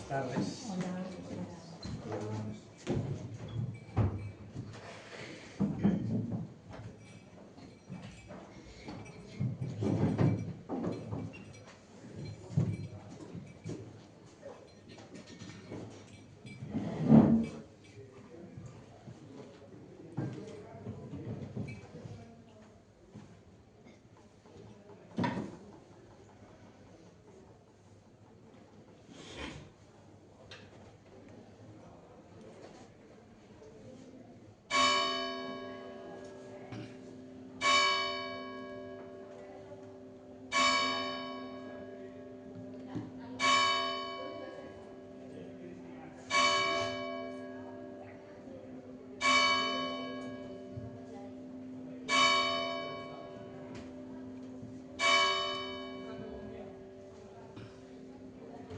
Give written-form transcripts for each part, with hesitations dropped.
tardes. Hola.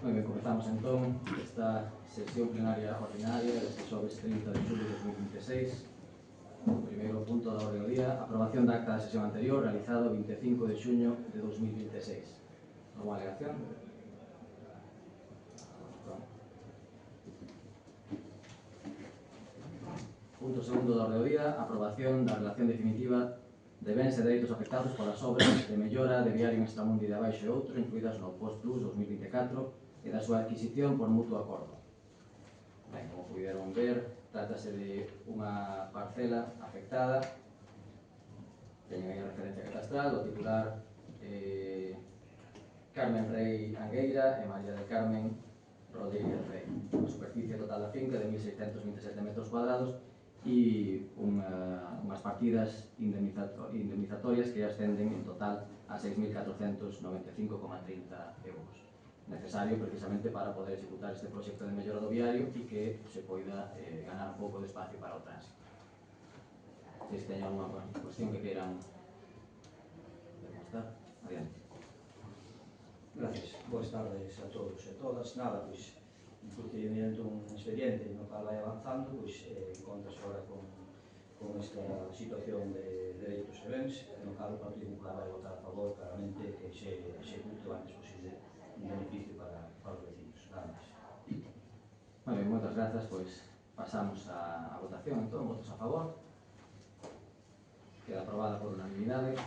Moi ben, comezamos entón esta sesión plenaria ordinaria deste xoves 30 de xulio de 2026. O primeiro punto da orde do día, aprobación da acta da sesión anterior realizado 25 de xuño de 2026. Alguna alegación? Punto segundo da orde do día, aprobación da relación definitiva de bens e dereitos afectados polas obras de mellora de viario en Extramundi de Abaixo e outro incluídas no Post Plus 2024 e da súa adquisición por mutuo acordo. Ben, como puderon ver, trátase de unha parcela afectada. Teñen aí a referencia catastral, o titular Carmen Rey Angueira e María del Carmen Rodríguez Rey. Unha superficie total da finca de 1.627 metros cuadrados e unhas partidas indemnizatorias que ascenden en total a 6.495,30 euros. Necesario precisamente para poder executar este proxecto de mellora do viario e que se poida ganar un pouco de espacio para o tránsito. Se teñen alguna cuestión que queiran demostrar, adiante. Gracias. Boas tardes a todos e todas. Nada, pois, un procedimento, un expediente no cal vai avanzando, pois, encontrase agora con esta situación de dereitos e bens, no cal o Partido Popular vai votar a favor, claramente, que se execute o antes posible un beneficio para os vecinos. Nada máis. Vale, moitas grazas, pois pasamos a votación, entón, votos a favor. Queda aprobada por unanimidade.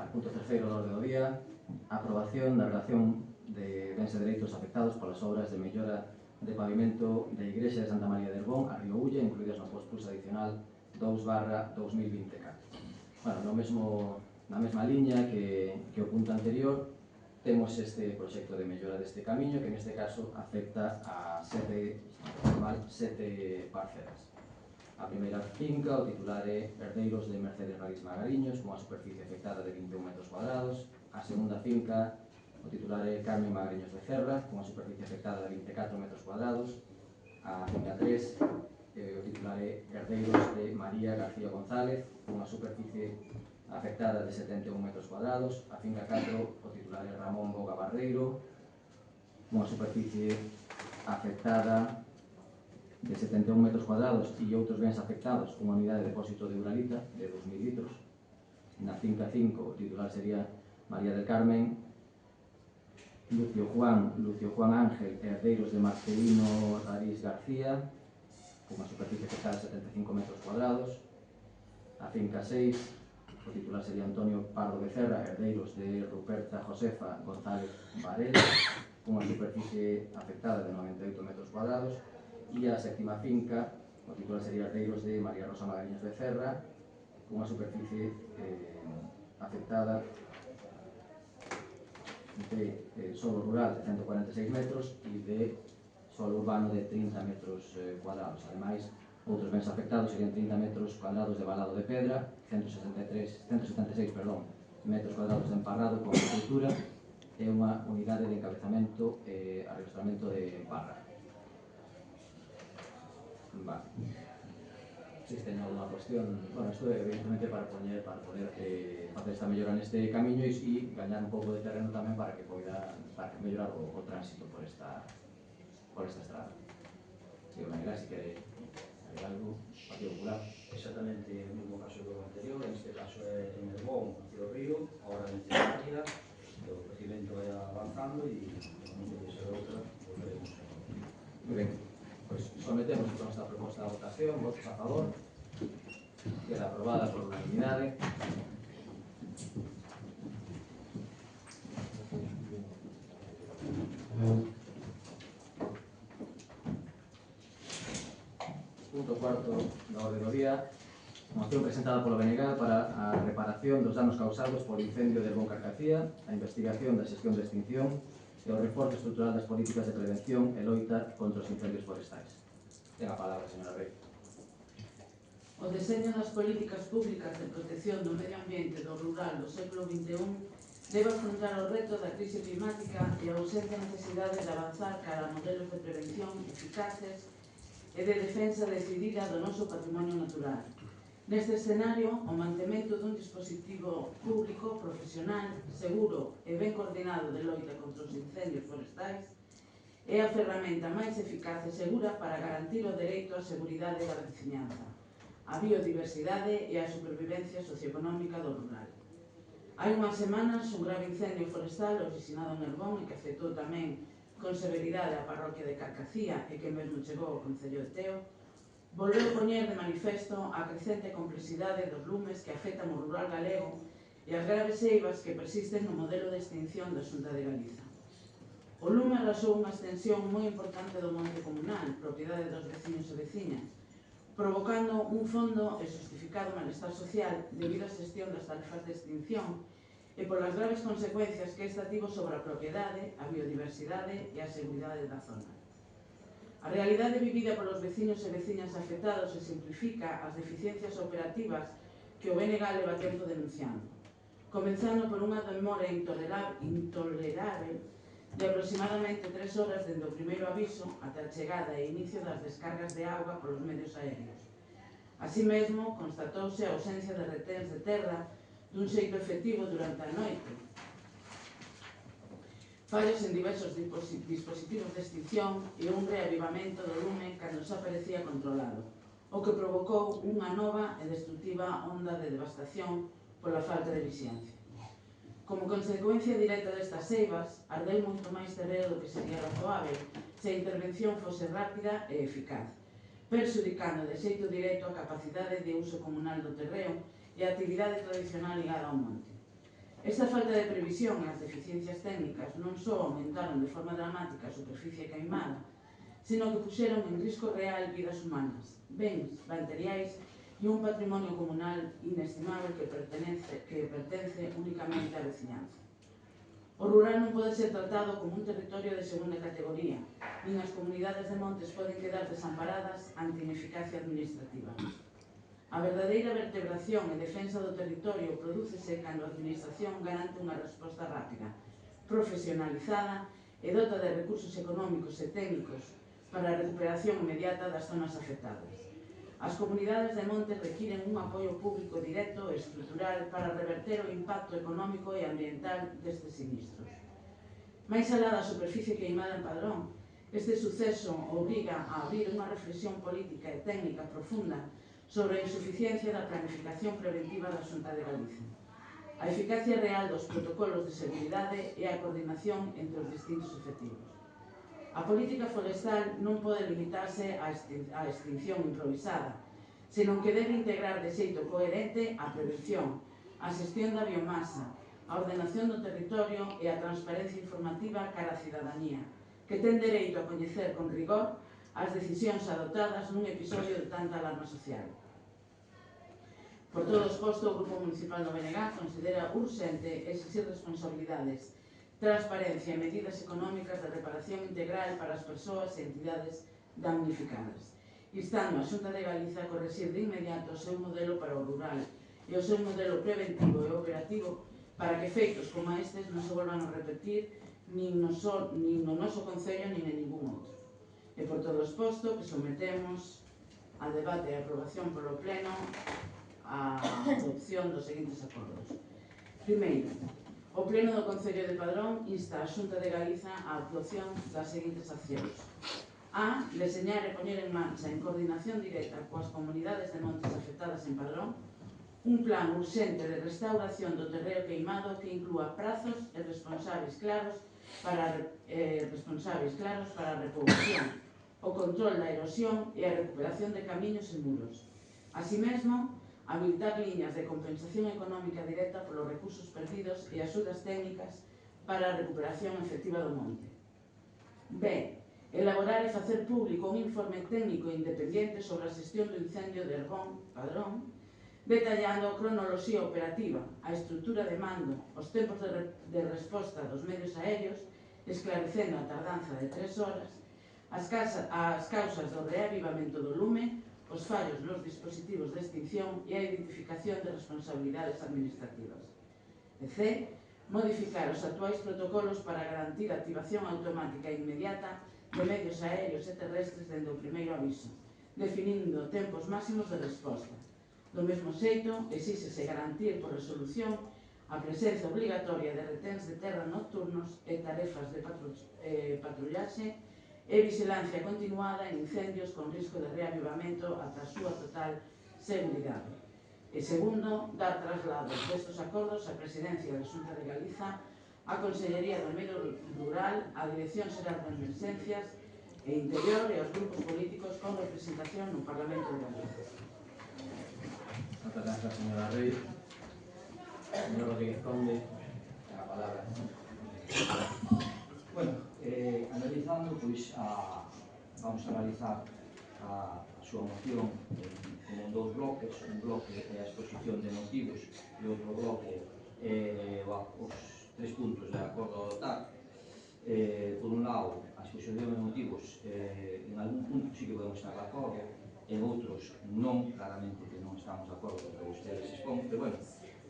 Punto terceiro do orde do día, aprobación da relación de bens e dereitos afectados polas obras de mellora de pavimento da Igrexa de Santa María de Herbón a Río Ulla, incluídas no Post Plus adicional 2/2024. Bueno, na mesma liña que o punto anterior, temos este proxecto de mellora deste camiño que neste caso afecta a sete parcelas. A primeira finca, o titular é Herdeiros de Mercedes Radís Magariños, cunha superficie afectada de 21 metros cuadrados. A segunda finca, o titular é Carmen Magariños Becerra, cunha superficie afectada de 24 metros cuadrados. A finca 3, o titular é Herdeiros de María García González, cunha superficie afectada de 71 metros cuadrados. A finca 4, o titular é Ramón Boga Barreiro, cunha superficie afectada de 71 metros cuadrados e outros bens afectados, unha unidade de depósito de Uralita de 2.000 litros. Na finca 5, o titular sería María del Carmen, Lucio Juan Ángel, herdeiros de Marcelino Radís García, cunha superficie afectada de 75 metros cuadrados. A finca 6, o titular sería Antonio Pardo Becerra, herdeiros de Ruperta Josefa González Varela, cunha superficie afectada de 98 metros cuadrados. E a sétima finca, o titular sería Herdeiros de María Rosa Magariños Becerra, cunha superficie afectada de solo rural de 146 metros e de solo urbano de 30 metros cuadrados. Ademais, outros bens afectados serían 30 metros cuadrados de valado de pedra, 176 metros cuadrados de emparrado con estrutura e unha unidade de encabezamento e arrestramento de barra. Vale. si teñen alguna cuestión, bueno, isto é evidentemente para poder facer esta mellora neste camiño e gañar un pouco de terreno tamén para que mellorar o tránsito por esta estrada. Si o Manuel, si quere haber algo, Partido Popular. Exactamente o mesmo caso do anterior, en este caso é en Herbón, hacia o río, ahora en Águila, o procedimento vai avanzando e non pode ser outra, volveremos a... Muy ben, pois sometemos con esta proposta a votación, votos a favor, queda aprobada por unanimidade. Punto cuarto da orde do día, moción presentada polo BNG para a reparación dos danos causados por incendio de Herbón Carcacía, a investigación da xestión de extinción e o reforzo estrutural das políticas de prevención e loita contra os incendios forestais. Ten a palabra, señora Rey. O deseño das políticas públicas de protección do medio ambiente do rural do século XXI debe afrontar o reto da crise climática e a urxente necesidade de avanzar cara a modelos de prevención eficaces e de defensa decidida do noso patrimonio natural. Neste escenario, o mantemento dun dispositivo público, profesional, seguro e ben coordinado de loita contra os incendios forestais é a ferramenta máis eficaz e segura para garantir o dereito á seguridade da veciñanza, a biodiversidade e a supervivencia socioeconómica do rural. Hai unhas semanas, un grave incendio forestal originado en Herbón e que afectou tamén con severidade a parroquia de Carcacía e que mesmo chegou ao concello de Teo, volveu poñer de manifesto a crecente complexidade dos lumes que afectan o rural galego e as graves eivas que persisten no modelo de extinción da Xunta de Galiza. O lume arrasou unha extensión moi importante do monte comunal, propiedade dos veciños e veciñas, provocando un fondo e justificado malestar social debido á xestión das tarefas de extinción e polas graves consecuencias que esta tivo sobre a propiedade, a biodiversidade e a seguridade da zona. A realidade vivida polos veciños e veciñas afectados exemplifica as deficiencias operativas que o BNG leva tempo denunciando, comenzando por unha demora intolerable de aproximadamente 3 horas dende o primeiro aviso ata a chegada e inicio das descargas de auga polos medios aéreos. Así mesmo, constatouse a ausencia de reténs de terra dun xeito efectivo durante a noite, fallos en diversos dispositivos de extinción e un reavivamento do lume cando xa parecía controlado, o que provocou unha nova e destructiva onda de devastación pola falta de vixiancia. Como consecuencia directa destas eivas, ardeu moito máis terreo do que sería razoável se a intervención fose rápida e eficaz, perxudicando de xeito directo a capacidade de uso comunal do terreo e a actividade tradicional ligada ao monte. Esta falta de previsión e as deficiencias técnicas non só aumentaron de forma dramática a superficie queimada, sino que puxeron en risco real vidas humanas, bens materiais e un patrimonio comunal inestimable que pertence únicamente á veciñanza. O rural non pode ser tratado como un territorio de segunda categoría, nin as comunidades de montes poden quedar desamparadas ante ineficacia administrativa. A verdadeira vertebración e defensa do territorio prodúcese cando a administración garante unha resposta rápida, profesionalizada e dota de recursos económicos e técnicos para a recuperación inmediata das zonas afectadas. As comunidades de montes requiren un apoio público directo e estrutural para reverter o impacto económico e ambiental destes sinistros. Mais alá da superficie queimada en Padrón, este suceso obriga a abrir unha reflexión política e técnica profunda sobre a insuficiencia da planificación preventiva da Xunta de Galiza, a eficacia real dos protocolos de seguridade e a coordinación entre os distintos efectivos. A política forestal non pode limitarse á extinción improvisada, senón que debe integrar de xeito coherente a prevención, a xestión da biomasa, a ordenación do territorio e a transparencia informativa cara á cidadanía, que ten dereito a coñecer con rigor as decisións adoptadas nun episodio de tanta alarma social. Por todo o exposto, o Grupo Municipal do BNG considera urxente exixir responsabilidades, transparencia e medidas económicas de reparación integral para as persoas e entidades damnificadas, instando a Xunta de Galiza a correxir de inmediato o seu modelo para o rural e o seu modelo preventivo e operativo para que feitos como estes non se volvan a repetir nin no noso concello nin en ningún outro. E por todo o exposto que sometemos a debate e aprobación polo Pleno a adopción dos seguintes acordos. Primeiro, o Pleno do Concello de Padrón insta a Xunta de Galiza a adopción das seguintes accións. A. Deseñar e poñer en marcha, en coordinación directa coas comunidades de montes afectadas en Padrón, un plan urxente de restauración do terreo queimado que inclúa prazos e responsáveis claros para a repoblación, o control da erosión e a recuperación de camiños e muros. Así mesmo, habilitar liñas de compensación económica directa polos recursos perdidos e axudas técnicas para a recuperación efectiva do monte. B. Elaborar e facer público un informe técnico independente sobre a xestión do incendio de Herbón, Padrón, detallando a cronoloxía operativa, a estrutura de mando, os tempos de resposta dos medios aéreos, esclarecendo a tardanza de 3 horas, as causas do reavivamento do lume, os fallos nos dispositivos de extinción e a identificación de responsabilidades administrativas. E C. Modificar os actuais protocolos para garantir a activación automática e inmediata de medios aéreos e terrestres dende o primeiro aviso, definindo tempos máximos de resposta. Do mesmo xeito, exíxese garantir por resolución a presencia obligatoria de reténs de terra nocturnos e tarefas de patrullaxe e vigilancia continuada en incendios con risco de reavivamento ata a súa total seguridade. E segundo, dar traslados destes acordos á Presidencia da Xunta de Galiza, á Consellería do Medio Rural, á Dirección Xeral de Emergencias e Interior e aos grupos políticos con representación no Parlamento de Galiza. Muchas gracias, señora Rey. Señor Rodríguez Conde, a palabra. Bueno, analizando, pois, vamos a analizar a súa moción como en dous bloques. Un bloque é a exposición de motivos e outro bloque os 3 puntos de acordo a adoptar. Por un lado, a exposición de motivos, en algún punto sí que podemos estar de acordo, en outros non, claramente que non estamos de acordo con o que ustedes expón, pero bueno,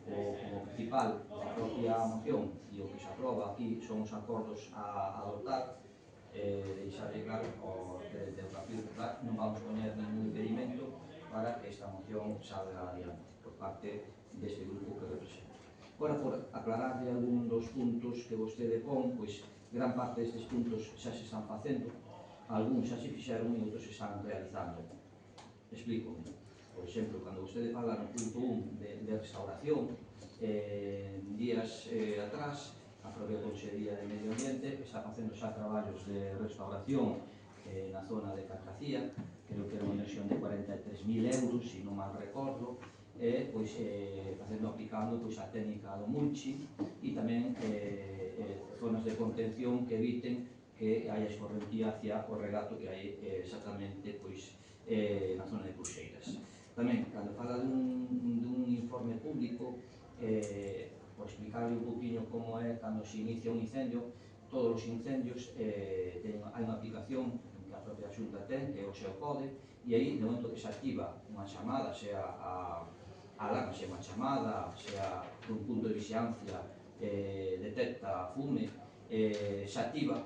como principal da propia moción e o que se aproba aquí son os acordos a adoptar. Deixarle claro ao que do Partido Popular non vamos poñer ningún impedimento para que esta moción salga adiante por parte deste grupo que representa. Agora, por aclararle algún dos puntos que vostede pon, pois gran parte destes puntos xa se están facendo, algúns xa se fixeron e outros se están realizando. Explícome. Por exemplo, cando vostede fala no punto 1 de restauración, días atrás, a propia Consellería de Medio Ambiente está facendo xa traballos de restauración na zona de Carcacía, creo que era unha inversión de 43.000 euros, se non mal recordo, pois aplicando a técnica do mulching e tamén zonas de contención que eviten que haya escorrentía hacia o regato que hai exactamente pois na zona de Cruxeiras. Tamén, cando fala dun informe público, por explicarle un poquinho como é cando se inicia un incendio, todos os incendios hai unha aplicación que a propia Xunta ten, que é o Xeocode, e aí, no momento que se activa unha chamada, sea a alarma, sea unha chamada, sea un punto de vigilancia, detecta fume, se activa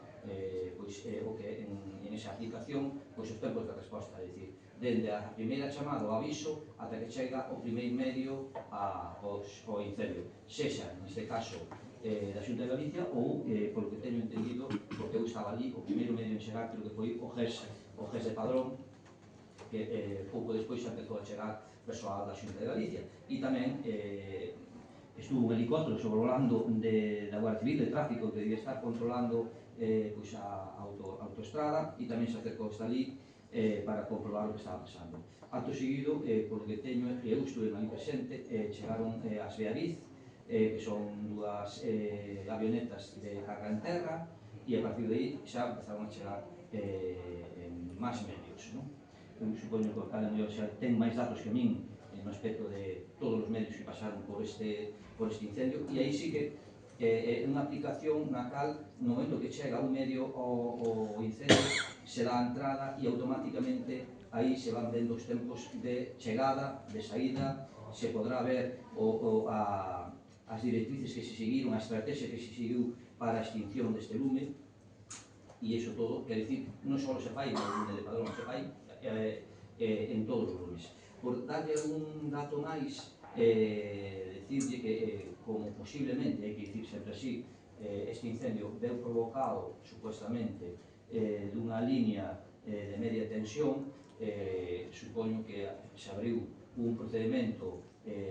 pois, o que en esa aplicación pois, os tempos de resposta, é dicir, dende a primeira chamada o aviso ata que chega o primeiro medio ao incendio, sexa, neste caso, da Xunta de Galicia ou, polo que teño entendido, porque eu estaba ali, o primeiro medio en chegar creo que foi o GES de Padrón, que pouco despois xa empezou a chegar persoal da Xunta de Galicia, e tamén estuvo un helicóptero sobrevolando da Guardia Civil de Tráfico que debía estar controlando pois a autoestrada, e tamén se acercou hasta ali para comprobar o que estaba pasando. Acto seguido, polo que teño, eu estuve ali presente, chegaron as Beaviz, que son dúas avionetas de carga en terra, e a partir de aí xa empezaron a chegar máis medios. Eu supoño que o alcalde Muller xa ten máis datos que a min no aspecto de todos os medios que pasaron por este incendio, e aí sí que é unha aplicación na cal, no momento que chega un medio ao incendio, se dá a entrada e automáticamente aí se van vendo os tempos de chegada, de saída, se podrá ver as directrices que se seguiron, a estrategia que se seguiu para a extinción deste lume, e iso todo, quer dicir, non só se fai no lume de Padrón, se fai en todos os lumes. Por darlle un dato máis, decirlle que, como posiblemente, hai que dicir sempre así, este incendio veu provocado, supuestamente, dunha línea de media tensión, supoño que se abriu un procedimento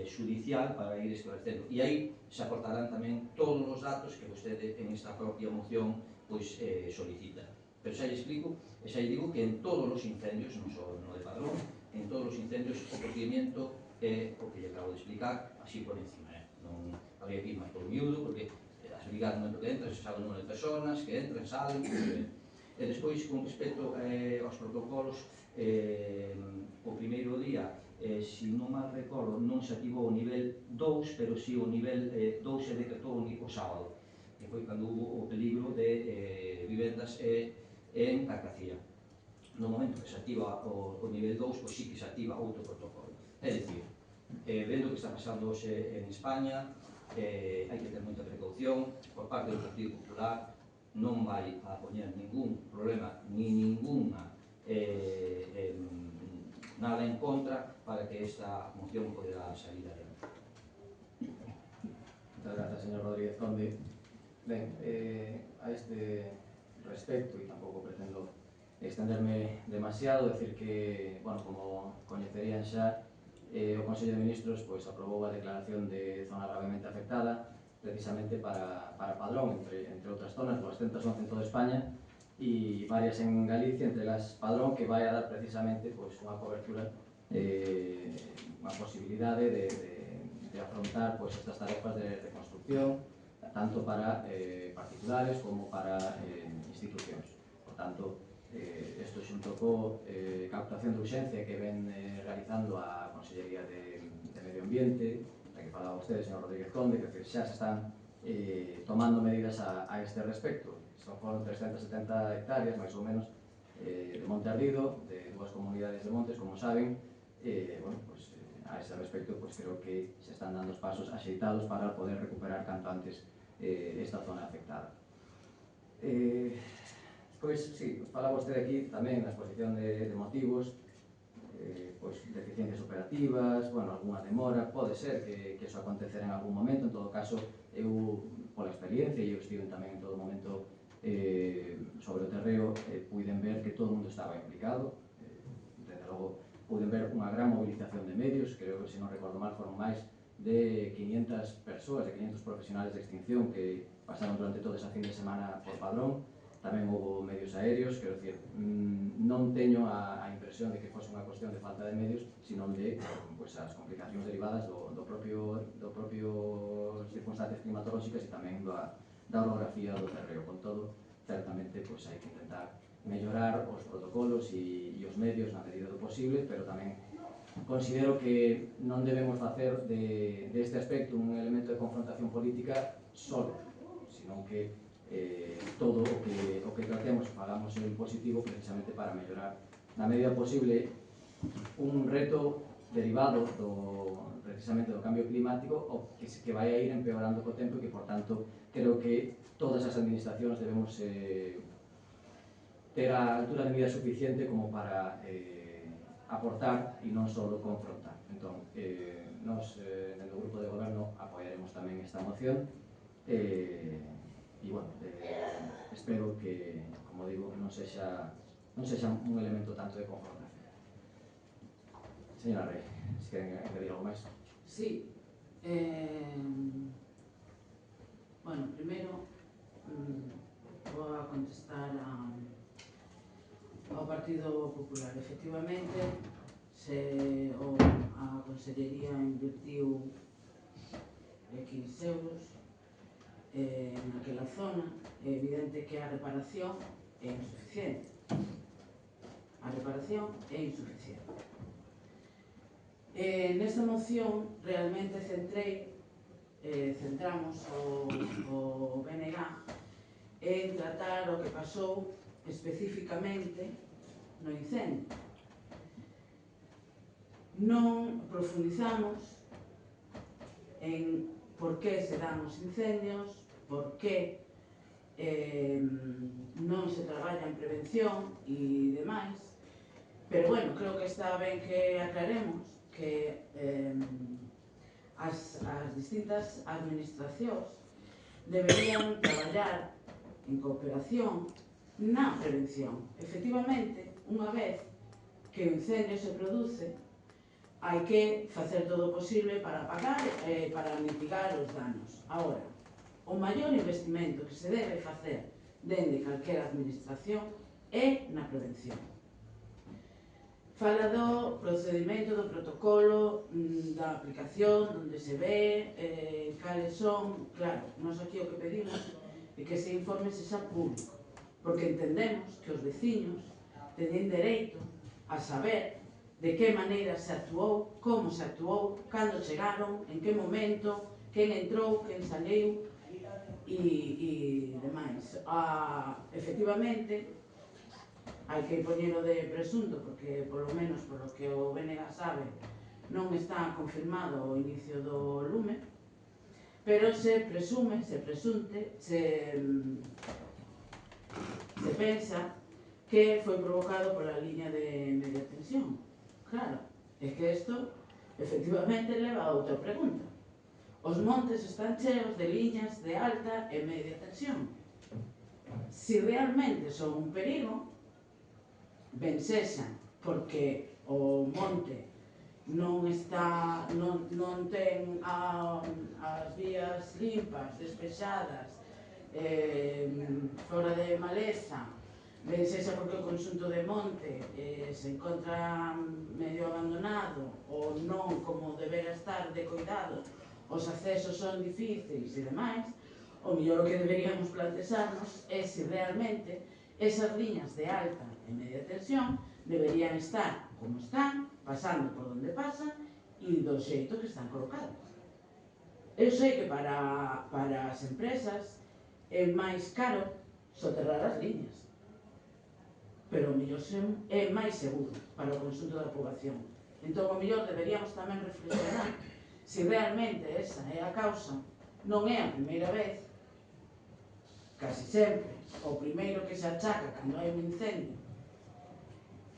judicial para ir esclarecendo. E aí se aportarán tamén todos os datos que vostede en esta propia moción pois, solicita. Pero xa lle explico, e xa lle digo que en todos os incendios, non só no de Padrón, en todos os incendios o procedimento é o que lle acabo de explicar, así por encima. Non habría que ir máis por miúdo, porque as brigadas no momento que entran, se sabe o número de personas que entran, salen, e despois, con respecto aos protocolos, o primeiro día, se non mal recordo, non se activou o nivel 2, pero si o nivel 2 se decretou o sábado, que foi cando hubo o peligro de vivendas en Carcacía. No momento que se activa o nivel 2, pois sí que se activa outro protocolo. É dicir, vendo o que está pasando hoxe en España, hai que ter moita precaución por parte do Partido Popular, non vai a poñer ningún problema ni ninguna nada en contra para que esta moción poderá salir adiante. Muchas gracias, señor Rodríguez Conde. Ben, a este respecto, e tampouco pretendo extenderme demasiado, decir que, bueno, como coñecerían xa, o Consello de Ministros pois, aprobou a declaración de zona gravemente afectada precisamente para Padrón, entre outras zonas, 211 en toda España e varias en Galicia, entre elas Padrón, que vai a dar precisamente pois, unha cobertura, unha posibilidade de afrontar pois, estas tarefas de reconstrucción, tanto para particulares como para institucións. Por tanto, isto xunto co captación de urxencia que ven realizando a Consellería de Medio Ambiente, que falaba vostede, señor Rodríguez Conde, que xa se están tomando medidas a este respecto. Foron 370 hectáreas, máis ou menos, de monte ardido, de dúas comunidades de montes, como saben. Bueno, pues, a ese respecto, pues, creo que se están dando os pasos axeitados para poder recuperar canto antes esta zona afectada. Pois, sí, falaba vostede aquí tamén na exposición de motivos, pois, deficiencias operativas, bueno, alguna demora, pode ser que iso acontecer en algún momento. En todo caso, eu, pola experiencia, e eu estive tamén en todo momento sobre o terreo, puiden ver que todo o mundo estaba implicado. Desde logo, puiden ver unha gran movilización de medios, creo que, se non recordo mal, foron máis de 500 persoas, de 500 profesionales de extinción que pasaron durante toda esa fin de semana por Padrón. Tamén houve medios aéreos, quero dicir, non teño a impresión de que fose unha cuestión de falta de medios, sino de pues, as complicacións derivadas do propio circunstancias climatolóxicas e tamén da orografía do terreo. Con todo, certamente, pues, hai que intentar mellorar os protocolos e os medios na medida do posible, pero tamén considero que non debemos facer deste aspecto un elemento de confrontación política solo, sino que todo o que tratemos fagamos en positivo precisamente para mellorar na medida posible un reto derivado precisamente do cambio climático o que vai a ir empeorando co tempo e que, por tanto, creo que todas as administracións debemos ter a altura de medida suficiente como para aportar e non só confrontar. Entón, nos, dentro do grupo de goberno, apoiaremos tamén esta moción e, bueno, espero que, como digo, non sexa un elemento tanto de confrontación. Señora Rey, se queren añadir algo máis. Sí. Bueno, primeiro vou a contestar ao Partido Popular. Efectivamente, a Consellería invertiu 15 euros naquela zona. É evidente que a reparación é insuficiente. Nesta moción realmente centramos o BNG en tratar o que pasou especificamente no incendio. Non profundizamos en por que se dan os incendios, por que non se traballa en prevención e demais, Pero, bueno, creo que está ben que aclaremos que as distintas administracións deberían traballar en cooperación na prevención. Efectivamente, unha vez que o incendio se produce, hai que facer todo o posible para apagar e para mitigar os danos. Agora, o maior investimento que se debe facer dende calquera administración é na prevención. Fala do procedimento, do protocolo, da aplicación, onde se ve, cales son. Claro, nós aquí o que pedimos é que ese informe sexa público, porque entendemos que os veciños teñen dereito a saber de que maneira se actuou, como se actuou, cando chegaron, en que momento, quen entrou, quen saliu e demais. Efectivamente, hai que poñelo de presunto, porque polo menos polo que o BNG sabe non está confirmado o inicio do lume, pero se presume, se presunte, se pensa que foi provocado pola liña de media tensión. Claro, é que isto efectivamente leva a outra pregunta. Os montes están cheos de liñas de alta e media tensión. Si realmente son un perigo, ben sexa porque o monte non ten as vías limpas, despexadas, fora de maleza, ben sexa porque o conxunto de monte se encontra medio abandonado ou non como debera estar de cuidado, os accesos son difíceis e demais. O mellor que deberíamos plantexarnos é se realmente esas liñas de alta e media tensión deberían estar como están, pasando por onde pasan e do xeito que están colocadas. Eu sei que para as empresas é máis caro soterrar as liñas, pero o mellor é máis seguro para o conxunto da poboación. Entón, o mellor deberíamos tamén reflexionar se realmente esa é a causa. Non é a primeira vez, casi sempre, o primeiro que se achaca cando hai un incendio,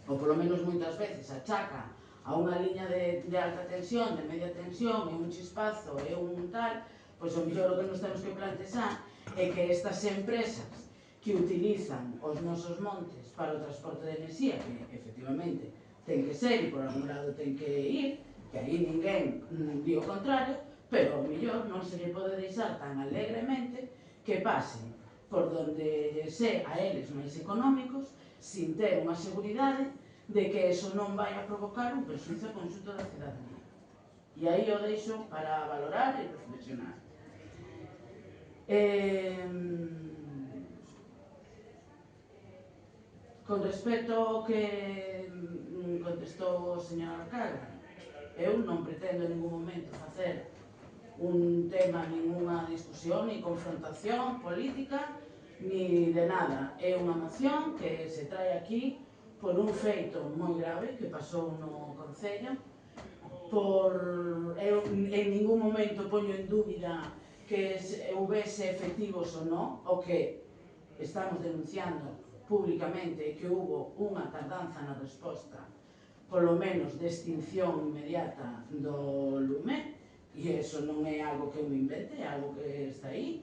ou polo menos moitas veces achaca a unha liña de alta tensión, de media tensión, e un chispazo, e un tal, pois o mellor o que nos temos que plantexar é que estas empresas que utilizan os nosos montes para o transporte de enerxía, que efectivamente ten que ser e por algún lado ten que ir, que aí ninguén di o contrario, pero ao mellor non se lle pode deixar tan alegremente que pasen por donde se a eles máis económicos, sin ter unha seguridade de que eso non vai a provocar un perxuízo ao conxunto da cidadanía. E aí o deixo para valorar e reflexionar. Con respecto ao que contestou o señor alcalde, eu non pretendo en ningún momento facer un tema, ninguna discusión, ni confrontación política, ni de nada. É unha moción que se trae aquí por un feito moi grave que pasou no Concello. Eu en ningún momento poño en dúbida que houvese efectivos ou non, o que estamos denunciando públicamente que hubo unha tardanza na resposta, polo menos de extinción inmediata do lume, e iso non é algo que eu me invente, é algo que está aí.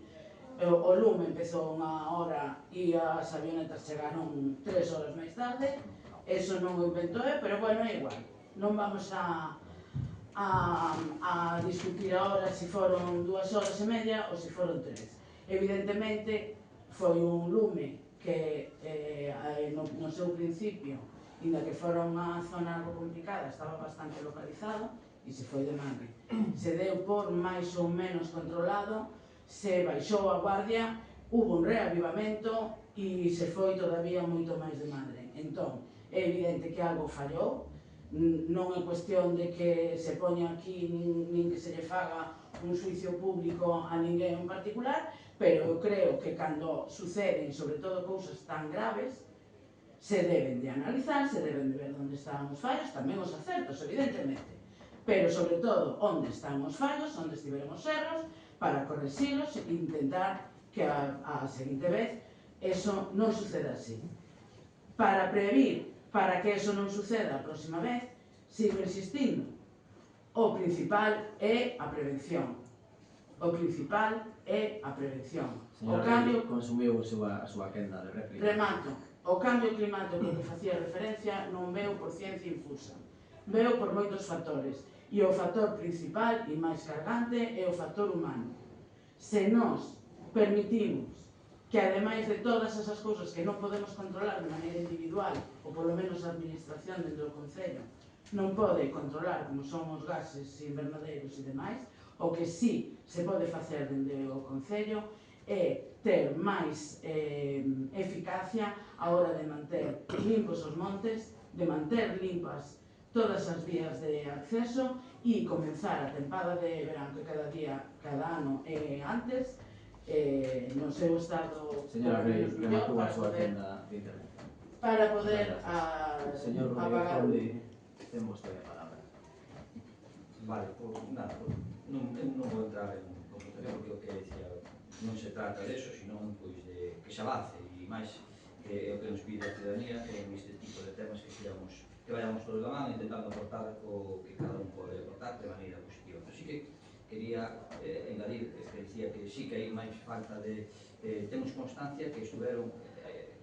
O lume empezou unha hora e as avionetas chegaron 3 horas máis tarde, iso non o inventou, pero bueno, é igual. Non vamos a discutir ahora se foron 2 horas e media ou se foron 3. Evidentemente, foi un lume que no seu principio, inda que fora unha zona algo complicada, estaba bastante localizado e se foi de madre. Se deu por máis ou menos controlado, se baixou a guardia, hubo un reavivamento e se foi todavía moito máis de madre. Entón, é evidente que algo fallou, non é cuestión de que se poña aquí nin que se lle faga un xuicio público a ninguén en particular, pero eu creo que cando suceden, sobre todo, cousas tan graves, se deben de analizar, se deben de ver onde están os fallos, tamén os acertos, evidentemente, pero sobre todo onde están os fallos, onde estiveron os erros, para correxilos e intentar que a seguinte vez eso non suceda así. Para prevenir Para que eso non suceda a próxima vez, sigo insistindo. O principal é a prevención. O principal é a prevención. O cambio... Consumiu a súa quenda de réplica. Remato. O cambio climático que facía referencia non veo por ciencia infusa. Veo por moitos factores. E o factor principal e máis cargante é o factor humano. Se nós permitimos que, ademais de todas esas cousas que non podemos controlar de maneira individual, ou polo menos a administración dentro do Concello non pode controlar, como son os gases invernadeiros e demais, o que sí se pode facer dentro do Concello é ter máis eficacia a hora de manter limpos os montes, de manter limpas todas as vías de acceso e comenzar a tempada de verán que cada ano antes no seu estado Señora Rey, rematou a súa quenda de intervención. Para poder Señor Rodríguez Conde, ten vostede a palabra. Vale, pois nada, non vou entrar en confrontación porque o que decía non se trata deso, senón pois de que se avance e máis que é o que nos pide a ciudadanía en este tipo de temas que vayamos todos da man intentando aportar o que cada un pode aportar de maneira positiva. Pero sí que quería engadir que decía que sí que hai máis falta de temos constancia que estuveron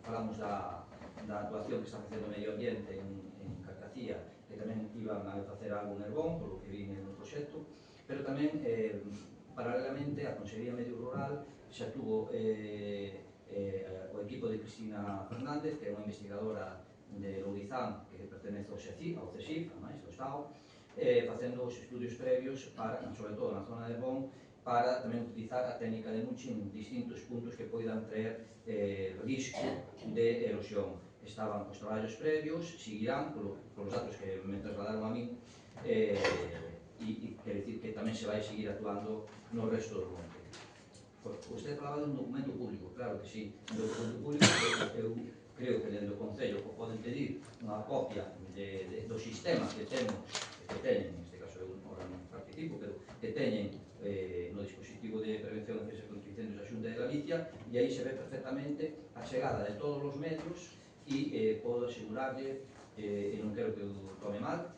falamos da actuación que está facendo o medio ambiente en Carcacía, que tamén iban a facer algo en Herbón, polo que vine no proxecto, pero tamén paralelamente a Consellería Medio Rural xa tuvo o equipo de Cristina Fernández, que é unha investigadora de Lourizán, que pertenece ao CSIF, a máis do Estado, facendo os estudios previos, sobre todo na zona de Herbón, para tamén utilizar a técnica de mulching en distintos puntos que poidan traer risco de erosión. Estaban os traballos previos, seguirán, polos datos que me trasladaron a min, e quer dicir que tamén se vai seguir actuando no resto do monte. Usted falaba dun documento público, claro que sí, un documento público eu creo que dentro do Concello poden pedir unha copia do sistema que teñen, neste caso eu ahora non participo, pero que teñen no dispositivo de prevención e defensa contra incendios da Xunta de Galicia, e aí se ve perfectamente a chegada de todos os medios e podo asegurarlle, e non quero que o tome mal,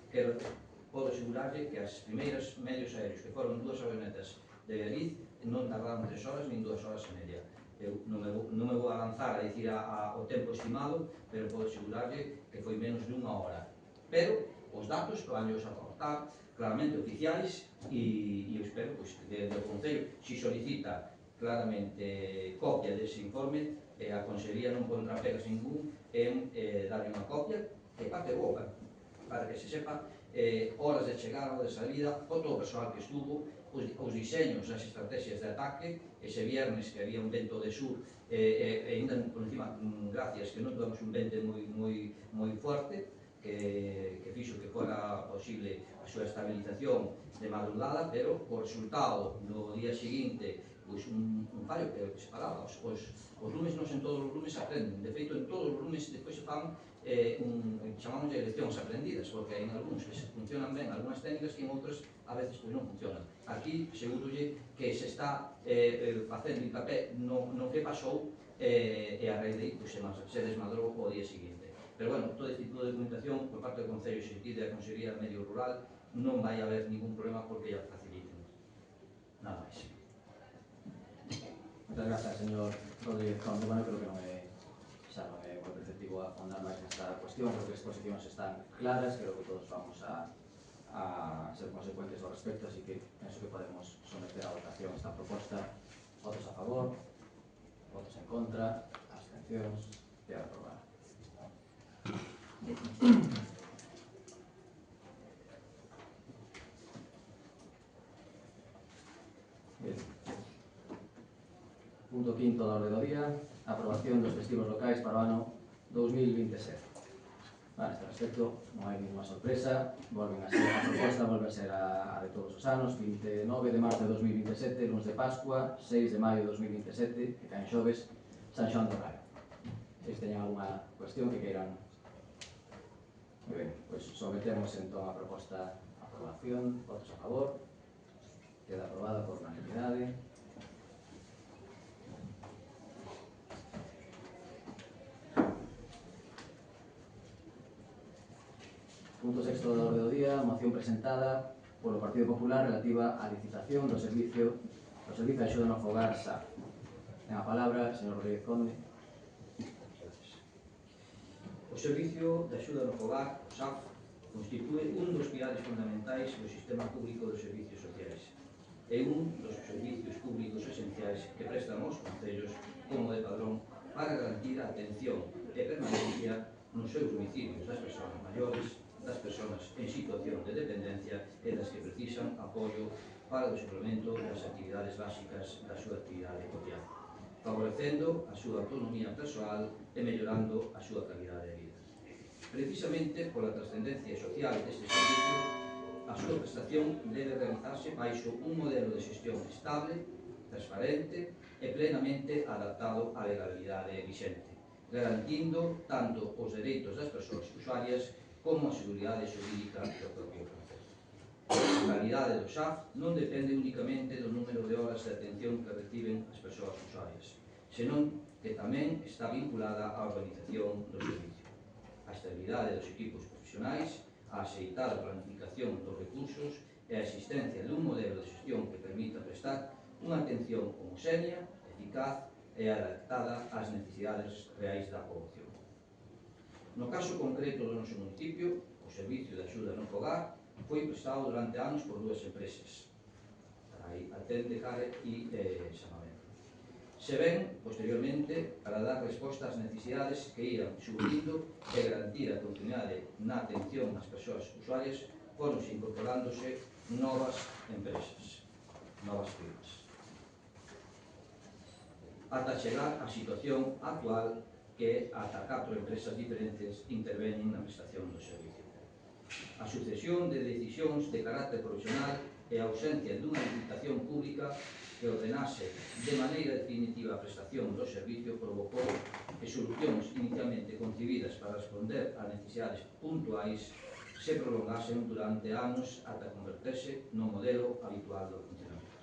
podo asegurarlle que as primeiras medios aéreos que foron 2 avionetas de Galiz non tardaron 3 horas nin 2 horas e media. Eu non me vou avanzar a dicir o tempo estimado, pero podo asegurarlle que foi menos de 1 hora. Pero os datos que van a aportar claramente oficiais e eu espero que desde o Concello se solicita claramente copia dese informe e a Consellería non pondrá pegas ningún en darle unha copia que parte boa para que se sepa horas de chegada ou de salida, todo o persoal que estuvo, os diseños, as estrategias de ataque. Ese viernes que había un vento de sur e ainda por encima, gracias que non tuvemos un vento moi forte que fixo que fora posible a súa estabilización de madrugada, pero o resultado no día seguinte pois un fallo que se falaba, os lumes non en todos os lumes se aprenden, de feito en todos os lumes despois se fan chamamos de leccións aprendidas, porque hai algúns que funcionan ben, algunhas técnicas que en outras a veces non funcionan. Aquí segurolle que se está facendo hincapié no que pasou e a raíz de aí se desmadrou o día seguinte. Pero bueno, todo este tipo de documentación por parte do Concello e da Consellería Medio Rural non vai haber ningún problema porque ya faciliten. Nada máis. Moitas grazas, señor Rodríguez Conde. Bueno, creo que non é moi perceptivo afondar máis nesta cuestión, creo que as exposicións están claras, creo que todos vamos a ser consecuentes ao respecto, así que penso que podemos someter a votación esta proposta. Votos a favor, votos en contra, abstencións, queda aprobada. Punto quinto da orde do día, aprobación dos festivos locais para o ano 2027. A este respecto non hai ninguna sorpresa, volven a ser a proposta, volve a ser a de todos os anos, 29 de marzo de 2027, lunes de Pascua, 6 de maio de 2027, que caen xoves, San Xoán do Raio. Se teñen alguna cuestión que queiran. Moi ben, pois sometemos entón a proposta a aprobación, votos a favor, queda aprobada por unanimidade. Punto sexto da orde do día, moción presentada polo Partido Popular relativa á licitación do servicio de axuda no fogar SAF. Ten a palabra, señor Rodríguez Conde. O Servicio de Axuda no Fogar, o SAF, constitúe un dos pilares fundamentais do sistema público dos servicios sociais e un dos servicios públicos esenciais que prestan os concellos como de Padrón para garantir a atención e permanencia nos seus domicilios das persoas maiores, das persoas en situación de dependencia e das que precisan apoio para o suplemento das actividades básicas da súa actividade cotidiana, favorecendo a súa autonomía persoal e mellorando a súa calidade de vida. Precisamente pola trascendencia social deste servicio, a súa prestación debe realizarse baixo un modelo de xestión estable, transparente e plenamente adaptado á legalidade vixente, garantindo tanto os dereitos das persoas usuarias como a seguridade xurídica do propio concello. A calidade do SAF non depende únicamente do número de horas de atención que reciben as persoas usuarias, senón que tamén está vinculada á organización do servicio, a estabilidade dos equipos profesionais, a aceitada planificación dos recursos e a existencia dun modelo de xestión que permita prestar unha atención homoxénea, eficaz e adaptada ás necesidades reais da poboación. No caso concreto do noso municipio, o Servicio de Axuda no Fogar foi prestado durante anos por dúas empresas, Atende Care e Samamento. Se ven, posteriormente, para dar resposta ás necesidades que ian surgindo e garantir a continuidade na atención ás persoas usuarias, foronse incorporándose novas empresas, novas firmas, ata chegar á situación actual que ata 4 empresas diferentes interveñen na prestación do servicio. A sucesión de decisións de carácter profesional e a ausencia dunha licitación pública que ordenase de maneira definitiva a prestación do servicio provocou que solucións inicialmente concebidas para responder a necesidades puntuais se prolongasen durante anos ata converterse no modelo habitual do funcionamento.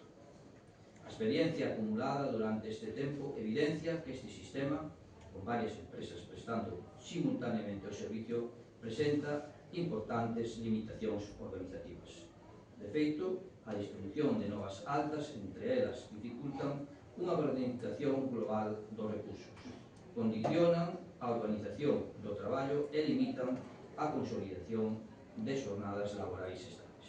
A experiencia acumulada durante este tempo evidencia que este sistema, con varias empresas prestando simultaneamente o servicio, presenta importantes limitacións organizativas. De feito, a distribución de novas altas entre elas dificultan unha planificación global dos recursos, condicionan a organización do traballo e limitan a consolidación de xornadas laborais estables.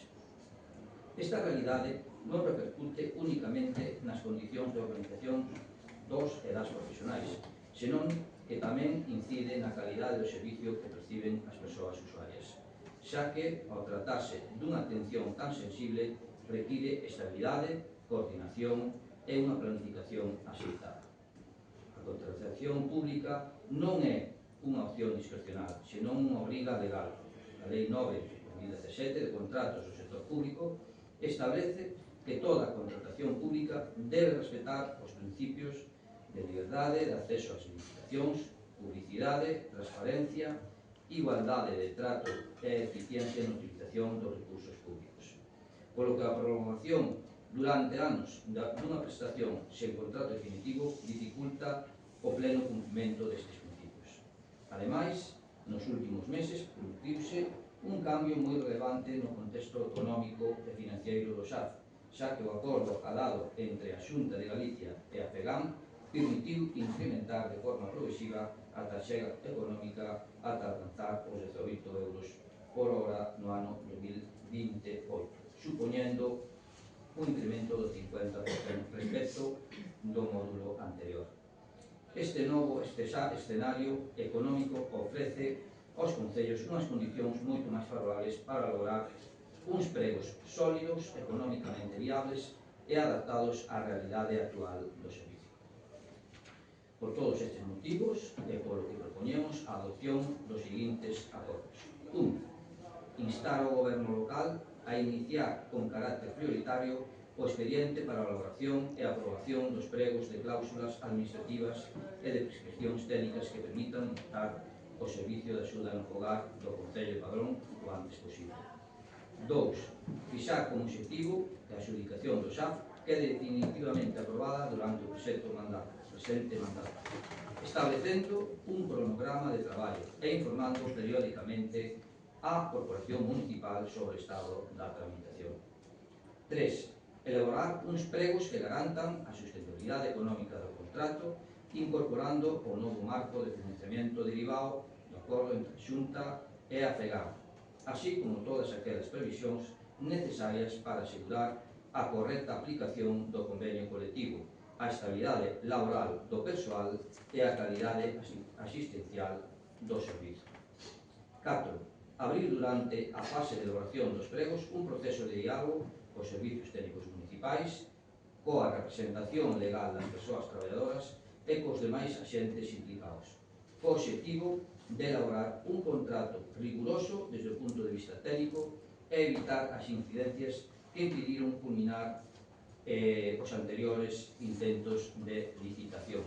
Esta realidade non repercute únicamente nas condicións de organización dos e das profesionais, senón que tamén incide na calidade do servicio que perciben as persoas usuarias, xa que, ao tratarse dunha atención tan sensible, require estabilidade, coordinación e unha planificación axeitada. A contratación pública non é unha opción discrecional, senón unha obriga legal. A Lei 9/2017 de contratos do sector público establece que toda a contratación pública debe respetar os principios de liberdade, de acceso ás licitacións, publicidade, transparencia, igualdade de trato e eficiencia na utilización dos recursos públicos. Polo que a prolongación durante anos dunha prestación sen contrato definitivo dificulta o pleno cumprimento destes principios. Ademais, nos últimos meses produciuse un cambio moi relevante no contexto económico e financiero do SAF, xa que o acordo acadado entre a Xunta de Galicia e a FEGAM permitiu incrementar de forma progresiva a taxa económica ata alcanzar os 18 euros por hora no ano 2028, supoñendo un incremento do 50% respecto do módulo anterior. Este novo escenario económico ofrece aos concellos unhas condicións moito máis favorables para lograr uns pregos sólidos, económicamente viables e adaptados á realidade actual do servicio. Por todos estes motivos, e polo que propoñemos a adopción dos seguintes acordos. 1. Instar ao Goberno local a iniciar con carácter prioritario o expediente para a elaboración e aprobación dos pregos de cláusulas administrativas e de prescripcións técnicas que permitan dar o servicio de axuda no fogar do Concello de Padrón o antes posible. 2. Fixar como objetivo que a adxudicación do SAF quede definitivamente aprobada durante o presente mandato, establecendo un cronograma de traballo e informando periódicamente á Corporación Municipal sobre o estado da tramitación. 3. Elaborar uns pregos que garantan a sustentabilidade económica do contrato, incorporando o novo marco de financiamento derivado do acordo entre a Xunta e a FEGAM, así como todas aquelas previsións necesarias para asegurar a correcta aplicación do convenio colectivo, a estabilidade laboral do persoal e a calidade asistencial do servizo. 4. Abrir durante a fase de elaboración dos pregos un proceso de diálogo cos servicios técnicos municipais, coa representación legal das persoas traballadoras e cos demais axentes implicados, co obxectivo de elaborar un contrato riguroso desde o punto de vista técnico e evitar as incidencias que impediron culminar os anteriores intentos de licitación.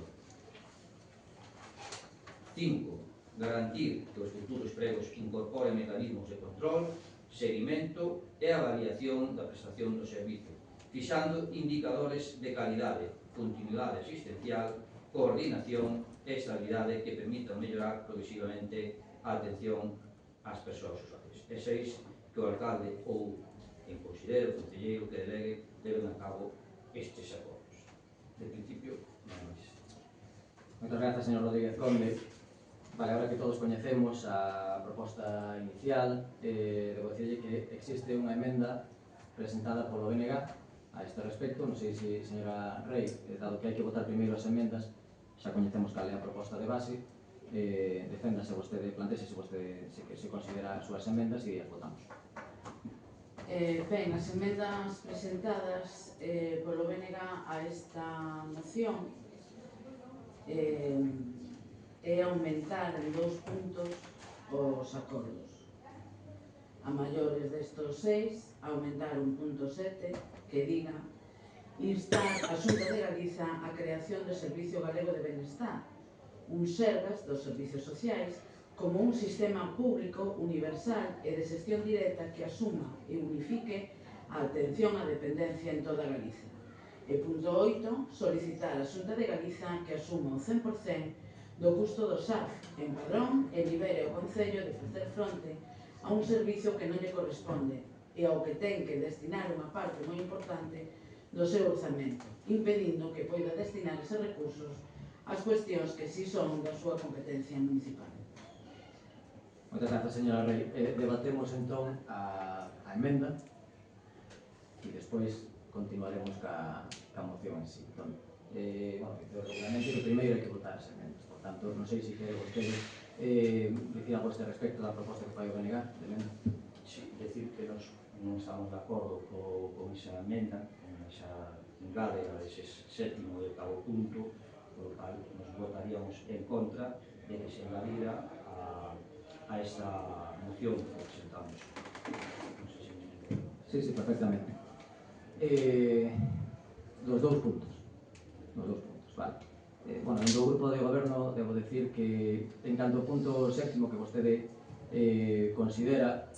5. Garantir que os futuros pregos incorporen mecanismos de control, seguimento e avaliación da prestación do servicio, fixando indicadores de calidade, continuidade asistencial, coordinación e estabilidade que permitan mellorar progresivamente a atención ás persoas usuarias. E 6. Que o alcalde ou en considere o concelleiro que delegue leven a cabo estes acordos. De principio, nada máis. Moitas grazas, señor Rodríguez Conde. Vale, agora que todos coñecemos a proposta inicial, debo dicirle que existe unha emenda presentada polo BNG a este respecto. Non sei se, señora Rey, dado que hai que votar primeiro as emendas, xa coñecemos cal é a proposta de base, deféndase vostede, plantéxese vostede se considera as súas emendas e as votamos. Ben, as emendas presentadas polo BNG a esta moción é aumentar en 2 puntos os acordos. A maiores destos 6, aumentar un punto 7 que diga instar a Xunta de Galiza a creación do Servicio Galego de Benestar, un Sergas dos servicios sociais, como un sistema público, universal e de xestión directa que asuma e unifique a atención á dependencia en toda Galiza. E punto 8, solicitar a Xunta de Galiza que asuma o 100% do custo do SAF en Padrón e libere o Concello de facer fronte a un servicio que non lle corresponde e ao que ten que destinar unha parte moi importante do seu orzamento, impedindo que poida destinar eses recursos ás cuestións que si son da súa competencia municipal. Moitas grazas, señora Rey. Debatemos entón a emenda e despois continuaremos ca moción en sí. Entón, dice o regulamento que primeiro hai que votar as emendas. Por tanto, non sei se quere vostede dicir algo a este respecto da proposta que fai o BNG de emenda. Sí, decir que nos non estamos de acordo con esa emenda, con esa engádega dese 7º e 8º punto, por lo cal nos votaríamos en contra de que se engadira a esta moción que presentamos. Non sei se me entendo. Sí, perfectamente. Dos 2 puntos. Vale. Bueno, en do grupo de goberno debo decir que en canto ao punto 7º que vostede considera,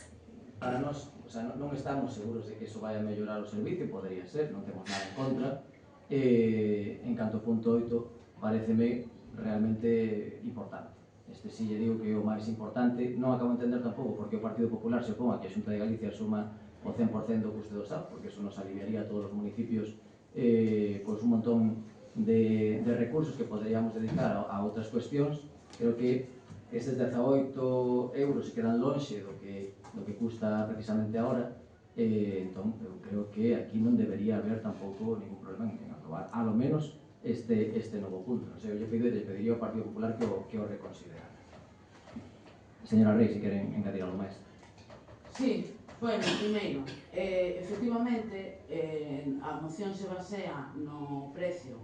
para nós, o sea, non estamos seguros de que iso vai a mellorar o servicio, podría ser, non temos nada en contra. En canto ao punto 8, pareceme realmente importante. Este sí lle digo que é o máis importante. Non acabo de entender tampouco porque o Partido Popular se opón a que a Xunta de Galicia suma o 100% do custo do SAF, porque eso nos aliviaría a todos os municipios pois un montón de recursos que poderíamos dedicar a outras cuestións. Creo que estes 18 euros se quedan lonxe do que custa precisamente agora. Entón, eu creo que aquí non debería haber tampouco ningún problema en aprobar, a lo menos este novo punto. Non sei, eu lle pediría ao Partido Popular que o reconsiderara. Señora Rey, se queren engadir algo máis. Sí, bueno, primeiro, efectivamente, a moción se basea no precio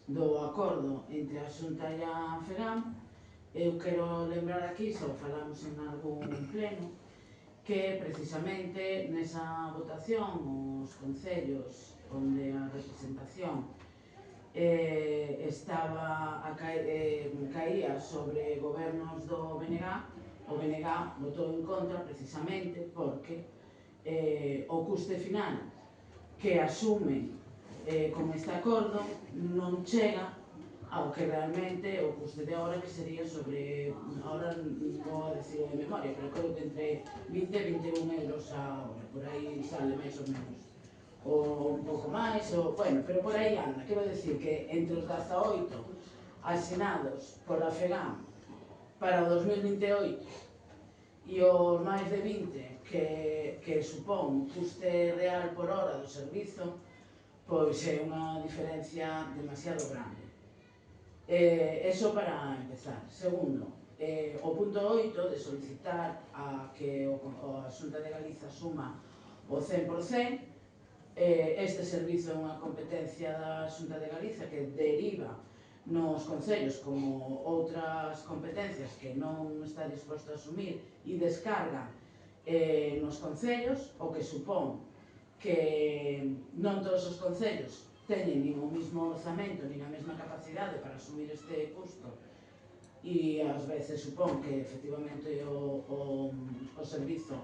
do acordo entre a Xunta e a FEGAM. Eu quero lembrar aquí, xa o falamos en algún pleno, que precisamente nesa votación os concellos onde a representación caía sobre gobernos do BNG, o BNG votou en contra precisamente porque o custe final que asume con este acordo non chega ao que realmente o custe de hora que sería sobre, ahora vou a decir de memoria, pero creo que entre 20 e 21 euros a hora, por aí sale máis ou menos, ou un pouco máis, ou, bueno, pero por aí anda. Quero decir que entre os 18 asinados pola FEGAM para o 2028 e os máis de 20 que supón o custe real por hora do servizo, pois é unha diferencia demasiado grande. Eso para empezar. Segundo, o punto 8 de solicitar a que a Xunta de Galiza suma o 100%. Este servizo é unha competencia da Xunta de Galiza que deriva nos concellos como outras competencias que non está disposto a asumir e descarga nos concellos, o que supón que non todos os concellos teñen nin o mismo orzamento nin a mesma capacidade para asumir este custo, e ás veces supón que efectivamente o servizo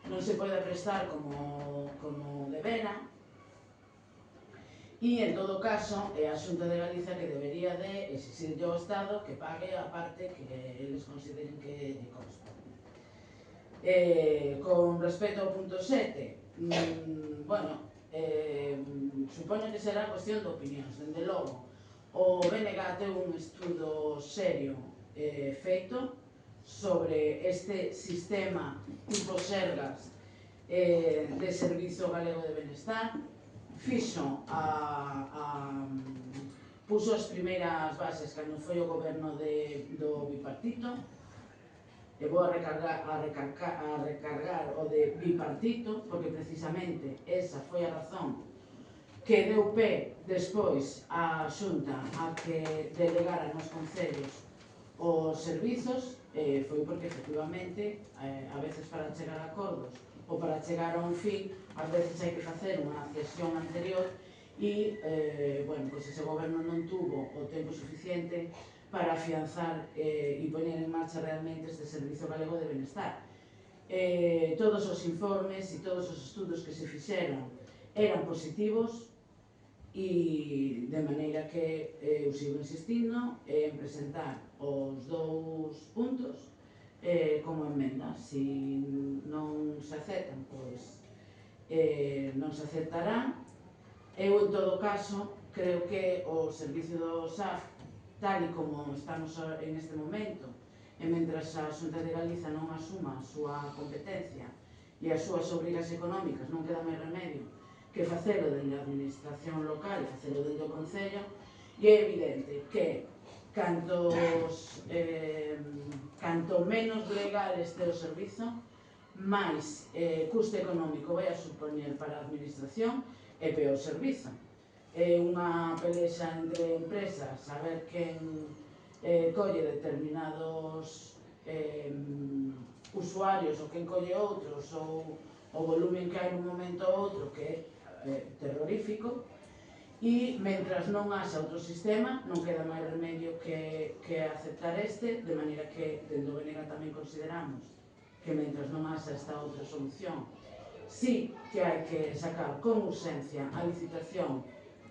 non se pode prestar como debera, e en todo caso é a Xunta de Galiza que debería de exigirlle ao Estado que pague a parte que eles consideren que lle consta. Con respecto ao punto 7, bueno, supoño que será cuestión de opinións. Dende logo, o BNG ten un estudo serio feito sobre este sistema tipo Sergas de Servizo Galego de Benestar. Puso as primeiras bases cando foi o goberno do bipartito, e vou a recargar o de bipartito, porque precisamente esa foi a razón que deu pé despois a Xunta a que delegara nos concellos os servizos, foi porque efectivamente a veces para chegar a acordos ou para chegar a un fin, ás veces hai que facer unha cesión anterior e, bueno, pois ese goberno non tuvo o tempo suficiente para afianzar e poñer en marcha realmente este Servizo Galego de Benestar. Todos os informes e todos os estudos que se fixeron eran positivos, e de maneira que eu sigo insistindo en presentar os dous puntos como enmenda. Se non se aceptan, pois non se aceptarán. Eu, en todo caso, creo que o servicio do SAF, tal e como estamos en este momento, e mentras a Xunta de Galiza non asuma a súa competencia e as súas obrigas económicas, non queda máis remedio que facelo dende a administración local e facelo dende o Concello, e é evidente que canto menos legal este o servizo, máis custe económico vai a supoñer para a administración e peor servizo. É unha pelexa entre empresas a ver quen colle determinados usuarios ou quen colle outros, ou o volumen que hai nun momento ou outro que é terrorífico, e mentras non haxa outro sistema non queda máis remedio que aceptar este, de maneira que dentro do BNG tamén consideramos que mentras non haxa esta outra solución, sí que hai que sacar con urxencia a licitación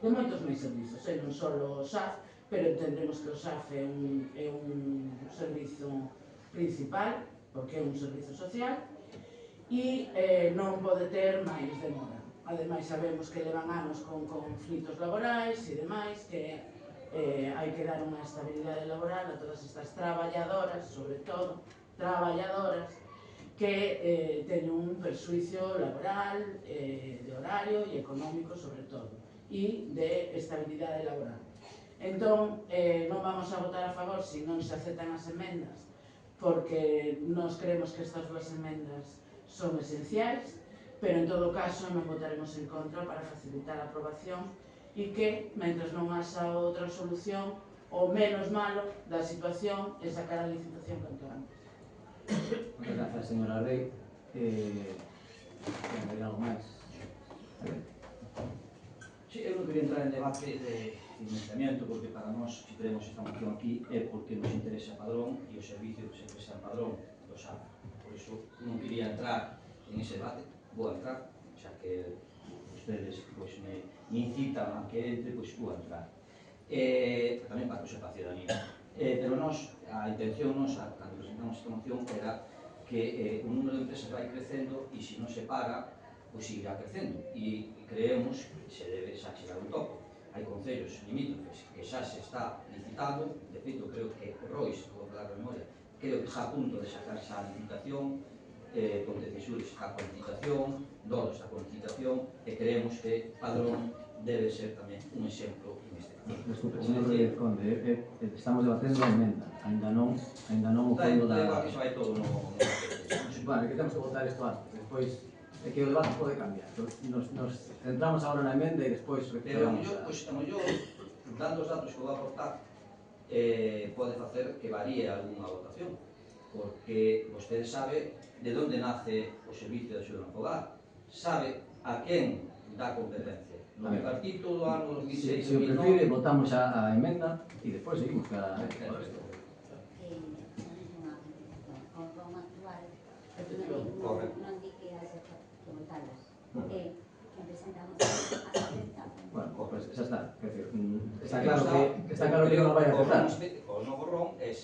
de moitos máis servizos, e non só o SAF, pero entendemos que o SAF é un servizo principal, porque é un servizo social, e non pode ter máis demora. Ademais, sabemos que levan anos con conflitos laborais e demais, que hai que dar unha estabilidade laboral a todas estas traballadoras, sobre todo traballadoras, que teñen un persuicio laboral, de horario e económico sobre todo, e de estabilidade laboral. Entón, non vamos a votar a favor se non se aceptan as emendas, porque nos creemos que estas dúas emendas son esenciais, pero en todo caso non votaremos en contra para facilitar a aprobación e que, mentre non haxa outra solución, o menos malo da situación é sacar a licitación canto antes. Moitas grazas, señora Rei. Queren ver algo máis? Sí, eu non quería entrar en debate de financiamento, porque para nós, se teremos esta moción aquí, é porque nos interesa Padrón e o servicio que se presta en Padrón do SAF. Por iso non quería entrar en ese debate. Vou entrar, xa que ustedes me incitan a que entre, pois vou entrar. Tamén para datos para a ciudadanía. Pero a intención nosa, cando presentamos esta moción, era que o número de empresas vai crecendo e se non se para, pois seguirá crecendo. E creemos que se debe xa chegar un topo. Hai concellos limítrofes que xa se está licitando, de feito creo que Rois, vou falar de memoria, creo que está a punto de sacar xa a licitación, Pontecesures está con licitación, Dodo está con licitación, e creemos que Padrón debe ser tamén un exemplo neste caso. Desculpe, señor Rodríguez Conde, estamos debatendo a emenda, ainda non o fondo da... Que se vai todo no paquete. Vale, que temos que votar isto antes, despois é que o debate pode cambiar. Nos centramos agora na emenda e despois Pero recuperamos a mellor, dando os datos que vou aportar, pode facer que varíe algunha votación, porque vostede sabe de onde nace o servicio de axuda no fogar, sabe a quen dá competencia. No bipartito do ano 2006-2009... Se o prefire, votamos a emenda e despois seguimos ca... Como actual, non di que hace que votarlas. Que presentamos a acepta. Bueno, pues xa está. Está claro que non vai a aceptar. O novo RON é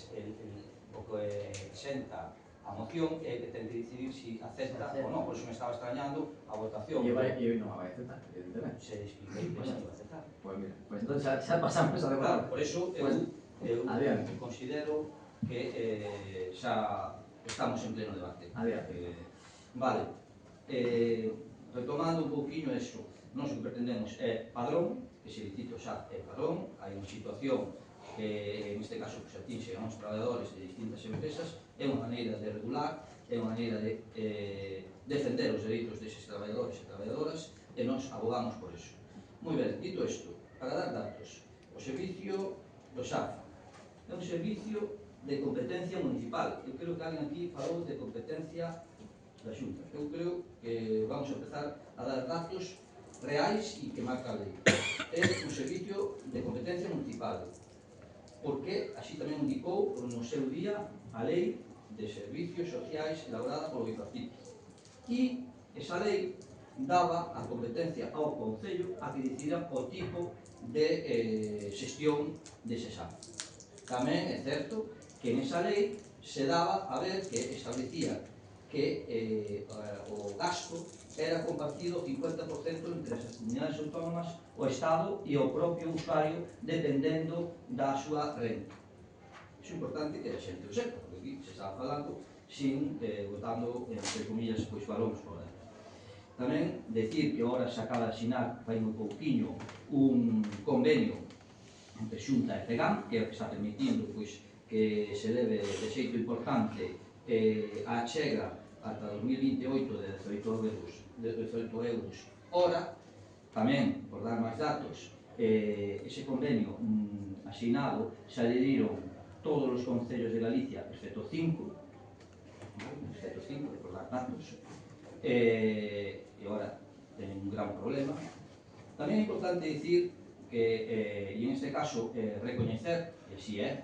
o que presenta a moción e que ten que decidir si acepta ou non. Por iso me estaba extrañando a votación. E non vai a aceptar, evidentemente. Se expliquei que non vai a aceptar. Pois mira, entón xa pasamos a debatir. Por iso eu considero que xa estamos en pleno debate. Vale, retomando un pouquinho iso, nós o que pretendemos é Padrón, que se licito xa é Padrón, hai unha situación que neste caso se atinxe a uns traballadores de distintas empresas, é unha maneira de regular, é unha maneira de defender os dereitos deses traballadores e traballadoras, e nós abogamos por iso. Moi ben, dito isto, para dar datos, o servicio do XAF é un servicio de competencia municipal. Eu creo que alguén aquí falou de competencia da Xunta. Eu creo que vamos a empezar a dar datos reais e que marca a lei. É un servicio de competencia municipal, porque así tamén indicou no seu día a lei de servicios sociais elaborada polo bipartito. E esa lei daba a competencia ao Concello a que decidiran o tipo de xestión dese SAF. Tamén é certo que nesa lei se daba a ver que establecía que o gasto era compartido 50% entre as comunidades autónomas, o Estado e o propio usuario, dependendo da súa renta. Iso é importante que a xente o sepa, porque aquí se estaba falando sin, botando, entre comillas, pois balóns por dentro. Tamén decir que ahora se acaba de asinar, fai moi pouquiño, un convenio entre Xunta e FEGAM, que é o que está permitindo pois, que se leve de xeito importante a chega ata 2028 de 18 euros hora. Tamén, por dar máis datos, ese convenio asinado se adheriron todos os concellos de Galicia, excepto 5, por dar datos, e agora teñen un gran problema. Tamén é importante dicir que, e en este caso, recoñecer, que si é,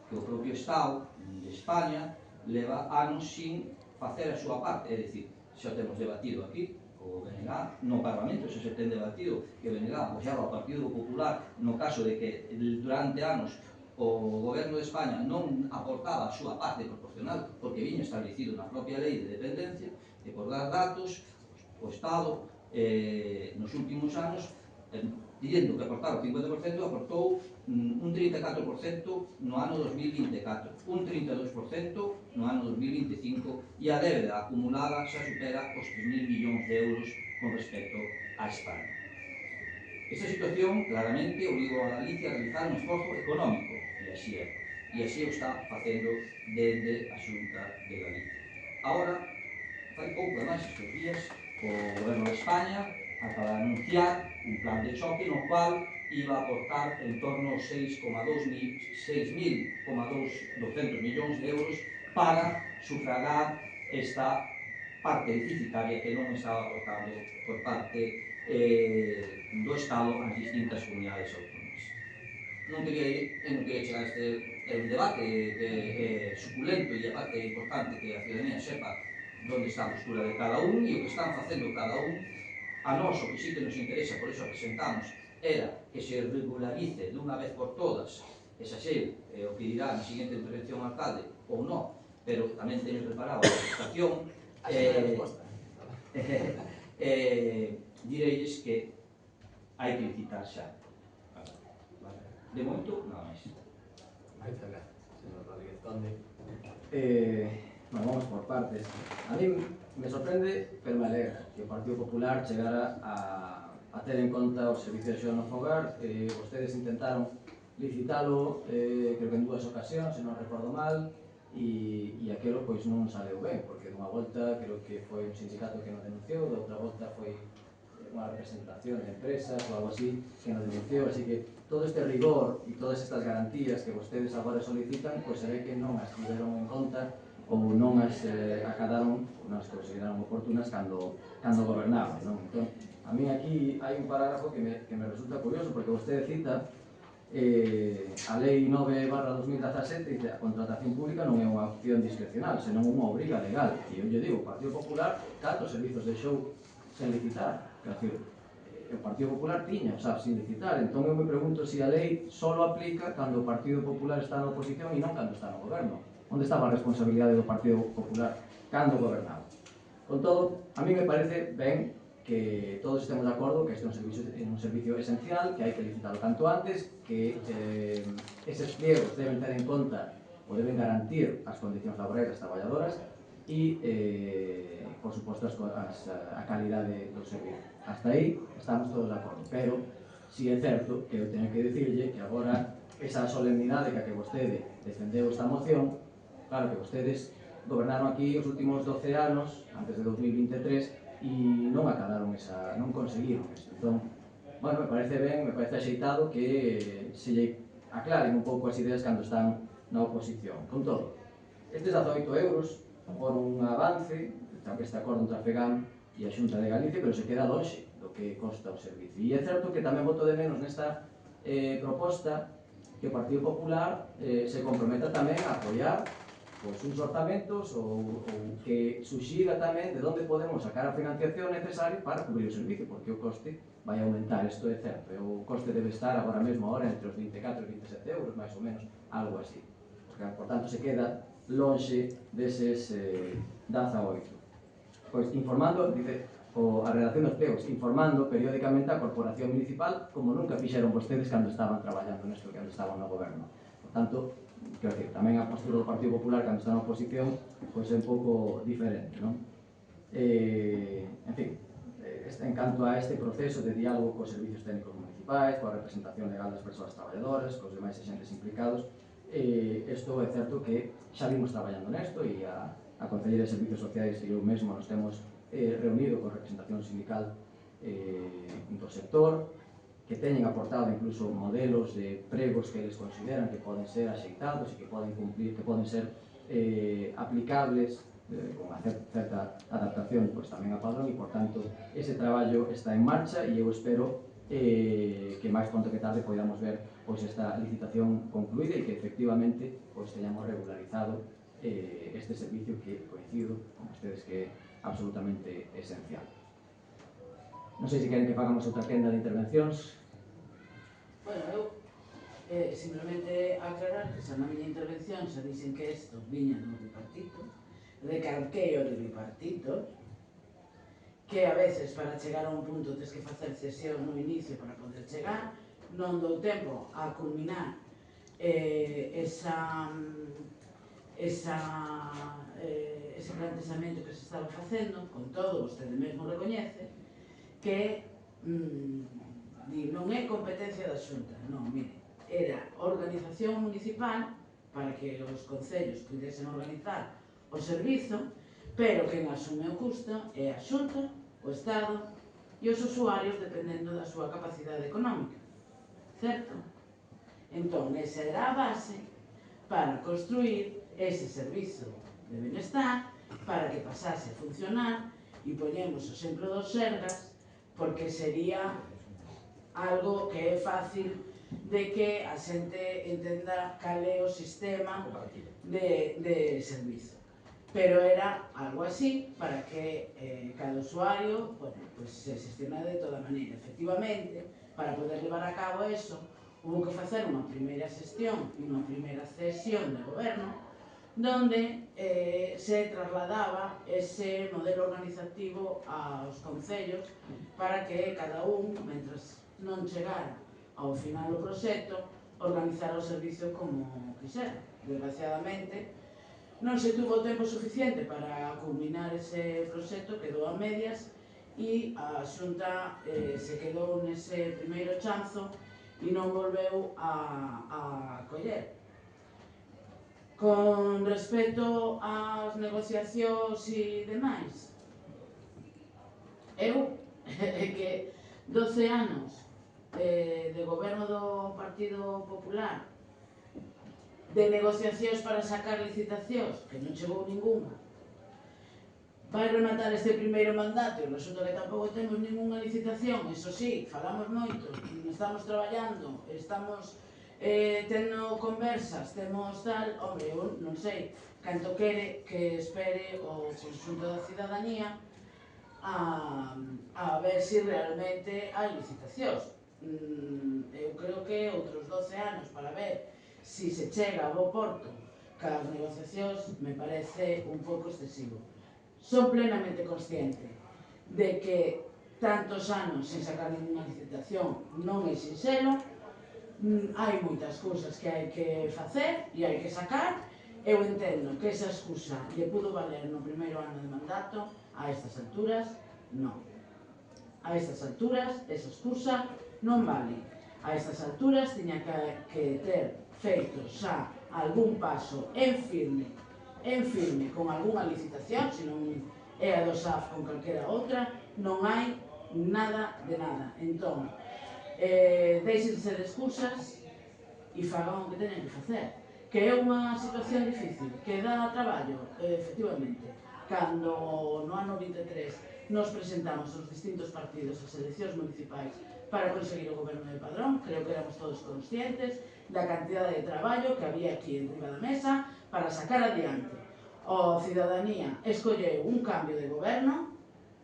que o propio Estado de España leva anos sin facer a súa parte, é dicir, xa temos debatido aquí, o BNG, no Parlamento, xa se ten debatido que o BNG apoiaba ao Partido Popular no caso de que durante anos o Goberno de España non aportaba a súa parte proporcional porque viña establecido na propia lei de dependencia, e por dar datos, o Estado nos últimos anos, diciendo que aportaba o 50%, aportou un 34% no ano 2024, un 32% no ano 2025, e a débeda acumulada xa supera os 3.000 millóns de euros con respecto a España. Esta situación claramente obligou a Galicia a realizar un esforzo económico, e así o está facendo dende a Xunta de Galicia. Agora, fai pouco máis estes días, o Goberno de España acaba de anunciar un plan de choque no cual iba a aportar en torno aos 6.200 millóns de euros para sufragar esta parte deficitaria que non estaba aportando por parte do Estado ás distintas comunidades autónomas. Non quería chegar a este debate que é suculento e aparte é importante que a ciudadanía sepa onde está a postura de cada un e o que están facendo cada un. A nós o que sí que nos interesa, por iso presentamos, era que se regularice dunha vez por todas exagero, o que dirá na seguinte intervención o alcalde, ou non, pero tamén teño preparado a contestación, direilles que hai que licitar xa. De momento, nada máis. Moitas gracias, señor Rodríguez Conde. Bueno, vamos por partes. A mí me sorprende, pero me alegra que o Partido Popular chegara a ter en conta os servicios de no fogar. Vostedes intentaron licitalo, creo que en 2 ocasións, se non recordo mal, e aquilo pois non saleu ben, porque dunha volta creo que foi un sindicato que non denunciou, de outra volta foi unha representación de empresas ou algo así que non denunciou, así que todo este rigor e todas estas garantías que vostedes agora solicitan, pois se ve que non as tiveron en conta ou non as acadaron, non as consideraron oportunas cando gobernaban, non? Entón, a mí aquí hai un parágrafo que me resulta curioso, porque vostede cita a Lei 9/2017 dice a contratación pública non é unha opción discrecional, senón unha obriga legal. E eu lle digo, o Partido Popular, tantos servizos de show sen licitar, quer dizer, o Partido Popular tiña, o sea, sin licitar. Entón eu me pregunto se a lei só aplica cando o Partido Popular está na oposición e non cando está no goberno. Onde estaba a responsabilidade do Partido Popular cando gobernaba? Con todo, a mí me parece ben que todos estemos de acordo que este é un servicio esencial, que hai que licitarlo canto antes, que eses pliegos deben ter en conta ou deben garantir as condicións laborais das traballadoras e, por suposto, a calidade do servicio. Hasta aí estamos todos de acordo, pero si é certo que eu teño que dicirlle que agora esa solemnidade que vostede defendeu esta moción, claro que vostedes gobernaron aquí os últimos 12 anos, antes de 2023, e non acadaron non conseguiron isto. Entón, bueno, me parece ben, me parece axeitado que se lle aclaren un pouco as ideas cando están na oposición. Con todo, estes 18 euros por un avance, este acordo entre a FEGAM e a Xunta de Galicia, pero se queda lonxe do que costa o servicio. E é certo que tamén voto de menos nesta proposta que o Partido Popular se comprometa tamén a apoiar uns orzamentos ou que suxira tamén de onde podemos sacar a financiación necesaria para cubrir o servicio, porque o coste vai aumentar, isto é certo. O coste debe estar agora mesmo entre os 24 e 27 euros, máis ou menos, algo así. Por tanto, se queda lonxe deses 18. Pois informando, dice a redacción dos pliegos, informando periódicamente a Corporación Municipal, como nunca fixeron vostedes cando estaban traballando nesto, cando estaban no goberno. Por tanto, quero dicir, tamén a postura do Partido Popular cando está na oposición pois é un pouco diferente, non? En fin, en canto a este proceso de diálogo cos servicios técnicos municipais, coa representación legal das persoas traballadoras, cos demais agentes implicados, isto é certo que xa vimos traballando nesto e a Conselleira de Servicios Sociais e eu mesmo nos temos reunido con representación sindical do sector, que teñen aportado incluso modelos de pregos que eles consideran que poden ser axeitados e que poden cumplir, que poden ser aplicables con a certa adaptación pois tamén a padrón, e por tanto ese traballo está en marcha e eu espero que máis pronto que tarde podamos ver pois esta licitación concluída e que efectivamente pois teñamos regularizado este servicio que coincido con ustedes que é absolutamente esencial. Non sei se queren que fagamos outra quenda de intervencións. Bueno, eu simplemente aclarar que xa na miña intervención se dixen que isto viña do bipartito, recalquei o de bipartito, que a veces para chegar a un punto tens que facer cesión no inicio para poder chegar, non dou tempo a culminar ese plantexamento que se estaba facendo, con todo, vostede mesmo recoñece, que non é competencia da Xunta, non, mire, era organización municipal para que os concellos pudesen organizar o servizo, pero quen asume o custo é a Xunta, o Estado e os usuarios dependendo da súa capacidade económica, certo? Entón, esa era a base para construir ese servizo de benestar, para que pasase a funcionar, e poñemos o exemplo dos Sergas, porque sería algo que é fácil de que a xente entenda cal é o sistema de servizo. Pero era algo así para que cada usuario se xestiona de toda maneira. Efectivamente, para poder levar a cabo eso, hubo que facer unha primeira xestión e unha primeira cesión de goberno donde se trasladaba ese modelo organizativo aos concellos para que cada un, mentras non chegara ao final do proxecto, organizar o servicio como quixera. Desgraciadamente, non se tuvo tempo suficiente para culminar ese proxecto, quedou a medias e a Xunta se quedou nese primeiro chanzo e non volveu a coller. Con respecto ás negociacións e demais, eu que 12 anos de goberno do Partido Popular, de negociacións para sacar licitacións, que non chegou ninguna, vai rematar este primeiro mandato e resulta que tampouco temos ninguna licitación. Iso sí, falamos moito, estamos traballando, estamos tendo conversas, temos tal, hombre, eu non sei canto quere que espere o conxunto da cidadanía a ver se realmente hai licitacións. Eu creo que outros 12 anos para ver se se chega a bo porto cas negociacións me parece un pouco excesivo. Son plenamente consciente de que tantos anos sin sacar ninguna licitación non é sinxelo, hai moitas cousas que hai que facer e hai que sacar. Eu entendo que esa excusa lle pudo valer no primeiro ano de mandato, a estas alturas non. A estas alturas esa excusa non vale. A estas alturas tiña que ter feito xa algún paso en firme con algunha licitación, se non é a do SAF con calquera outra, non hai nada de nada. Entón, deixense de excusas e fagan o que teñen que facer, que é unha situación difícil, que dá traballo, efectivamente. Cando no ano 23 nos presentamos os distintos partidos as eleccións municipais para conseguir o goberno de Padrón, creo que éramos todos conscientes da cantidade de traballo que había aquí enriba da mesa para sacar adiante. A cidadanía escolleu un cambio de goberno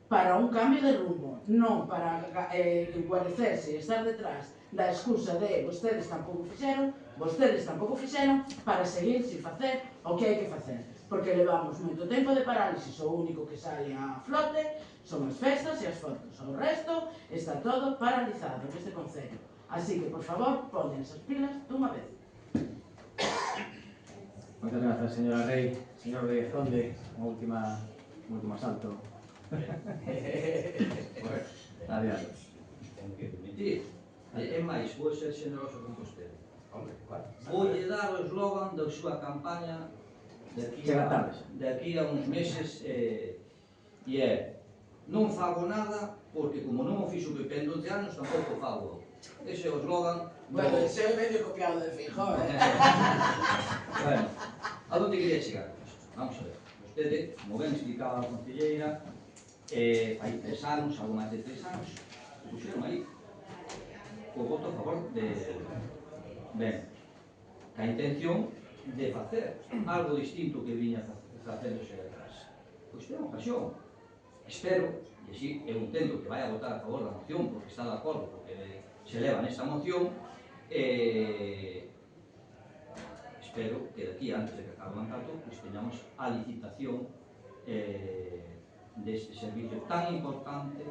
para un cambio de rumbo, non para guarecerse e estar detrás da excusa de vostedes tampouco fixeron para seguir sin facer o que hai que facer. Porque levamos moito tempo de parálisis, o único que sale a flote son as festas e as fotos, o resto está todo paralizado neste concello. Así que, por favor, póndense as pilas dunha vez. Moitas grazas, señora Rey. Señor de Zonde, un último asalto. Adiante. Ten que permitir. É máis, vou ser xeneroso con vostede. Vou lle dar o eslogan da súa campaña de aquí a uns meses e é: non fago nada porque como non o fixo Pepe en 12 anos tampouco fago. Ese é o eslogan. Bueno, ese é medio copiado de Feijóo. Bueno, a donde quería chegar con isto? Vamos a ver. Vostede, como ben explicaba a concelleira, hai 3 anos, algo máis de 3 anos, puxeron aí o voto a favor de ben, a intención de facer algo distinto que viña facéndose detrás. Pois ten ocasión. Espero, e así eu entendo que vai a votar a favor da moción porque está de acordo porque se leva nesta moción, espero que daqui, antes de que acabe o mandato, pues teñamos a licitación deste servicio tan importante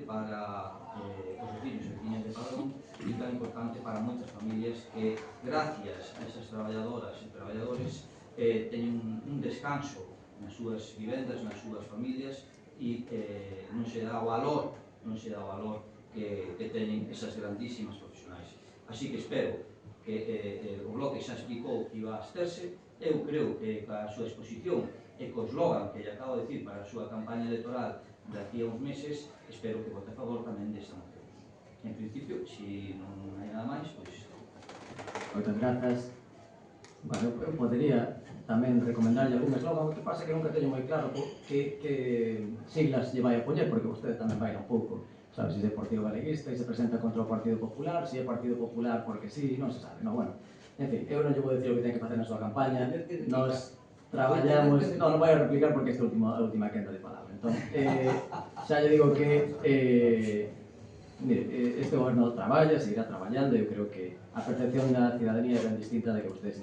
para os vecinos e veciñas de Padrón e tan importante para moitas familias que, gracias a esas traballadoras e traballadores, teñen un descanso nas súas vivendas, nas súas familias e non se dá o valor que teñen esas grandísimas profesionais. Así que espero que o bloque xa explicou que iba a absterse. Eu creo que a súa exposición e co eslogan que lle acabo de dicir para a súa campaña electoral de aquí a uns meses, espero que vote a favor tamén desta moción. En principio, se non hai nada máis, pois... Moitas grazas. Bueno, eu podería tamén recomendarlle algún eslogan, o que pasa que nunca teño moi claro que siglas lle vai a poñer, porque vostede tamén vai un pouco, sabe, se é Partido Galeguista e se presenta contra o Partido Popular, se é Partido Popular porque sí, non se sabe, non, bueno. En fin, eu non lle vou dicir o que ten que facer na súa campaña, nos traballamos, non vai a replicar porque esta é a última quenda de palabra, entón, xa lle digo que Mire, este goberno traballa, seguirá traballando. Eu creo que a percepción da cidadanía é ben distinta de que ustedes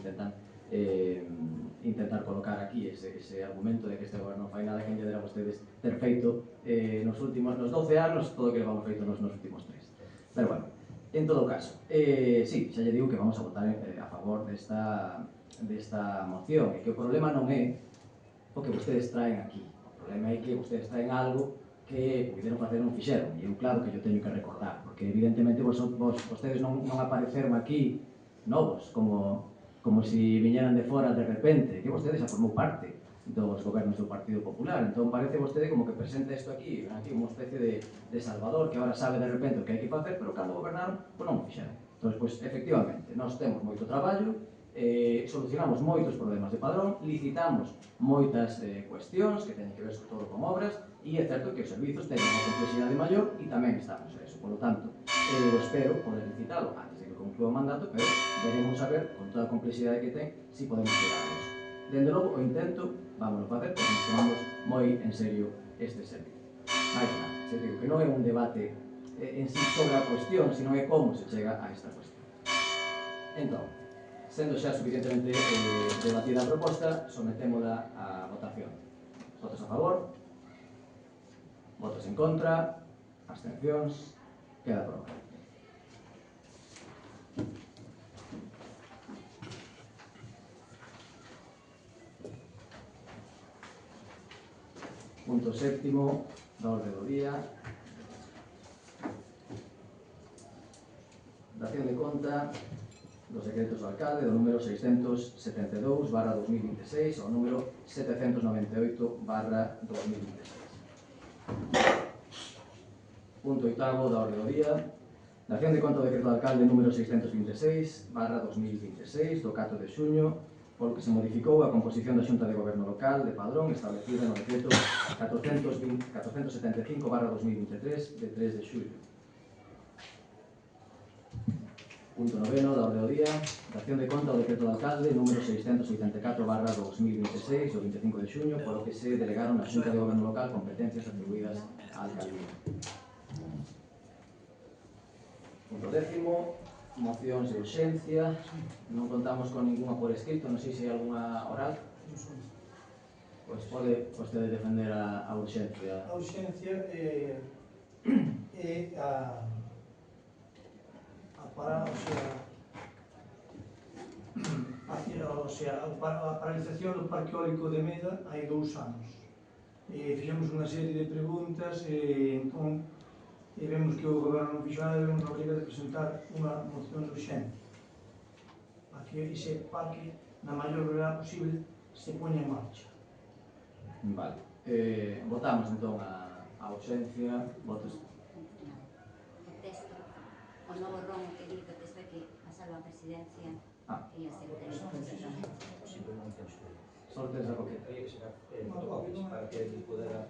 intentar colocar aquí ese argumento de que este goberno non fai nada, que lle dera a ustedes ter feito nos 12 anos todo o que levamos feito nos últimos 3. Pero bueno, en todo caso, sí, xa lle digo que vamos a votar a favor desta moción, e que o problema non é o que ustedes traen aquí. O problema é que ustedes traen algo que puderon facer non fixeron, e eu claro que yo teño que recordar, porque evidentemente vostedes non apareceron aquí novos, como si viñeran de fora de repente, que vostedes xa formou parte dos gobernos do Partido Popular. Entón parece vostede como que presenta isto aquí unha especie de salvador que ahora sabe de repente o que hai que facer, pero cando gobernaron, pois non o fixeron. Entón, pois, efectivamente, nós temos moito traballo, solucionamos moitos problemas de padrón, licitamos moitas cuestións que teñen que ver sobre todo con obras, e é certo que os servizos teñen unha complexidade maior e tamén estamos a eso. Por lo tanto, eu espero poder licitalo antes de que conclúa o mandato, pero veremos a ver, con toda a complexidade que ten, si podemos chegar a eso. Dende logo, o intento, vamos a facer, porque nos tomamos moi en serio este servicio. Mais nada, se digo que non é un debate en sí sobre a cuestión, sino é como se chega a esta cuestión. Entón, sendo xa suficientemente debatida a proposta, sometémola a votación. Votos a favor? Votos en contra? Abstencións? Queda aprobado. Punto séptimo da orde do día. Dación de conta dos decretos do alcalde do número 672/2026 ao número 798/2026. Punto oitavo da orde do día. Dación de conta do decreto do alcalde número 626/2026 do 4 de xuño, polo que se modificou a composición da Xunta de Goberno Local de Padrón establecida no decreto 475/2023 de 3 de xullo. Punto noveno da orde do día. Dación de conta do decreto do alcalde número 684/2026 do 25 de xuño, polo que se delegaron na Xunta de Goberno Local competencias atribuídas á alcaldía. Punto décimo. Mocións de urxencia. Non contamos con ninguna por escrito, non sei se hai alguna oral. Pois pode vostede defender a urxencia. A urxencia é a paralización do Parque Eólico de Meda hai 2 anos. Fixemos unha serie de preguntas e entón vemos que o goberno non fixo nada e vemos a obriga de presentar unha moción urxente para que ese parque, na maior brevedade posible, se poña en marcha. Vale. Votamos entón a urxencia. Votos. O texto, o novo romo que di que o texto é que pasalo a presidencia e a secretaría de Constitución. Sortes a coqueta. Fotocopias para que eles puderan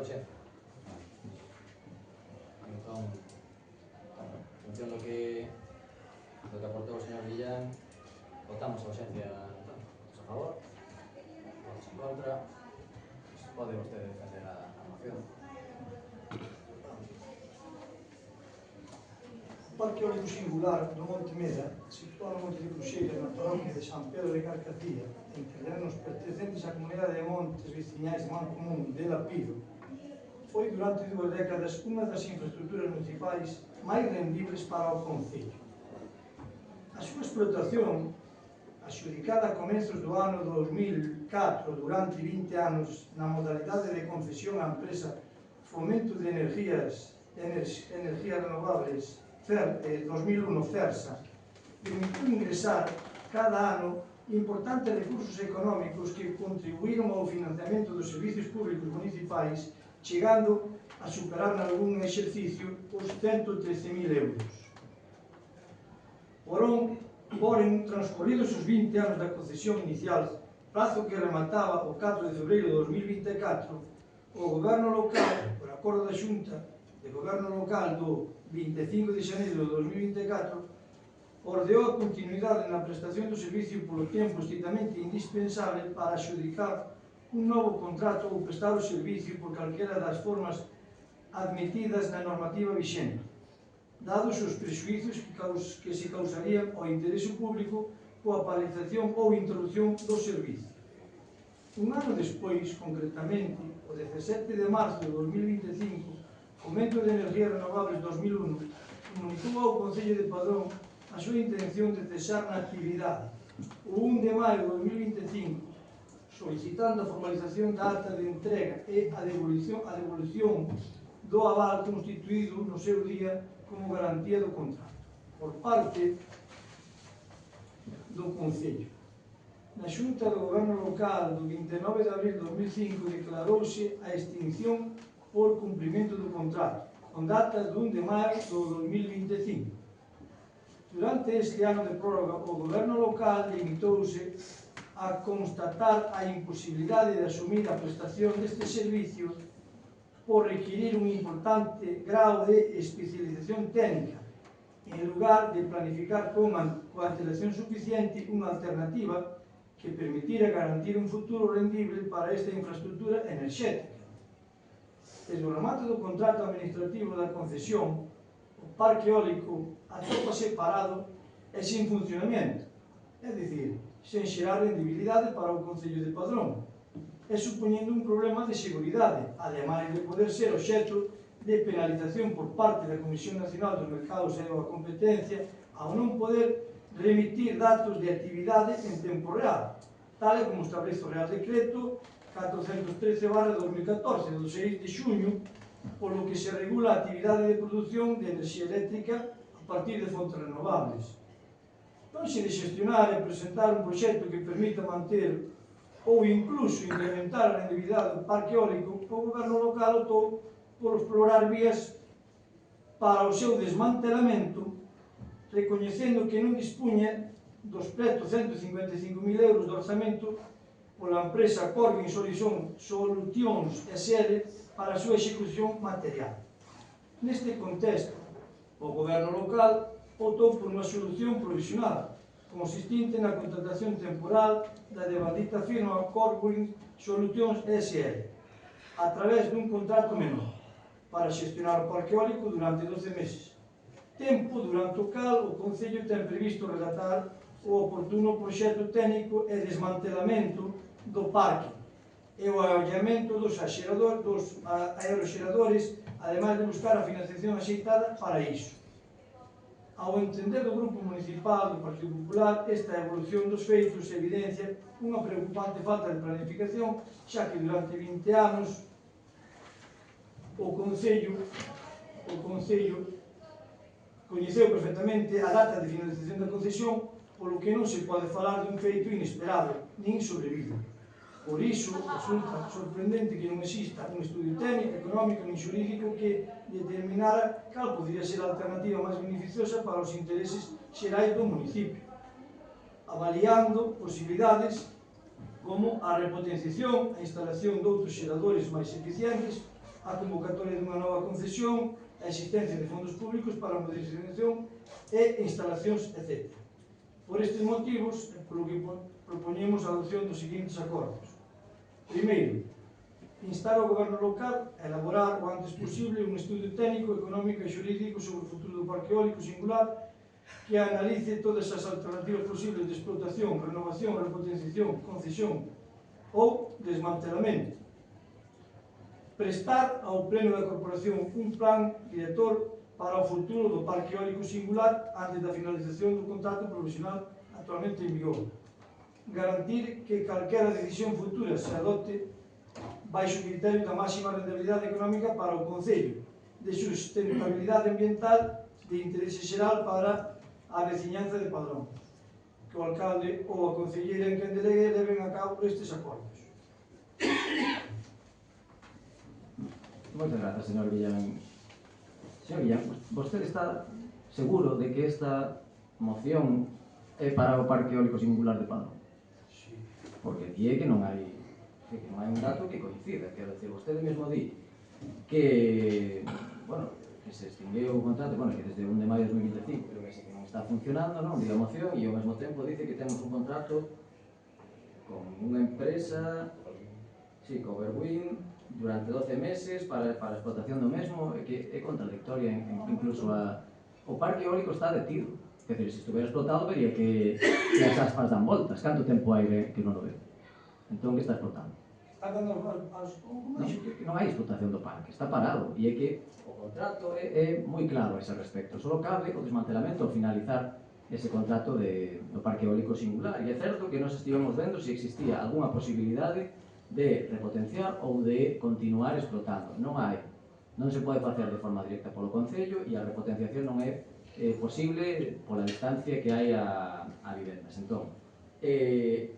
urxencia. Entón, en función do que aportou o señor Villán, votamos a urxencia a favor, votos en contra. Pode vostede defender a moción. O Parque Eólico Singular do Monte Meda, situado no Monte de Cruxeira, na parroquia de San Pedro de Carcacía, en terrenos pertencentes á comunidade de montes veciñais de Mancomún de Lapido, foi durante 2 décadas unha das infraestructuras municipais máis rendibles para o concello. A súa explotación, adxudicada a comezos do ano 2004 durante 20 anos na modalidade de concesión á empresa Fomento de Energías Renovables 2001 CERSA, permitiu ingresar cada ano importantes recursos económicos que contribuíron ao financiamento dos servicios públicos municipais, chegando a superar nalgún exercicio os 113.000 euros. Porén, transcorridos os 20 anos da concesión inicial, prazo que remataba o 4 de febreiro de 2024, o Goberno local, por acordo da Xunta de Goberno local do 25 de xaneiro de 2024, ordeou a continuidade na prestación do servicio polo tempo estritamente indispensable para adxudicar un novo contrato ou prestar o servicio por calquera das formas admitidas na normativa vixente, dados os prexuízos que se causarían ao interese público coa paralización ou introducción do servicio. Un ano despois, concretamente, o 17 de marzo de 2025, o Fomento de Energías Renovables 2001 comunicou ao Concello de Padrón a súa intención de cesar na actividade o 1 de maio de 2025, solicitando a formalización da acta de entrega e a devolución do aval constituído no seu día como garantía do contrato por parte do Concello. Na Xunta do Goberno Local do 29 de abril de 2005 declarouse a extinción por cumprimento do contrato, con data do 1 de maio do 2025. Durante este ano de prórroga, o Goberno Local limitouse a constatar a imposibilidade de asumir a prestación destes servicios por requirir un importante grau de especialización técnica, en lugar de planificar con antelación suficiente unha alternativa que permitira garantir un futuro rendible para esta infraestructura enerxética. Desde o remate do contrato administrativo da concesión, o parque eólico atópase parado e sin funcionamento, é dicir, sen xerar rendibilidade para o Concello de Padrón, e supoñendo un problema de seguridade, ademais de poder ser obxecto de penalización por parte da Comisión Nacional dos Mercados e da Competencia ao non poder remitir datos de actividade en tempo real, tal como establece o Real Decreto 413/2014 do 6 de xuño, polo que se regula a actividade de produción de enerxía eléctrica a partir de fontes renovables. Non se de xestionar e presentar un proxecto que permita manter ou incluso incrementar a rendibilidade do parque eólico, o Goberno local optou por explorar vías para o seu desmantelamento, recoñecendo que non dispunha dos pretos 155.000 euros de orzamento pola empresa Corvin Solutions SL para a súa execución material. Neste contexto, o Goberno local optou por unha solución provisional, consistente na contratación temporal da devandita firma Corvin Solutions SL, a través dun contrato menor, para xestionar o parque eólico durante 12 meses, tempo durante o cal o Concello ten previsto redactar o oportuno proxecto técnico e desmantelamento do parque e o aollamento dos aeroxeradores, ademais de buscar a financiación axeitada para iso. Ao entender do Grupo Municipal do Partido Popular, esta evolución dos feitos evidencia unha preocupante falta de planificación, xa que durante 20 anos o Concello coñeceu perfectamente a data de finalización da concesión, polo que non se pode falar dun feito inesperado, nin sobrevido. Por iso, resulta sorprendente que non exista un estudio técnico, económico nin xurídico que determinara cal podría ser a alternativa máis beneficiosa para os intereses xerais do municipio, avaliando posibilidades como a repotenciación, a instalación de outros xeradores máis eficientes a convocatoria dunha nova concesión, a existencia de fondos públicos para a modernización e instalacións, etc. Por estes motivos, polo que propoñemos a adopción dos seguintes acordos. Primeiro, instar ao Goberno local a elaborar o antes posible un estudo técnico, económico e xurídico sobre o futuro do parque eólico singular que analice todas as alternativas posibles de explotación, renovación, repotenciación, concesión ou desmantelamento. Prestar ao Pleno da Corporación un plan director para o futuro do parque eólico singular antes da finalización do contrato provisional actualmente en vigor. Garantir que calquera decisión futura se adopte baixo o criterio da máxima rentabilidade económica para o Concello, de sustentabilidade ambiental, de interese xeral para a veciñanza de Padrón. Que o alcalde ou a concelleira en quen delegue leven a cabo estes acordos. Moitas grazas, señor Villán. Señor Villán, vostede está seguro de que esta moción é para o parque eólico singular de Padrón? Sí. Porque aquí é que non hai un dato que coincida, quero decir, vostede mesmo di que, bueno, que se extingueu o contrato, bueno, que desde 1 de maio de 2025, creo que sí que non está funcionando, non, di a moción, e ao mesmo tempo dice que temos un contrato con unha empresa, sí, con Overwind, durante 12 meses para a explotación do mesmo, que é contradictoria, incluso o parque eólico está detido. Quer dizer, se estuviera explotado, vería que as aspas dan voltas. Canto tempo hai que non o veo? Entón, que está explotando? Está dando aos... Non hai explotación do parque, está parado. E é que o contrato é moi claro a ese respecto. Só cabe o desmantelamento ao finalizar ese contrato do parque eólico singular. E é certo que nos estivemos vendo se existía algunha posibilidade de repotenciar ou de continuar explotando. Non hai. Non se pode facer de forma directa polo Concello e a repotenciación non é posible pola distancia que hai a vivendas. Entón,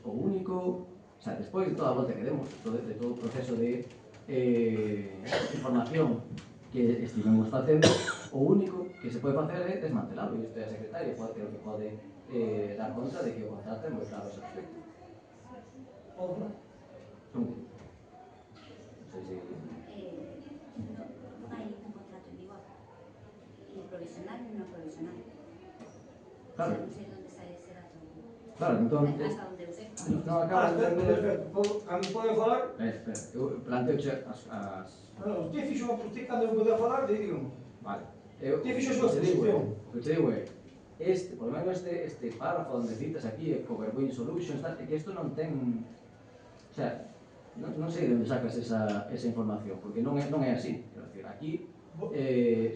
o único, o sea, despois de toda a volta que demos, de todo o proceso de información que estivemos facendo, o único que se pode facer é desmantelalo. E isto é a secretaria, creo que pode dar conta de que o contrato é moi claro ese respecto. Outra. Non sei se... Non hai ningún contrato en vigor. Ni provisional ni non provisional. Claro. Non sei onde sai ese dato. Claro, entón... Hasta onde eu sei. Non acabas de entender... Perfecto. Cando pode falar... Espera, eu planteo as... Non, usted fixo unha usted cando eu pode falar, dígame. Vale. Usted fixo a súa exposición. O que te digo é, por lo menos este párrafo onde citas aquí, Overwind Solutions, é que isto non ten... O sea, non sei de onde sacas esa información, porque non é así. Quero dicir, aquí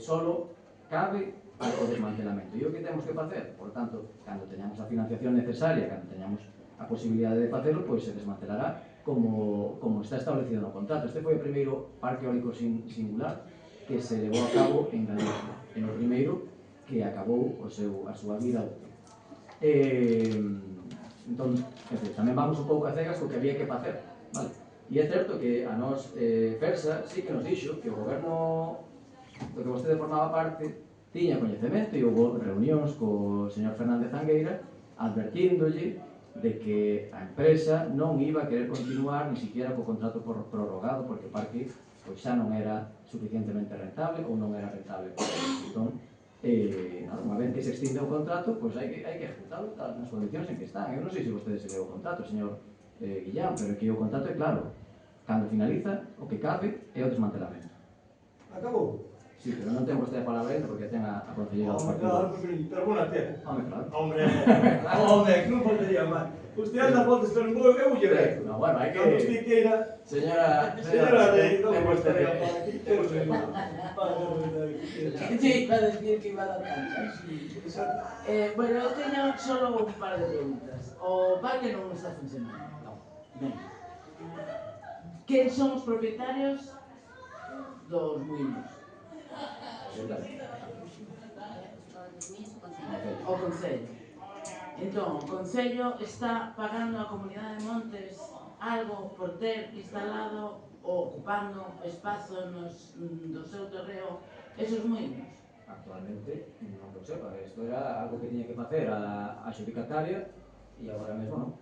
solo cabe o desmantelamento. E o que temos que facer, por tanto, cando teñamos a financiación necesaria, cando teñamos a posibilidade de facerlo, pois se desmantelará como está establecido no contrato. Este foi o primeiro parque eólico singular que se levou a cabo en Galicia, en o primeiro que acabou a súa vida útil. Entón, tamén vamos un pouco a cegas co que había que facer, vale? E é certo que a nos Fersa sí que nos dixo que o goberno do que vostede formaba parte tiña coñecemento e houve reunións co señor Fernández Angueira advertíndolle de que a empresa non iba a querer continuar ni siquiera co contrato prorrogado porque o parque pois xa non era suficientemente rentable ou non era rentable. Entón, unha vez que se extinde o contrato, pois hai que ejecutarlo nas condicións en que están. Eu non sei se vostede se leu o contrato, señor Guillán, pero que o contrato é claro. Cando finaliza, o que cabe é o desmantelamento. Acabou? Sí, pero non ten vostede a palabra ainda porque ten a concelleira do partido. Claro, perdónate. Home, claro. Hombre, que non faltaría máis. Usted anda voltas, pero non eu lle ve. No, bueno, hai que... Cando usted queira... Señora, non vostede... Que iba a decir que iba a dar canchas. Bueno, eu teño solo un par de preguntas. O parque non está funcionando. Ben. Quen son os propietarios dos muiños? O Concello. Entón, o Concello está pagando á Comunidade de Montes algo por ter instalado ou ocupando espazo do seu terreo esos muiños? Actualmente non lo sepa, isto era algo que tiña que facer a xudicataria e agora mesmo non.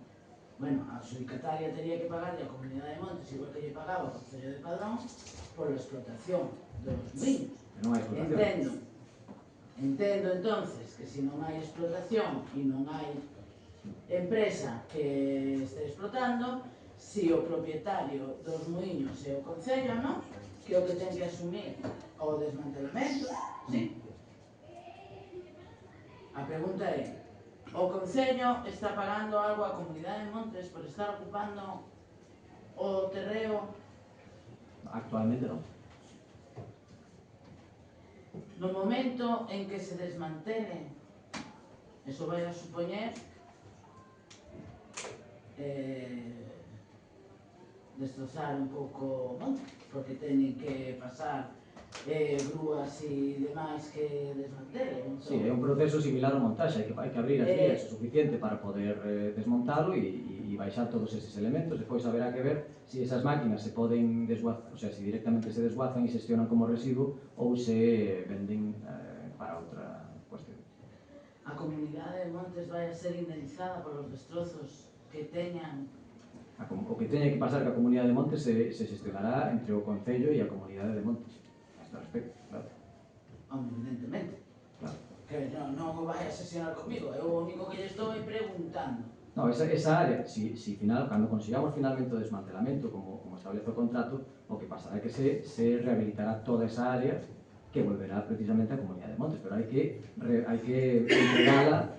bueno, a adxudicataria tería que pagarle a Comunidade de Montes igual que lle pagaba o Concello de Padrón pola explotación dos muiños. Non hai explotación. Entendo entonces que se non hai explotación e non hai empresa que este explotando, si o propietario dos muiños é o Concello, non? Que é o que ten que asumir o desmantelamento, sí? A pregunta é, o Concello está pagando algo á Comunidade de Montes por estar ocupando o terreo? Actualmente non. No momento en que se desmantele, eso vai a supoñer destrozar un pouco, non? Porque teñen que pasar grúas e demais que desmantelen. Sí, é un proceso similar ao montaxe, hai que abrir as vías o suficiente para poder desmontalo e baixar todos eses elementos. Depois haberá que ver se esas máquinas se poden desguazar, o sea, se directamente se desguazan e se xestionan como residuo ou se venden para outra cuestión. A Comunidade de Montes vai a ser indemnizada polos destrozos que teñan. O que teña que pasar ca Comunidade de Montes se xestionará entre o Concello e a Comunidade de Montes. A este respecto, claro. Evidentemente. Claro. Que non o vai a sesionar comigo, é o único que lle estou preguntando. No, esa área, si final, cando consigamos finalmente o desmantelamento, como establece o contrato, o que pasará é que se rehabilitará toda esa área que volverá precisamente á Comunidade de Montes, pero hai que entregala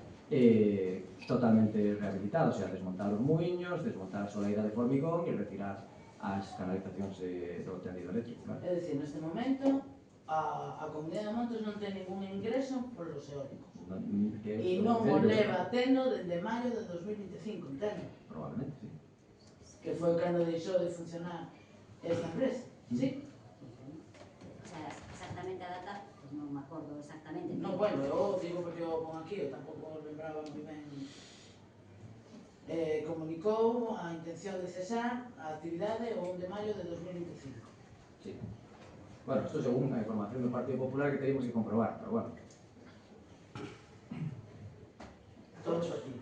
totalmente rehabilitada, o sea, desmontar os muiños, desmontar a soleira de formigón e retirar as canalizacións do tendido eléctrico, claro. É dicir, neste momento, a Comunidade de Montes non ten ningún ingreso polos eólicos. E non o leva tendo dende maio de 2025, entendo? Probablemente, sí. Que foi cando deixou de funcionar esta empresa, sí? O sea, exactamente a data, pues non me acordo exactamente. Non, bueno, eu digo porque o pon aquí, eu tampouco lembraba moi ben. Comunicou a intención de cesar a actividade o 1 de maio de 2025. Sí. Bueno, esto según a información do Partido Popular que teríamos que comprobar, pero bueno. Todos aquí.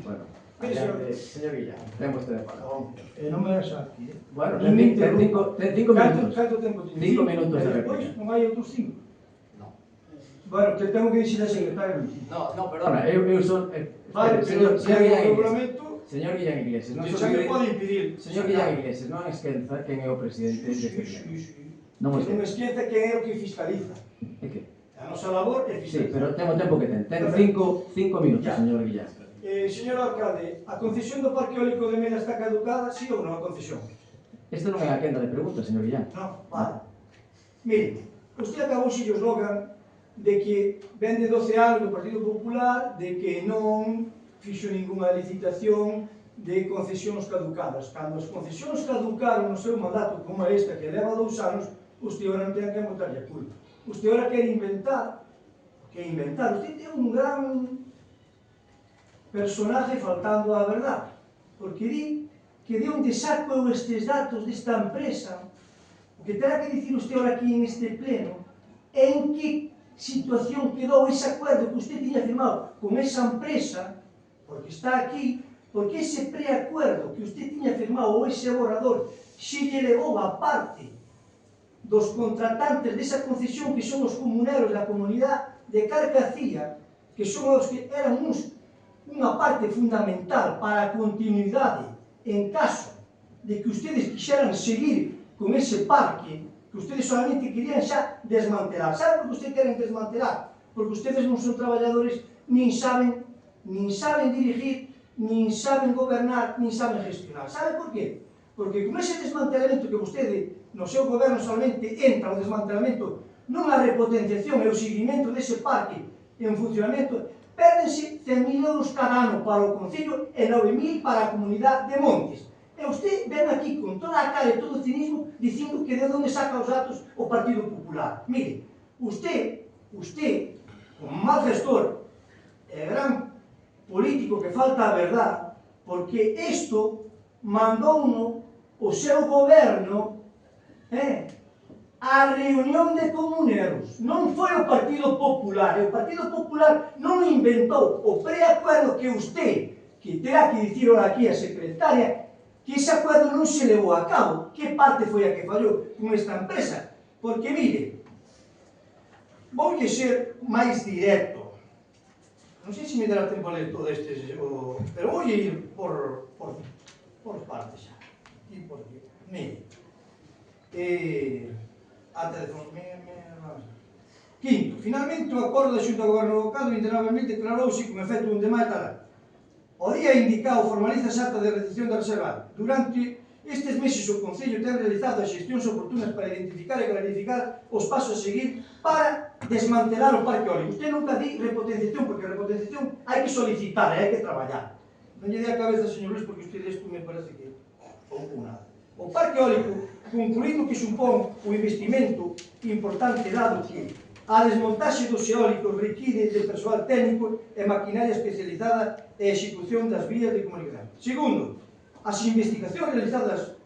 Bueno, Adiante, señor Villa, ten vostede palabra. Non me das aquí, Bueno, Non me ten cinco minutos. Canto tempo tiene? 5 minutos de Despois réplica. non hai outros 5. No. Bueno, que tengo que dicir a secretario. No, perdona. Eu son... Vale, señor pero Guillán o Iglesias. regulamento Señor Guillán Iglesias, non xa me pode impedir. Señor Guillán Iglesias, non esquenza quen é o presidente deste pleno. Non Non esquenza. esquenta quen é o que fiscaliza. É que? A nosa labor é Sí, fiscalizar. pero ten o tempo que ten. Ten cinco minutos, Ya. señor Guillán. Señor alcalde, a concesión do Parque Eólico de Meda está caducada, sí ou non a concesión? Isto non é a quenda de preguntas, señor Guillán. Non, vale. Mire, usted acabou o eslogan de que vende 12 anos do Partido Popular, de que non fixo ninguna licitación de concesións caducadas. Cando as concesións caducaron no seu mandato, como esta que leva 2 anos, usted ora non ten que botarlle a culpa. Usted ora quer inventar, usted é un gran personaje faltando á verdade, porque di que de onde saco eu estes datos desta empresa. O que terá que dicir usted ora aquí neste pleno é en que situación quedou ese acordo que usted tiña firmado con esa empresa, porque está aquí, porque ese preacuerdo que usted tiña firmado ou ese borrador xe lle levou a parte dos contratantes desa concesión que son os comuneros da comunidade de Carcacía, que son os que eran unha parte fundamental para a continuidade en caso de que ustedes quixeran seguir con ese parque, que ustedes solamente querían xa desmantelar. Saben por que ustedes queren desmantelar? Porque ustedes non son traballadores, nin saben dirigir, nin saben gobernar, nin saben gestionar. Sabe por qué? Porque con ese desmantelamento que vostede no seu goberno solamente entra o desmantelamento nunha repotenciación e o seguimento dese parque en funcionamento, pérdense 100.000 euros cada ano para o Concello e 9.000 para a Comunidade de Montes. E usted ven aquí con toda a cara e todo o cinismo dicindo que de onde saca os datos o Partido Popular. Mire, usted, como mal gestor e gran político que falta a verdade, porque isto mandou-no o seu goberno a reunión de comuneros. Non foi o Partido Popular, e o Partido Popular non inventou o preacuerdo que usted que terá que dicir ahora aquí a secretaria que ese acordo non se levou a cabo. Que parte foi a que fallou con esta empresa? Porque, mire, voulle ser máis directo. Non sei se me dará tempo a ler todo este, pero voulle ir por partes xa. E por aquí. Mire, a teléfono, Quinto, finalmente o acordo da Xunta de Goberno do Cado 29 declarouse como efecto dun demais tal. O día indicado formaliza a acta de recepción da reserva. Durante estes meses o Concello ten realizado as xestións oportunas para identificar e clarificar os pasos a seguir para desmantelar o parque eólico. Usted nunca di repotenciación, porque a repotenciación hai que solicitar, hai que traballar. Non lle dé a cabeza, señor Luis, porque usted isto me parece que pouco nada. O parque eólico, concluído que supón o investimento importante dado que a desmontaxe dos eólicos require de persoal técnico e maquinaria especializada e execución das vías de comunicación. Segundo, as investigacións realizadas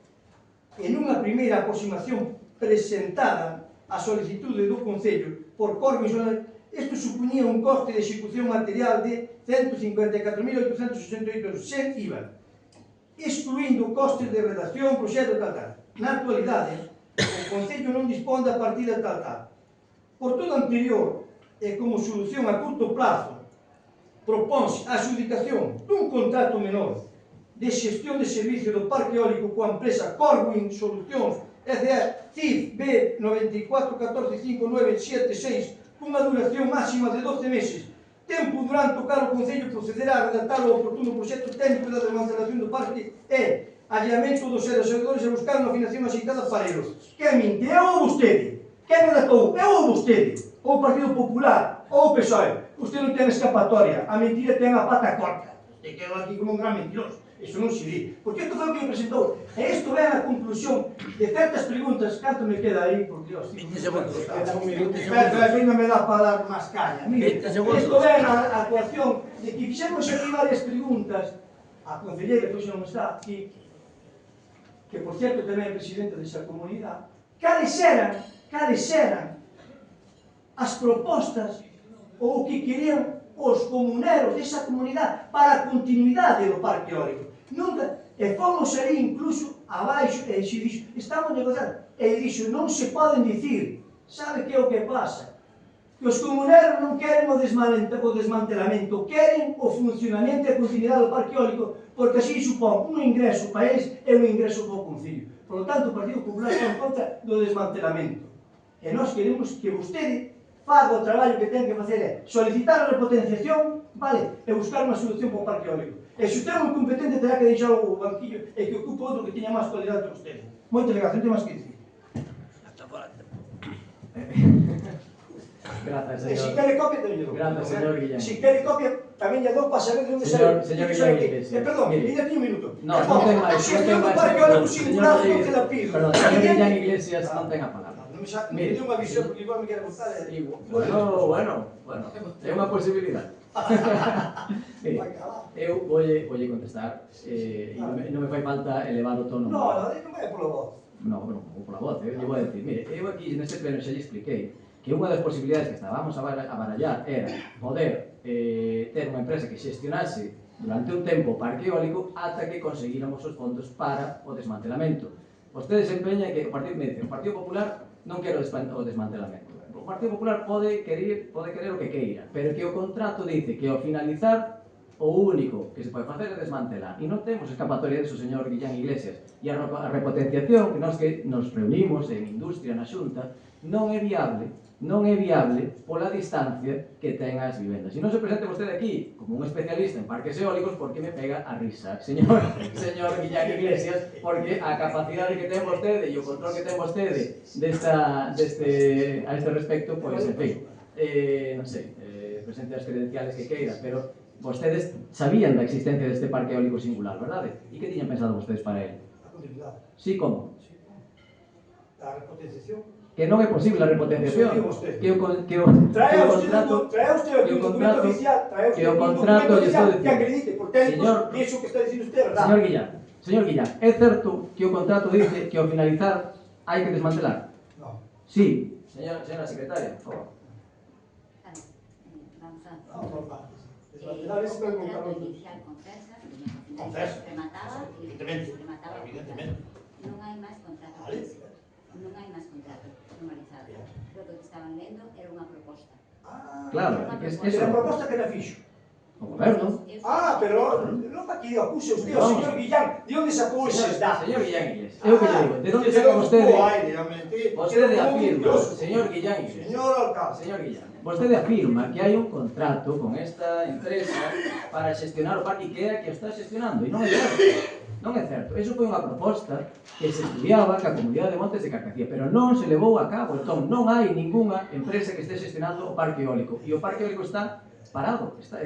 en unha primeira aproximación presentada a solicitude do Concello por Corvin, isto supoñía un coste de execución material de 154.868 euros sen IVA, excluindo costes de redacción, proxecto tal. Na actualidade, o Concello non dispón da partida tal. Por todo anterior, e como solución a curto plazo, propónse a adjudicación dun contrato menor de xestión de servicio do parque eólico coa empresa Corwin Solucións S.A. CIF B 94145976 cunha duración máxima de 12 meses, tempo durante o cal o Concello procederá a redactar o oportuno proxecto técnico da desmantelación do parque e allamento dos servidores e buscar unha financiación axeitada para eles. Que minte? Eu ou vostede? Quen redactou? Eu ou vostede? Ou o Partido Popular? Ou o PSOE? Usted non ten escapatoria. A mentira ten a pata corta. Usted quedou aquí como un gran mentiroso. Iso non se di. Porque isto foi o que me presentou. E isto ven a conclusión de certas preguntas. Canto me queda aí? Por Dios. 20 segundos. Queda un minuto. Pero non me dá para dar máis caña. Mire, isto ven a actuación de que fixemos aquí varias preguntas a concelleira, que hoxe non está aquí, que por certo tamén é presidente desa comunidade. Cales eran as propostas ou o que querían os comuneros desa comunidade para a continuidade do parque eólico. Nunca, e fomos ali incluso abaixo, e se dixo, estamos negociando, e dixo, non se poden dicir. Sabe que é o que pasa? Que os comuneros non queren o desmantelamento, queren o funcionamento e a continuidade do parque eólico, porque así supón un ingreso para eles e un ingreso para o Concello. Por lo tanto, o Partido Popular está en contra do desmantelamento. E nós queremos que vostede faga o traballo que ten que facer é solicitar a repotenciación, vale, e buscar unha solución para o parque eólico. E se usted é moi competente, terá que deixar o banquillo e que ocupe outro que teña máis cualidade que vostede. Moita legal, non ten máis que dicir. Gracias, E se señor. quere copia, tamén lle dou. Gracias, señor Guillén. Se quere copia, tamén lle dou para saber de onde Señor sale. Guillén Iglesias. Perdón, Mire. ainda tiño un minuto. No, non ten máis. Xestión do parque eólico singular, non te la pido. Perdón, señor Guillén Iglesias non ten a palabra. Non me deu unha visión, porque igual me quero gustar. Bueno, é unha posibilidad. Mire, eu voulle contestar e non me fai falta elevar o tono. Non vai polo voz. Non, pola voz, eu lle vou a decir, mire, eu aquí neste pleno xa lle expliquei que unha das posibilidades que estábamos a barallar era poder ter unha empresa que xestionase durante un tempo o parque eólico ata que conseguíramos os fondos para o desmantelamento. Vostedes empeñan que o Partido Popular non quere o desmantelamento. O Partido Popular pode querer o que queira, pero que o contrato dice que ao finalizar o único que se pode facer é desmantelar. E non temos escapatoria disso, señor Guillén Iglesias. E a repotenciación, que nos reunimos en industria na Xunta, non é viable pola distancia que ten as vivendas. E non se presente vostede aquí como un especialista en parques eólicos porque me pega a risa, señor Guillén Iglesias, porque a capacidade que ten vostede e o control que ten vostede a este respecto, pois, en fin, non sei, presente as credenciales que queira, pero vostedes sabían da existencia deste parque eólico singular, verdade? E que tiñan pensado vostedes para ele? A continuidade. Sí, como? A repotenciación. Que non é posible a repotenciación, que o contrato que acredite por tempos iso que está dicindo usted, verdad? Señor Guillén, é certo que o contrato dice que ao finalizar hai que desmantelar? Non. Sí. Señora secretaria, por favor. Vamos a... Non, por partes. sociedade o se pregunta contrato moito. inicial con César, Con César, remataba e evidentemente, remataba o evidentemente. contrato. Non hai máis contrato Vale. que ese. Non hai máis contrato normalizado. Creo que o que estaban lendo era unha proposta. Claro, Esa é a proposta que era fixo. o goberno. Pero non aquí acuse usted, o señor Guillán, de onde sacou eses datos? Señor Guillán Iglesias, é o que lle digo, de onde saca vostede? Vostede afirma, señor Guillán Iglesias, Señor alcalde. señor Guillán, vostede afirma que hai un contrato con esta empresa para xestionar o parque que é a que o está xestionando, e non é certo. Non é certo. Eso foi unha proposta que se estudiaba ca Comunidade de Montes de Carcacía, pero non se levou a cabo. Entón, non hai ningunha empresa que este xestionando o parque eólico. E o parque eólico está parado, está.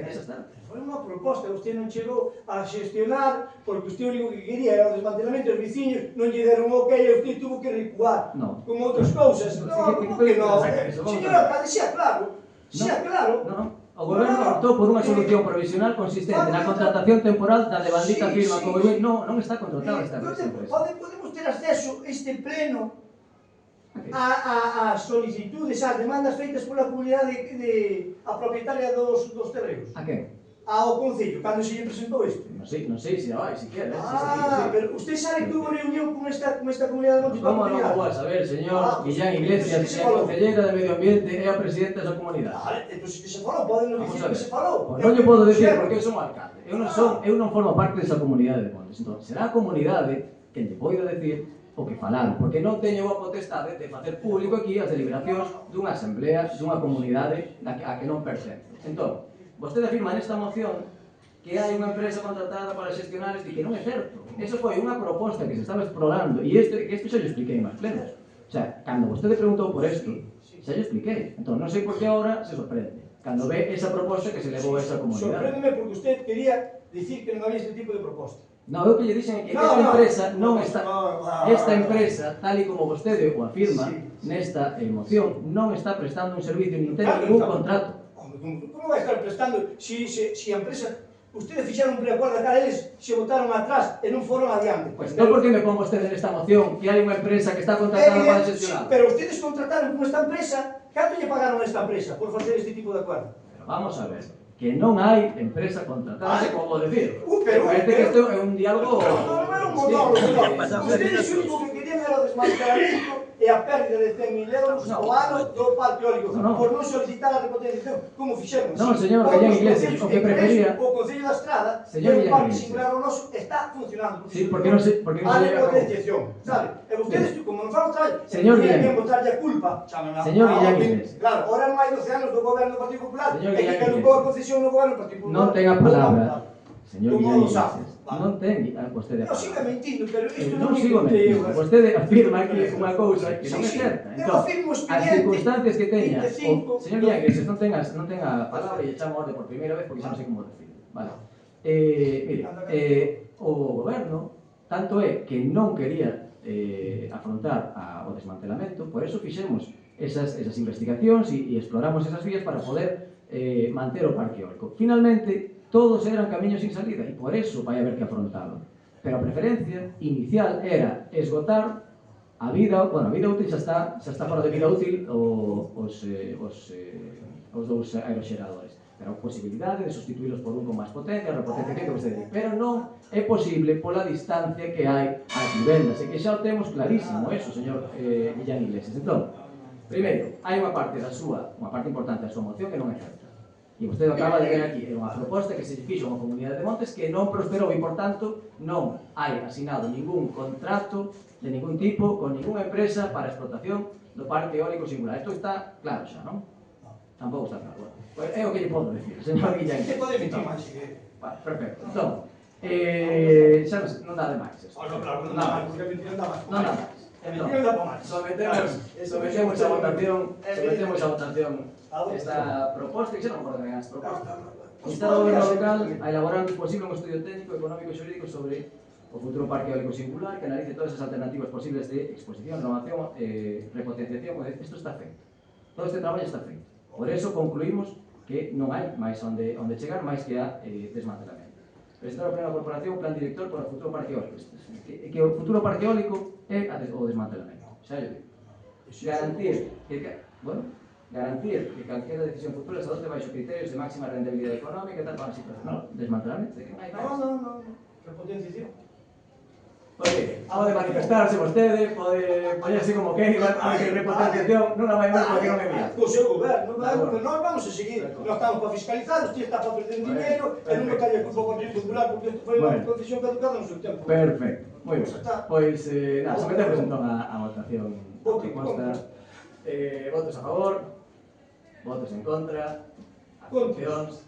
Foi unha proposta, usted non chegou a xestionar, porque usted o único que quería era o desmantelamento, os veciños non lle deron ok e usted tuvo que recuar. No. Como outras cousas. No, No, como que non? Señor alcalde, xa claro. Xa claro. Non. O goberno optou por unha solución provisional consistente na contratación temporal da devandita firma co Boivoi. Non está contratada esta empresa. Podemos ter acceso este pleno a solicitudes, as demandas feitas pola comunidade a propietaria dos terrenos. A quen? Ao Concello, cando se lle presentou isto. Non sei se vai, se quere. Pero usted sabe que hubo reunión con esta comunidade de Montes Como non o vou a saber, señor Guillán Iglesias, que é a concelleira de Medio Ambiente e a presidenta da comunidade? Entón, que se falou, poden dicir que se falou. Non lle podo dicir porque eu son alcalde. Eu non formo parte desa comunidade de Montes. Entón, será a comunidade que lle poida decir o que falaron, porque non teño a potestade de facer público aquí as deliberacións dunha asamblea, dunha comunidade a que non pertence. Entón, vostede afirma nesta moción que hai unha empresa contratada para xestionar isto e que non é certo. Eso foi unha proposta que se estaba explorando e isto xa lle expliquei máis plenos. O sea, cando vostede preguntou por isto, xa lle expliquei. Entón, non sei por que agora se sorprende. Cando ve esa proposta que se levou a esa comunidade. Sorpréndeme porque usted quería dicir que non había este tipo de proposta. Non, eu que lle dixen é que esta empresa non está... Esta empresa, tal e como vostede o afirma nesta moción, non está prestando un servicio nin ten ningún contrato. Como vai estar prestando si a empresa... Ustedes fixaron un preacordo cara, eles se botaron atrás e non foron adiante. Pois non porque me pon vostede nesta moción que hai unha empresa que está contratada para xestionar. Pero ustedes contrataron con esta empresa, canto lle pagaron a esta empresa por facer este tipo de acordo? Pero vamos a ver, que non hai empresa contratada, sei como vou decir. Pero parece que isto é un diálogo... Non é un monólogo, ustedes o único que querían era o desmantelamento e a pérdida de 100.000 euros ao ano do parque eólico por non solicitar a repotenciación, como fixeron. Non, señor Guillán Iglesias, o que prefería... O Concello da Estrada, que é un parque singular o noso, está funcionando. Sí, porque non se a repotenciación, sabe? E vostedes, como non fan o traballo, señor Guillán, botarlle a culpa. Señor Guillán Iglesias. Claro, ahora non hai 12 anos do goberno do Partido Popular, Señor e que Guillán caducou a concesión no goberno do Partido Popular. Non ten a palabra, señor Guillán Iglesias. Vale. Non ten vostede a Eu sigo palabra. mentindo, pero isto Non sigo mentindo. Vostede afirma que é unha cousa que non é certa. Eu afirmo As circunstancias que teña, 25, señor Guillán Iglesias, non ten a palabra e echamos orde por primeira vez porque xa non sei como decir. Vale. Mire, o goberno tanto é que non quería afrontar o desmantelamento, por eso fixemos esas investigacións e exploramos esas vías para poder manter o parque eólico. Finalmente, todos eran camiños sin salida e por eso vai haber que afrontalo. Pero a preferencia inicial era esgotar a vida, bueno, a vida útil xa está fora de vida útil os dous aeroxeradores. Pero a posibilidade de sustituílos por un con máis potencia, repotencia que vostede di. Pero non é posible pola distancia que hai ás vivendas, e que xa o temos clarísimo, eso, señor Guillán Iglesias. Entón, primeiro, hai unha parte importante da súa moción que non é certa. E vostede acaba de ver aquí, era unha proposta que se fixo unha comunidade de Montes que non prosperou e, por tanto, non hai asinado ningún contrato de ningún tipo con ninguna empresa para a explotación do parque eólico singular. Isto está claro xa, non? Tampouco está claro. Bueno, é o que lle podo decir, señor Guillán. Que pode mentir máis? Perfecto. Entón, xa non dá de máis. Non dá máis, porque mentir non dá máis. Non dá máis. Mentir non dá máis. Sometemos a votación esta proposta, que xa non acordo ben as propostas. Instar ao goberno local a elaborar un posible un estudio técnico, económico e xurídico sobre o futuro parque eólico singular que analice todas as alternativas posibles de exposición, renovación, repotenciación. Isto está feito. Todo este traballo está feito. Por eso concluímos que non hai máis onde chegar máis que a desmantelamento. Presentar ao pleno da corporación un plan director para o futuro parque eólico. Que o futuro parque eólico é o desmantelamento. Xa yo digo. Garantir que... Bueno, garantir que calquera decisión futura se adopte baixo criterios de máxima rentabilidade económica e tal para a situación. No, desmantelamiento, que non hai máis. No. Repotenciación. Oye, pode manifestarse vostede, pode poñerse como queira, porque repotenciación non a vai ver porque non é mía. O seu goberno, pero nós vamos a seguir. Nós estamos para fiscalizar, usted está para perder dinheiro, e non botalle a culpa ao Partido Popular, porque isto foi unha concesión caducada no seu tempo. Perfecto, moi ben. Pois, nada, sometemos entón a votación a proposta. Votos a favor, votos en contra, abstencións.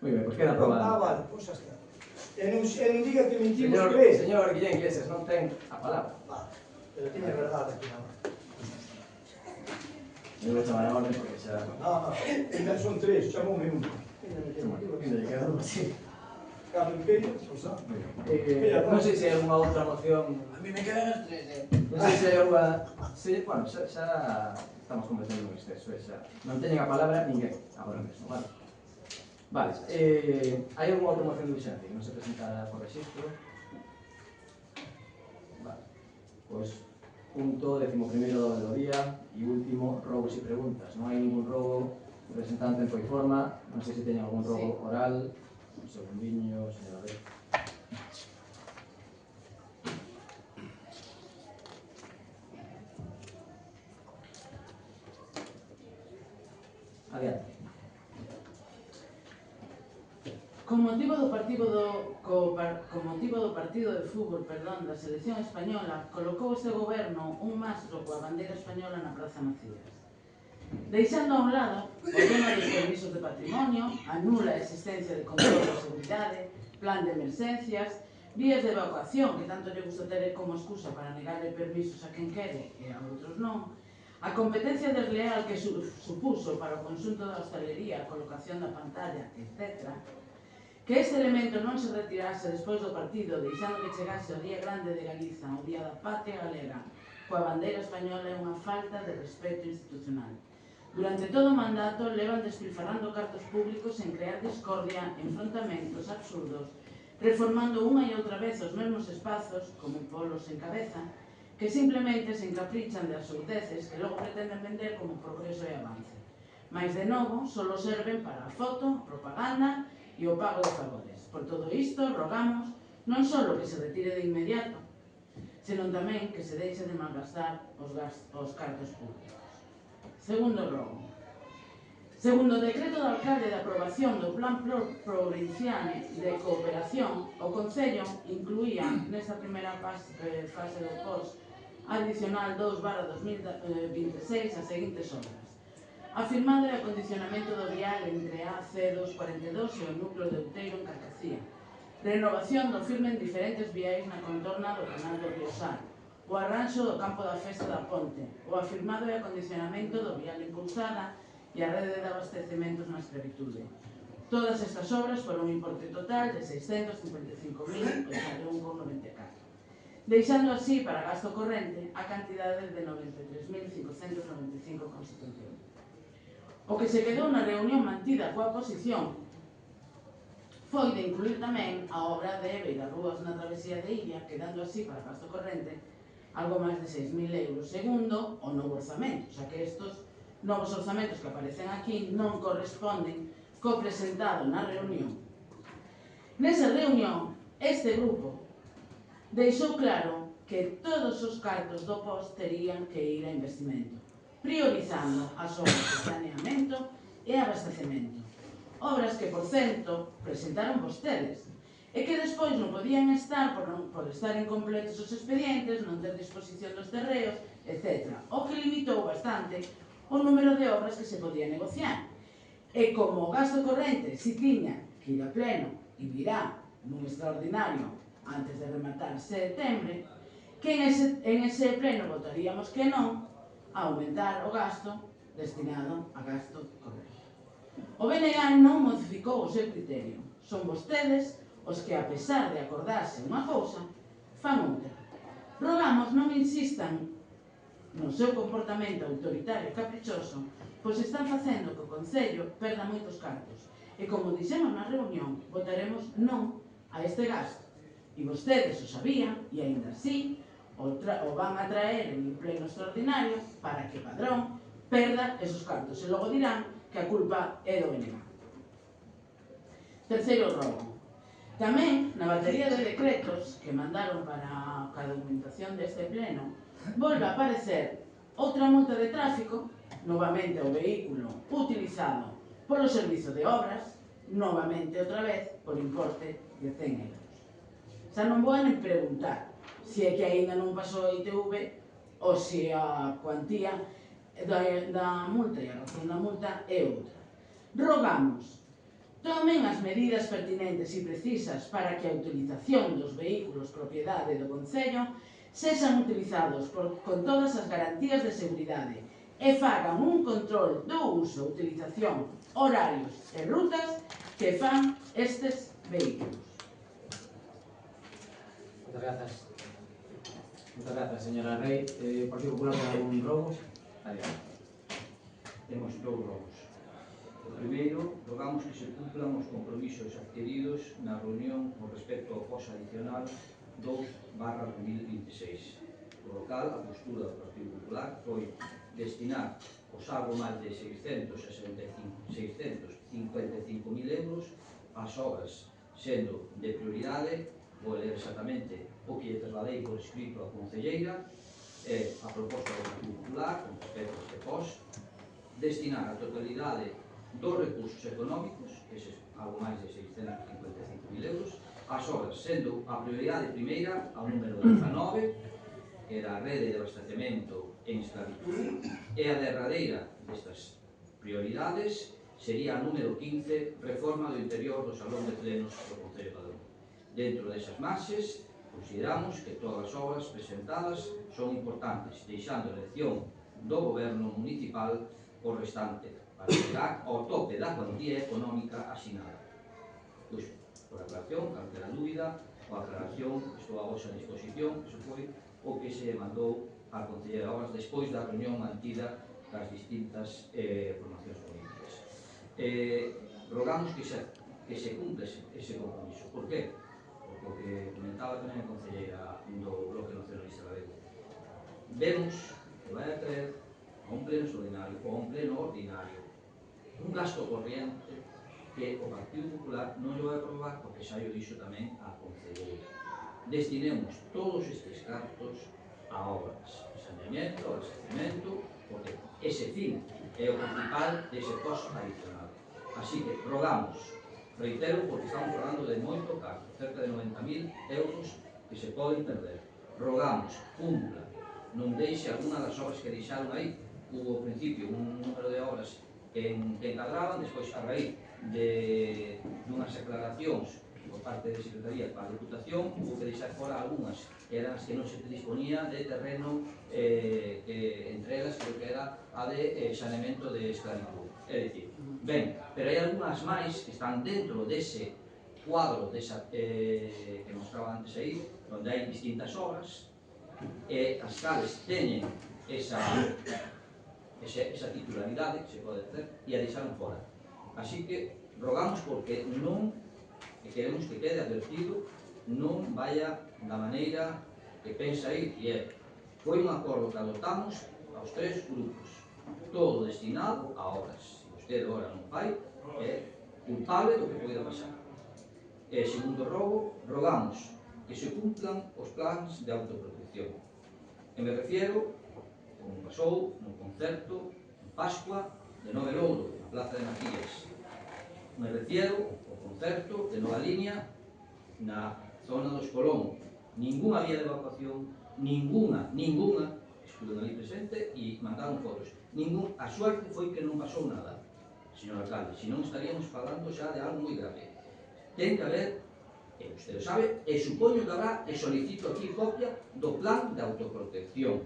Moi ben, pois queda aprobado. Vale, pois xa está. E non diga que mentimos que é. Señor Guillén Iglesias, non ten a palabra. Vale, pero tiña verdade aquí na mano. Eu vou chamar a orden porque xa... No, ainda son tres, chamoume un. Ainda lle queda algo así. Carlos Peiro, pois non. Non sei se hai alguna outra moción. A mí me quedan os tres, Non sei se hai alguna... Sí, bueno, xa estamos conversando un exceso, xa. Non teñen a palabra ninguén agora mesmo, vale? Vale, hai alguna outra moción de urxencia que non se presentara por registro? Vale, pois punto 11º do orden do día e último, robos e preguntas. Non hai ningún robo presentado en tempo e forma, non sei se teñen algún robo oral. Un segundinho, señora Lez. Adiante. Con motivo do partido de fútbol, da selección española, colocou este goberno un mastro coa bandeira española na Praza Macías. Deixando a un lado o tema dos permisos de patrimonio, a nula existencia de control de seguridade, plan de emerxencias, vías de evacuación que tanto lle gusta ter como excusa para negarle permisos a quen quere e a outros non, a competencia desleal que supuso para o conxunto da hostalería a colocación da pantalla, etc., que este elemento non se retirase despois do partido, deixando que chegase o Día Grande de Galiza, o Día da Patria Galega, coa bandeira española é unha falta de respeto institucional. Durante todo o mandato levan despilfarrando cartos públicos en crear discordia, enfrontamentos absurdos, reformando unha e outra vez os mesmos espazos, como polos en cabeza, que simplemente se encaprichan de absurdeces que logo pretenden vender como progreso e avance. Mais de novo, solo serven para a foto, a propaganda e o pago de favores. Por todo isto, rogamos non só que se retire de inmediato, senón tamén que se deixe de malgastar os cartos públicos. Segundo rogo. Segundo o decreto do alcalde de aprobación do Plan Provincial de Cooperación, o Concello incluía nesta primeira fase do POS adicional 2/2026 as seguintes obras: afirmado o acondicionamento do vial entre a C242 e o núcleo de Outeiro en Carcacía, renovación do firme en diferentes viais na contorna do canal do Río Sar, o arranxo do campo da Festa da Ponte, o afirmado e acondicionamento do vial impulsada e a rede de abastecementos na esclavitude. Todas estas obras foron un importe total de 655.081,94, deixando así para gasto corrente a cantidade de 93.595,71. O que se quedou na reunión mantida coa oposición foi de incluir tamén a obra de Beirarrúas na travesía de Illa, quedando así para gasto corrente algo máis de 6.000 euros, segundo o novo orzamento, xa que estos novos orzamentos que aparecen aquí non corresponden co presentado na reunión. Nesa reunión, este grupo deixou claro que todos os cartos do POS terían que ir a investimento, priorizando as obras de saneamento e abastecemento. Obras que, por certo, presentaron vostedes, e que despois non podían estar por estar incompletos os expedientes, non ter disposición dos terreos, etc. O que limitou bastante o número de obras que se podía negociar. E como o gasto corrente si tiña que ir a pleno e virá nun extraordinario antes de rematar setembro, que en ese pleno votaríamos que non a aumentar o gasto destinado a gasto corrente. O BNG non modificou o seu criterio. Son vostedes os que, a pesar de acordarse unha cousa, fan outra. Rogamos non insistan no seu comportamento autoritario e caprichoso, pois están facendo que o Concello perda moitos cartos. E como dixemos na reunión, votaremos non a este gasto. E vostedes o sabían, e aínda así o van a traer en un pleno extraordinario para que Padrón perda esos cartos e logo dirán que a culpa é do BNG. Terceiro robo. Tamén, na batería de decretos que mandaron para a documentación deste pleno, volve a aparecer outra multa de tráfico, novamente o vehículo utilizado polo servizo de obras, novamente outra vez por importe de 100 euros. Xa non vou nem preguntar se é que aínda non pasou a ITV ou se a cuantía da multa e a razón da multa é outra. Rogamos tomen as medidas pertinentes e precisas para que a utilización dos vehículos propiedade do Concello sexan utilizados con todas as garantías de seguridade e fagan un control do uso, utilización, horarios e rutas que fan estes vehículos. Muchas gracias. Muchas gracias, señora Rey. Partido Popular, ¿tiene algún robo? Adiante. Temos dous robos. O primeiro, rogamos que se cumplan os compromisos adquiridos na reunión con respecto ao POS adicional 2/2026. Por lo cal, a postura do Partido Popular foi destinar os algo máis de 655.000 euros ás obras, sendo de prioridade, vou ler exactamente o que trasladei por escrito a concelleira, a proposta do Partido Popular con respecto a este POS, destinar a totalidade dos recursos económicos, eses algo máis de 655.000 euros, ás obras, sendo a prioridade primeira ao número 19, que era a rede de abastecemento en esclavitud, e a derradeira destas prioridades sería a número 15, reforma do interior do Salón de Plenos do Concello de Padrón. Dentro desas marxes, consideramos que todas as obras presentadas son importantes, deixando a elección do Goberno municipal o restante para chegar ao tope da cuantía económica asinada. Pois, por aclaración, calquera dúbida ou aclaración, estou a vosa disposición, iso foi o que se mandou á Concelleira de Obras despois da reunión mantida das distintas formacións políticas. Rogamos que se cumpla ese compromiso. Por qué? Porque o que comentaba tamén a Concelleira do Bloque Nacionalista Galego. Vemos que vai a traer a un pleno extraordinario ou a un pleno ordinario un gasto corriente que o Partido Popular non lo vai aprobar, porque xa o dixo tamén a Concelleira. Destinemos todos estes cartos a obras, saneamento, abastecemento, porque ese fin é o principal dese POS adicional. Así que rogamos, reitero, porque estamos falando de moito carto, cerca de 90.000 euros que se poden perder. Rogamos, cumpla, non deixe alguna das obras que deixaron aí. Hubo ao principio un número de obras que encadraban, despois a raíz de unhas aclaracións por parte de Secretaría para a Diputación, hubo que deixar fora algunhas que eran as que non se disponía de terreno, que entre elas creo que era a de saneamento de esclavitud. É dicir, ben, pero hai algunhas máis que están dentro dese cuadro que mostraba antes aí, onde hai distintas obras, e as cales teñen esa titularidade, que se pode dizer, e a deixaron fora. Así que rogamos porque non, e queremos que quede advertido, non vaya da maneira que pensa ir, e é, foi un acordo que adoptamos aos tres grupos, todo destinado a obras. Se vostede agora non fai, é culpable do que poida pasar. E segundo rogo, rogamos que se cumplan os plans de autoprotección. E me refiero, como pasou no concerto en Pascua de Nove Louro, na Plaza de Macías. Me refiero ao concerto de Nova Línea na zona do Espolón. Ninguna vía de evacuación, ninguna, estuve ali presente e mandaron fotos. A suerte foi que non pasou nada, señor alcalde, senón estaríamos falando xa de algo moi grave. Ten que haber, e usted sabe, e supoño que habrá, e solicito aquí copia do plan de autoprotección,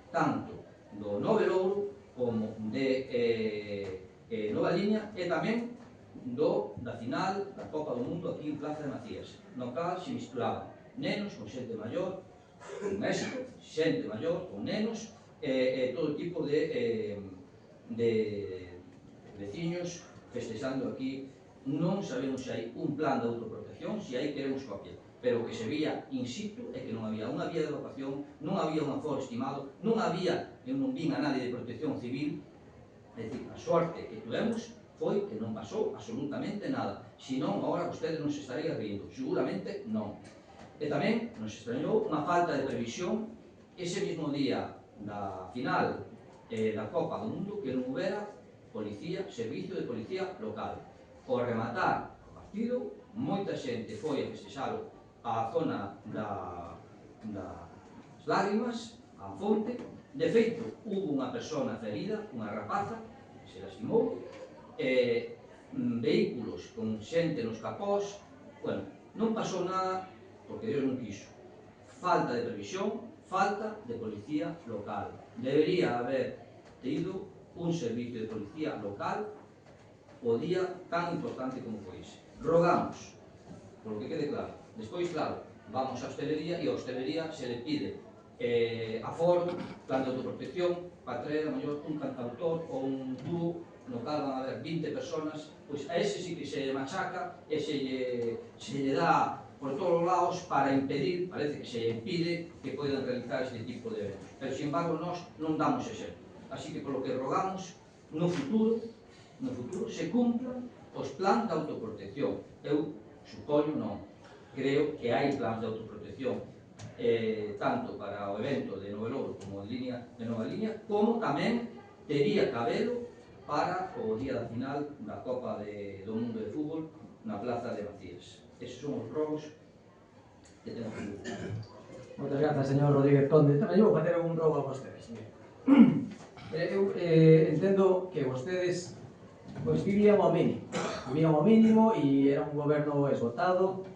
tanto do Nove Louro como de Nova Línea e tamén da final da Copa do Mundo aquí en Plaza de Macías, no cal se misturaban nenos con xente maior, con México, xente maior con nenos, todo tipo de veciños festexando aquí. Non sabemos se hai un plan de autoprotección, se hai queremos copia, pero que se vía in situ é que non había unha vía de evacuación, non había un aforo estimado, non había, eu non vin a nadie de protección civil É dicir, a sorte que tuvemos foi que non pasou absolutamente nada. Senón, agora vostedes non se estaría rindo. Seguramente non. E tamén nos extrañou unha falta de previsión ese mismo día da final da Copa do Mundo que non houbera policía, servicio de policía local. Ao rematar o partido, moita xente foi a festexalo á zona das lágrimas, á fonte. De feito, hubo unha persona ferida, unha rapaza, que se lastimou, vehículos con xente nos capós. Bueno, non pasou nada porque Dios non quiso. Falta de previsión, falta de policía local. Debería haber tido un servicio de policía local o día tan importante como foi ese. Rogamos, por lo que quede claro. Despois, claro, vamos á hostelería e a hostelería se le pide aforo, plan de autoprotección, para traer a mellor un cantautor ou un dúo no cal van a haber 20 personas, pois a ese sí que se machaca e se lle dá por todos os lados para impedir, parece que se lle impide que poidan realizar este tipo de eventos. Pero, sin embargo, nós non damos exemplo. Así que, polo que rogamos, no futuro se cumplan os plans de autoprotección. Eu supoño non. Creo que hai plans de autoprotección tanto para o evento de Novelouro como de Nova Línea, como tamén tería que habelo para o día da final da Copa do Mundo de Fútbol na Plaza de Macías. Esos son os rogos que temos que buscar. Moitas grazas, señor Rodríguez Conde. Tamén vou facer un rogo a vostedes. Eu entendo que vostedes vivían ao mínimo e era un goberno esgotado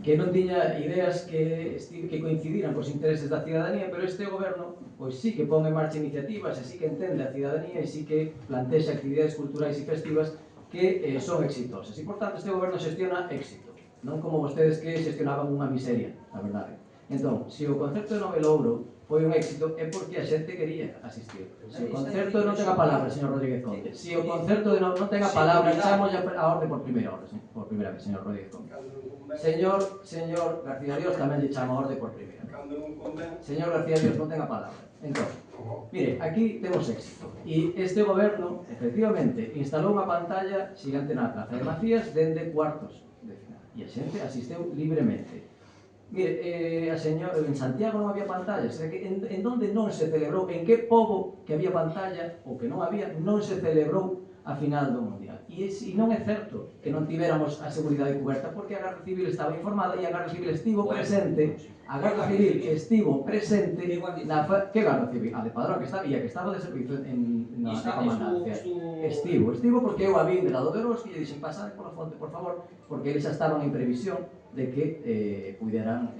que non tiña ideas que coincidiran cos intereses da cidadanía, pero este goberno sí que pon en marcha iniciativas e sí que entende a cidadanía e sí que plantexa actividades culturais e festivas que son exitosas. E, por tanto, este goberno xestiona éxito, non como vostedes que xestionaban unha miseria, a verdade. Entón, se o concerto de Novelouro foi un éxito é porque a xente quería asistir. Se o concerto non ten a palabra, señor Rodríguez Conde, se o concerto non ten a palabra, chamo a orde por primeira vez, señor Rodríguez Conde. Señor García Dios tamén lle chama a orde por primeira vez. Señor García Dios non ten a palabra. Entón, mire, aquí temos éxito. E este goberno, efectivamente, instalou unha pantalla xigante na Plaza de Macías dende cuartos de final. E a xente asisteu libremente. Mire, en Santiago non había pantallas, en donde non se celebrou, en que pobo que había pantalla, ou que non había, non se celebrou a final do Mundial. E non é certo que non tivéramos a seguridade coberta, porque a Garda Civil estaba informada e a Garda Civil estivo presente, na... Que Garda Civil? A de Padrón, que estaba, e a que estaba de servicio na comandancia. Estivo porque eu a vin de lado de Oros e lle dixen pasar pola fonte, por favor, porque eles xa estaban en previsión de que puderan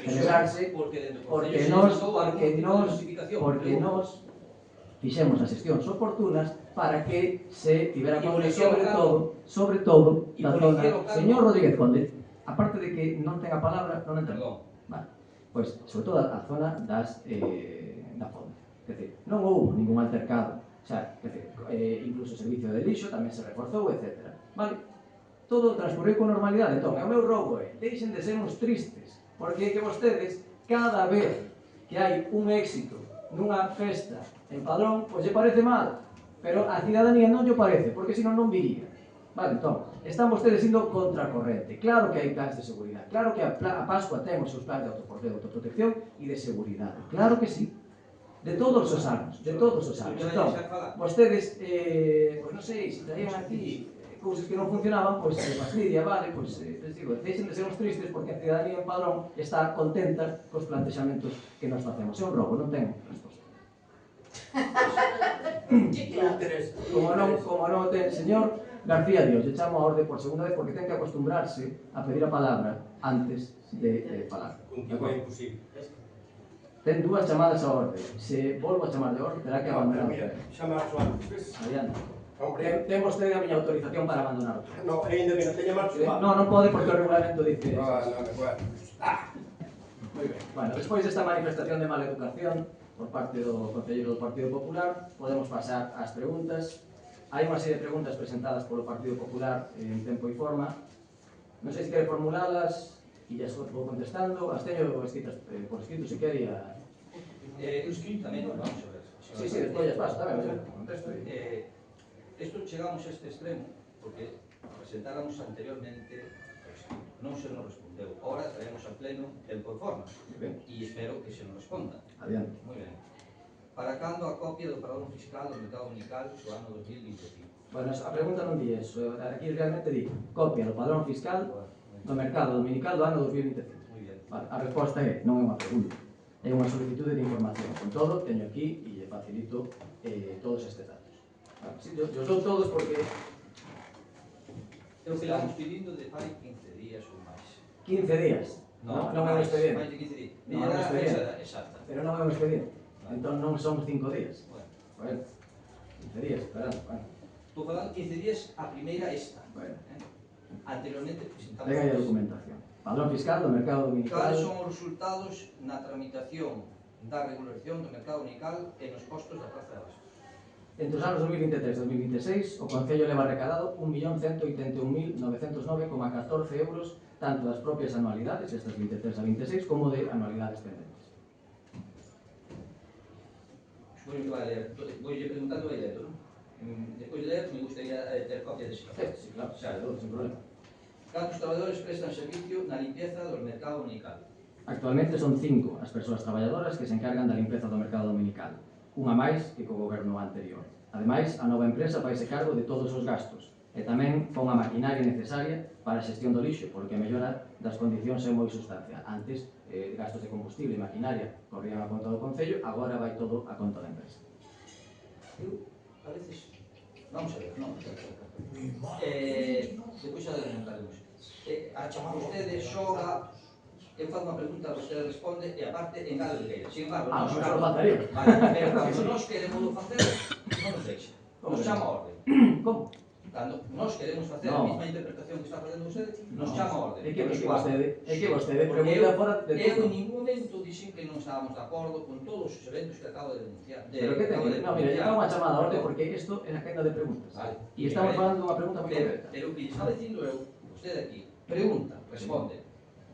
celebrarse, porque nos fixemos as xestións oportunas para que se tivera conta sobre todo da zona. Señor Rodríguez Conde, aparte de que non ten a palabra, non entendo. Vale, pois, sobre todo a zona da fonte. Quer dizer, non houve ningún altercado, xa, quer dizer, incluso o servicio de lixo tamén se reforzou, etc. Vale, todo transcurriu con normalidade. Entón, o meu rogo é, deixen de ser uns tristes, porque é que vostedes, cada vez que hai un éxito nunha festa en Padrón, pois lle parece mal, pero a cidadanía non lle parece, porque senón non viría. Vale, entón, están vostedes indo contracorrente. Claro que hai plans de seguridade, claro que a Pascua ten os seus plans de autoprotección e de seguridade, claro que sí. De todos os anos, Entón, vostedes, pois non sei, se traían aquí cousas que non funcionaban, pois fastidia, vale, pois, les digo, deixen de ser uns tristes porque a cidadanía en Padrón está contenta cos plantexamentos que nos facemos. É un robo, non ten resposta. Como non ten, señor García Dios, lle chamo a orde por segunda vez porque ten que acostumbrarse a pedir a palabra antes de falar. Continúa imposible. Ten dúas chamadas a orde. Se volvo a chamar de orde, terá que abandonar. Chamar a antes. Adiante. Ten vostede a miña autorización para abandonar o pleno. No, ainda que non teña marcho. Non pode porque o regulamento dice. Moi ben. Bueno, despois desta manifestación de mala educación por parte do Concelleiro do Partido Popular, podemos pasar ás preguntas. Hai unha serie de preguntas presentadas polo Partido Popular en tempo e forma. Non sei se quere formulalas e ya vou contestando. As teño escritas por escrito, se quere. Eu escrito tamén, vamos a ver. Sí, sí, despois ya pasa, tamén, contesto. Isto chegamos a este extremo porque presentáramos anteriormente non se nos respondeu. Ahora traemos a pleno tempo e forma e espero que se nos responda. Adiante. Moi ben. Para cando a copia do padrón fiscal do mercado unical do ano 2025? Bueno, a pregunta non di eso. Aquí realmente di copia do padrón fiscal do mercado dominical do ano 2025. Moi ben. Vale, a resposta é, non é unha pregunta, é unha solicitude de información. Con todo, teño aquí e lle facilito todos estes datos. Vale, sí, yo dou todos porque Eu que estamos pedindo de fai 15 días ou máis. 15 días. Non é un expediente. máis de 15 días. Non é un expediente. Exacta. Pero non é un expediente. Entón non son 5 días. Bueno, 15 días, esperando. Bueno, estou falando 15 días a primeira esta. bueno. Anteriormente presentamos... Ten aí a documentación. Padrón fiscal do mercado dominical. Cales son os resultados na tramitación da regulación do mercado unical e nos postos da Praza de Abastos? Entre os anos 2023 e 2026, o Concello leva recadado 1.181.909,14 euros tanto das propias anualidades, estas 23 a 26, como de anualidades pendentes. Supoño que vai ler, voulle preguntando vai ler, non? Despois de ler, me gustaría ter copia de situación. Sí, claro, sin problema. Cantos traballadores prestan servicio na limpieza do mercado unical? Actualmente son 5 as persoas traballadoras que se encargan da limpeza do mercado dominical, unha máis que co goberno anterior. Ademais, a nova empresa faise cargo de todos os gastos e tamén pon a maquinaria necesaria para a xestión do lixo, porque a mellora das condicións é moi sustancial. Antes, gastos de combustible e maquinaria corrían a conta do Concello, agora vai todo a conta da empresa. Eu, a veces... Vamos a ver, non. Depois xa adelantaremos. Vostede xoga... Eu fago unha pregunta, vostede responde e aparte engade de queira. Sin embargo, non nos lo faltaría. Vale, pero cando nós queremos facer, non nos deixa. Nos chama a orden. Como? Cando nós queremos facer a mesma interpretación que está facendo vostede, nos chama a orden. É que vostede pregunta fora de Eu todo. en ningún momento dixen que non estábamos de acordo con todos os eventos que acabo de denunciar. Pero que ten? No, mira, lle unha chamada a orde porque isto é a agenda de preguntas. Vale. E estamos falando dunha pregunta moi concreta. Pero o que está dicindo eu, vostede aquí, pregunta, responde.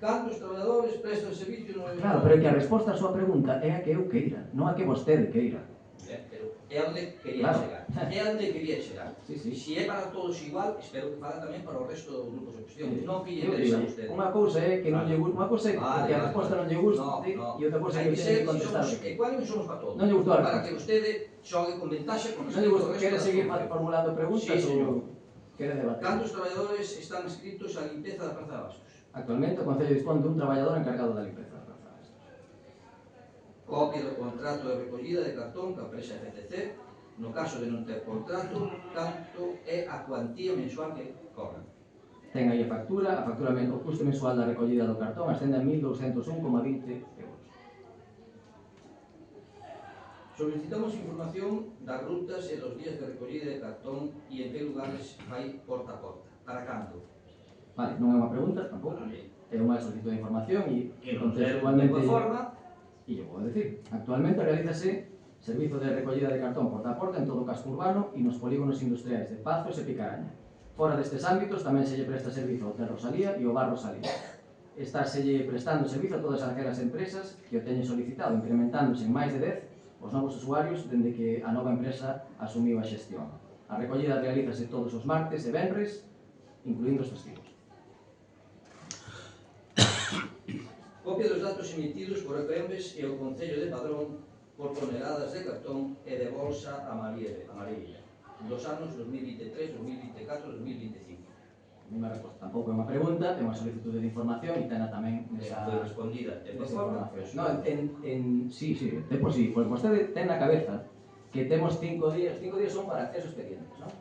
Cantos traballadores prestan servicio no... Claro, pero é que a resposta á súa pregunta é a que eu queira, non a que vostede queira. Pero é onde quería Claro. chegar. É onde quería chegar. Sí, sí. Se é para todos igual, espero que fala tamén para o resto dos grupos de cuestión. Non que lle Eu interesa a digo, vostede. unha cousa é que non lle gusta, unha cousa é que a resposta non lle gusta e outra cousa é que ser ten que contestar. ecuánimes somos para todos. Non lle gustou a Para resposta. que vostede xogue con ventaxe con Non lle respecto gusta, ao resto quere das seguir cuestións. formulando preguntas Sí, señor. ou quere debater? Cantos traballadores están inscritos á limpeza da Praza de Abastos? Actualmente o Concello dispón dun traballador encargado da limpeza da praza. Copia do contrato de recollida de cartón que a empresa FCC. No caso de non ter contrato, canto é a cuantía mensual que cobran? Ten aí a factura o custo mensual da recollida do cartón ascende a 1.201,20 euros. Solicitamos información das rutas e dos días de recollida de cartón e en que lugares vai porta a porta. Para cando? Vale, non é unha pregunta, tampouco. É unha solicitud de información e conceptualmente... De forma, E eu vou decir, actualmente realízase servizo de recollida de cartón porta a porta en todo o casco urbano e nos polígonos industriais de Pazos e Picaraña. Fora destes ámbitos tamén se lle presta servizo ao Ter Rosalía e ao Bar Rosalía. Estáse prestando servizo a todas aquelas empresas que o teñen solicitado, incrementándose en máis de 10 os novos usuarios dende que a nova empresa asumiu a xestión. A recollida realízase todos os martes e venres, incluindo os festivos. copia dos datos emitidos por EPMs e o Concello de Padrón por toneladas de cartón e de bolsa amarilla dos anos 2023, 2024 e 2025. Unha resposta. Tampouco é unha pregunta, é unha solicitud de información e tena tamén nesa... Foi respondida. Nesa información. No, sí, de por sí, porque vostede ten na cabeza que temos 5 días son para acceso a expedientes, non?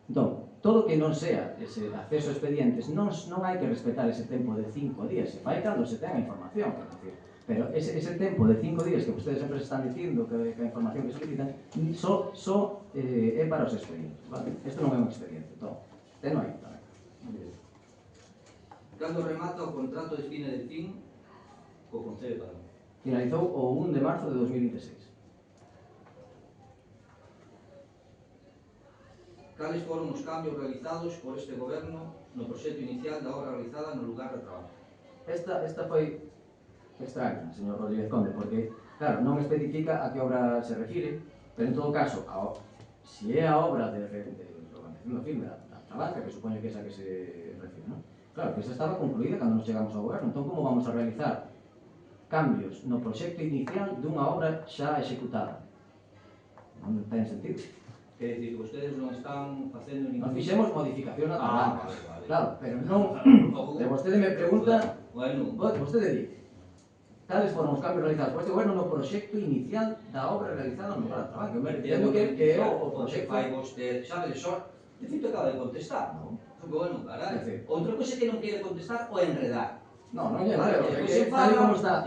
Entón, todo que non sea ese acceso a expedientes, non hai que respetar ese tempo de 5 días, se fai cando se ten a información, é dicir, pero ese tempo de 5 días que vostedes sempre están dicindo que a información que solicitan só é para os expedientes, vale? Isto non é un expediente, entón, teno aí tamén. Cando remata o contrato de fina de fin co Concello de Padrón? Finalizou o 1 de marzo de 2026. Cales foron os cambios realizados por este goberno no proxecto inicial da obra realizada no lugar de traballo? Esta foi extraña, señor Rodríguez Conde, porque, claro, non especifica a que obra se refire, Pero en todo caso, si é a obra de organización do filme da Tabanca, que supoño que é esa que se refire, non? Claro, que esa estaba concluída cando nos chegamos ao goberno, entón como vamos a realizar cambios no proxecto inicial dunha obra xa executada? Non ten sentido. Quer dicir que vostedes non están facendo ningún... Nos fixemos modificación na Tabanca, vale. claro, pero non... E vostede me pregunta, Bueno, vostede di, tales foron os cambios realizados por este goberno no proxecto inicial da obra realizada no lugar da Tabanca. Eu entendo que é o proxecto... fai vostede, sabe, só... De feito, acaba de contestar, non? Bueno, carai. Outra coisa que non quere contestar ou enredar. Non é nada, Depois porque tal e como está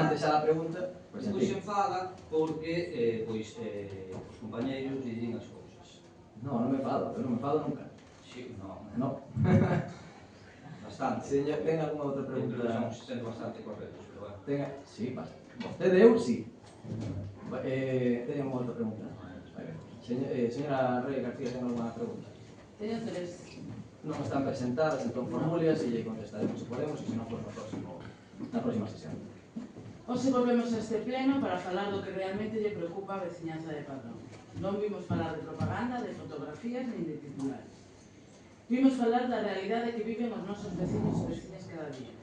antes a pregunta, depois se enfada porque os compañeiros dicen as cousas. Non me enfado, eu non me enfado nunca. Sí, non. Bastante. Señor, ten algunha outra pregunta? Estamos sendo bastante correctos, pero bueno. Sí, vostede eu, sí. Ten algunha outra pregunta? Señora Rey García, ten algunha pregunta? Teño tres. Non están presentadas, entón formúlias e lle contestaremos se podemos e se non, pues na próxima sesión. Hoxe volvemos a este pleno para falar do que realmente lle preocupa a veciñanza de Padrón. Non vimos falar de propaganda, de fotografías nin de titulares. Vimos falar da realidade que viven os nosos veciños e veciñas cada día.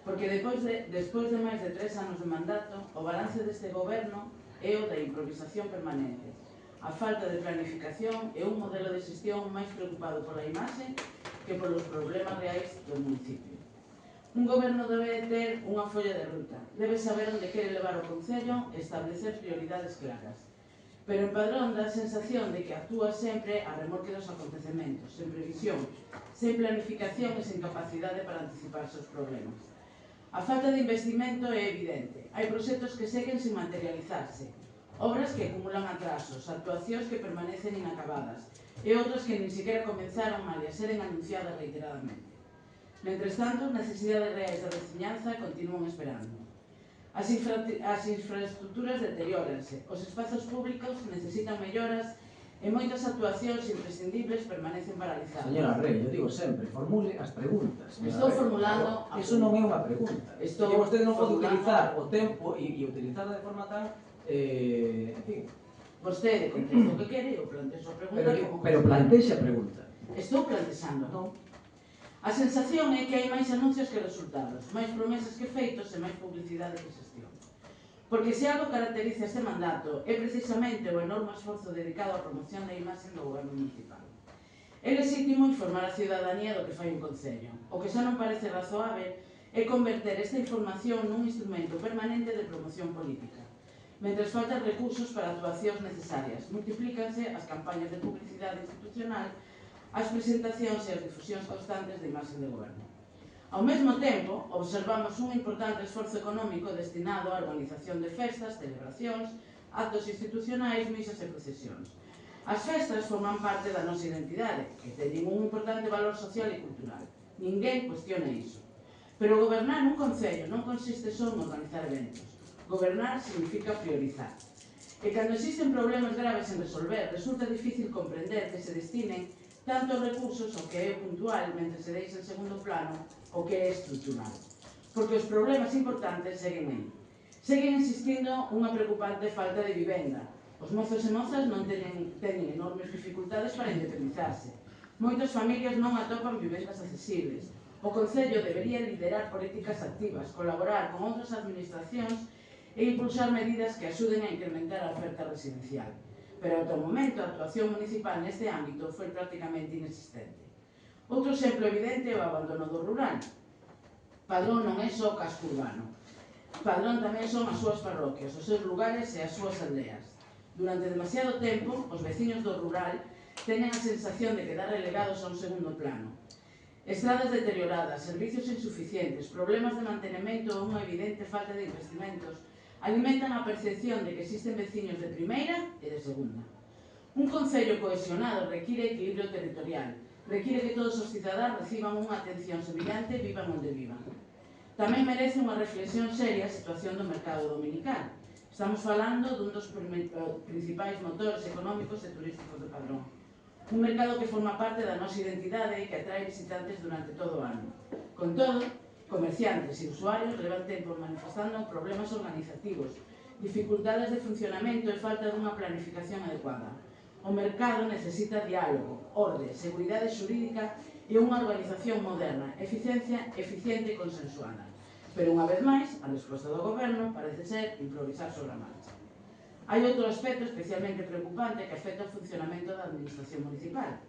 Porque despois de máis de 3 anos de mandato, o balance deste goberno é o da improvisación permanente, a falta de planificación e un modelo de xestión máis preocupado pola imaxe que polos problemas reais do municipio. Un goberno debe ter unha folla de ruta, debe saber onde quere levar o concello e establecer prioridades claras. Pero en Padrón dá a sensación de que actúa sempre a remolque dos acontecementos, sen previsión, sen planificación e sen capacidade para anticiparse os problemas. A falta de investimento é evidente. Hai proxectos que seguen sin materializarse, obras que acumulan atrasos, actuacións que permanecen inacabadas e outras que nin sequera comenzaron mal e a seren anunciadas reiteradamente. Mentres tanto, necesidades reais da veciñanza continúan esperando. As infraestructuras deterióranse, os espazos públicos necesitan melloras e moitas actuacións imprescindibles permanecen paralizadas. Señora Rey, eu digo sempre, formule as preguntas. Estou formulando... Eso non é unha pregunta. Estou vostede non pode formulando... utilizar o tempo e utilizarla de forma tan... en fin... Vostede contesta o que quere e eu plantexo a pregunta como... Pero plantexe a pregunta. Estou plantexando, non? A sensación é que hai máis anuncios que resultados, máis promesas que feitos e máis publicidade que xestión. Porque se algo caracteriza este mandato é precisamente o enorme esforzo dedicado á promoción da imaxe do goberno municipal. É legítimo informar a ciudadanía do que fai un concello. O que xa non parece razoável é converter esta información nun instrumento permanente de promoción política. Mentres faltan recursos para actuacións necesarias, multiplícanse as campañas de publicidade institucional, as presentacións e as difusións constantes de imaxe de goberno. Ao mesmo tempo, observamos un importante esforzo económico destinado á organización de festas, celebracións, actos institucionais, misas e procesións. As festas forman parte da nosa identidade, que teñen un importante valor social e cultural. Ninguén cuestiona iso. Pero gobernar un concello non consiste só en organizar eventos. Gobernar significa priorizar. E cando existen problemas graves en resolver, resulta difícil comprender que se destinen tantos recursos ao que é puntual mentre se deixa en segundo plano o que é estrutural. Porque os problemas importantes seguen aí. Seguen existindo unha preocupante falta de vivenda. Os mozos e mozas non teñen enormes dificultades para independizarse. Moitas familias non atopan vivendas accesibles. O Concello debería liderar políticas activas, colaborar con outras administracións e impulsar medidas que axuden a incrementar a oferta residencial. Pero ata o momento a actuación municipal neste ámbito foi prácticamente inexistente. Outro exemplo evidente é o abandono do rural. Padrón non é só casco urbano. Padrón tamén son as súas parroquias, os seus lugares e as súas aldeas. Durante demasiado tempo, os veciños do rural teñen a sensación de quedar relegados a un segundo plano. Estradas deterioradas, servicios insuficientes, problemas de mantenemento ou unha evidente falta de investimentos alimentan a percepción de que existen veciños de primeira e de segunda. Un concello cohesionado require equilibrio territorial, require que todos os cidadáns reciban unha atención semellante, vivan onde vivan. Tamén merece unha reflexión seria a situación do mercado dominical. Estamos falando dun dos principais motores económicos e turísticos de Padrón. Un mercado que forma parte da nosa identidade e que atrae visitantes durante todo o ano. Con todo, comerciantes e usuarios levan tempo manifestando problemas organizativos dificultades de funcionamento e falta dunha planificación adecuada. O mercado necesita diálogo, orde, seguridade xurídica e unha organización moderna, eficiente e consensuada. Pero unha vez máis, a resposta do goberno parece ser improvisar sobre a marcha. Hai outro aspecto especialmente preocupante que afecta o funcionamento da administración municipal.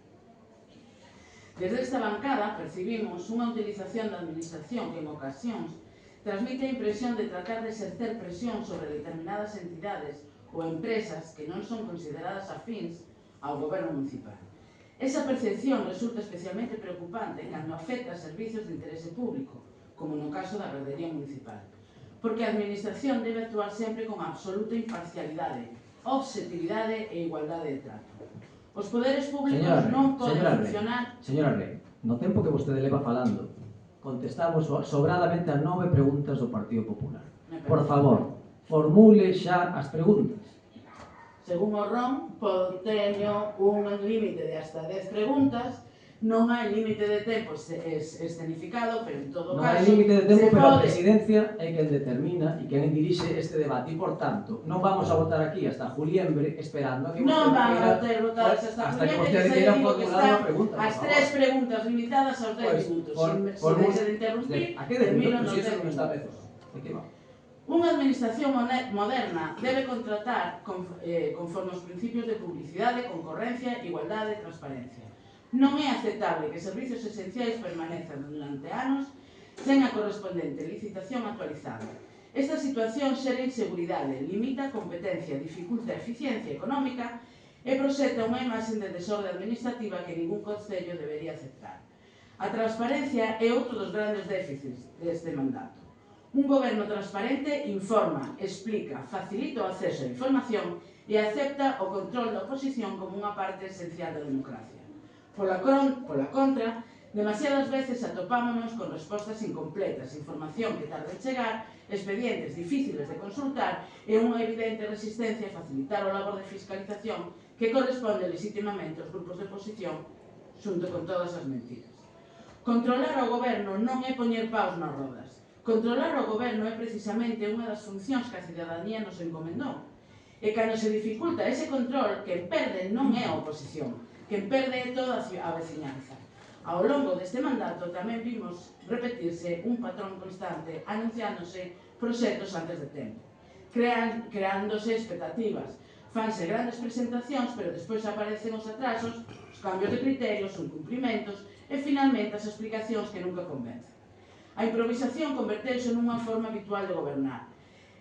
Desde esta bancada percibimos unha utilización da administración que en ocasións transmite a impresión de tratar de exercer presión sobre determinadas entidades ou empresas que non son consideradas afíns ao goberno municipal. Esa percepción resulta especialmente preocupante cando afecta a servizos de interese público, como no caso da gardería municipal, porque a administración debe actuar sempre con absoluta imparcialidade, objetividade e igualdade de trato. Os poderes públicos non poden funcionar... Señora Rey, no tempo que vostede leva falando, contestamos sobradamente a 9 preguntas do Partido Popular. Por favor, formule xa as preguntas. Según o RON, teño un límite de hasta 10 preguntas, non hai límite de tempo escenificado, pero en todo caso... Non hai límite de tempo, pero a presidencia é quen determina e quen dirixe este debate e, por tanto, non vamos a votar aquí hasta juliembre esperando a que non van a ter votadas hasta juliembre, que se digo que están as 3 preguntas limitadas aos 10 minutos. Se deixa de interrumpir, termino nos 10 minutos. Unha administración moderna debe contratar conforme os principios de publicidade, concorrencia, igualdade e transparencia. Non é aceptable que servizos esenciais permanezan durante anos sen a correspondente licitación actualizada. Esta situación xera inseguridade, limita a competencia, dificulta a eficiencia económica e proxecta unha imaxe de desorde administrativa que ningún concello debería aceptar. A transparencia é outro dos grandes déficits deste mandato. Un goberno transparente informa, explica, facilita o acceso á información e acepta o control da oposición como unha parte esencial da democracia. Pola contra, demasiadas veces atopámonos con respostas incompletas, información que tarda en chegar, expedientes difíciles de consultar e unha evidente resistencia a facilitar o labor de fiscalización que corresponde legitimamente aos grupos de oposición xunto con todas as mentiras. Controlar o goberno non é poñer paus nas rodas. Controlar o goberno é precisamente unha das funcións que a cidadanía nos encomendou. E cando se dificulta ese control, quen perde non é a oposición, quen perde é toda a veciñanza. Ao longo deste mandato tamén vimos repetirse un patrón constante anunciándose proxectos antes de tempo, creándose expectativas, fanse grandes presentacións, pero despois aparecen os atrasos, os cambios de criterios, os incumprimentos e finalmente as explicacións que nunca convencen. A improvisación converteuse nunha forma habitual de gobernar.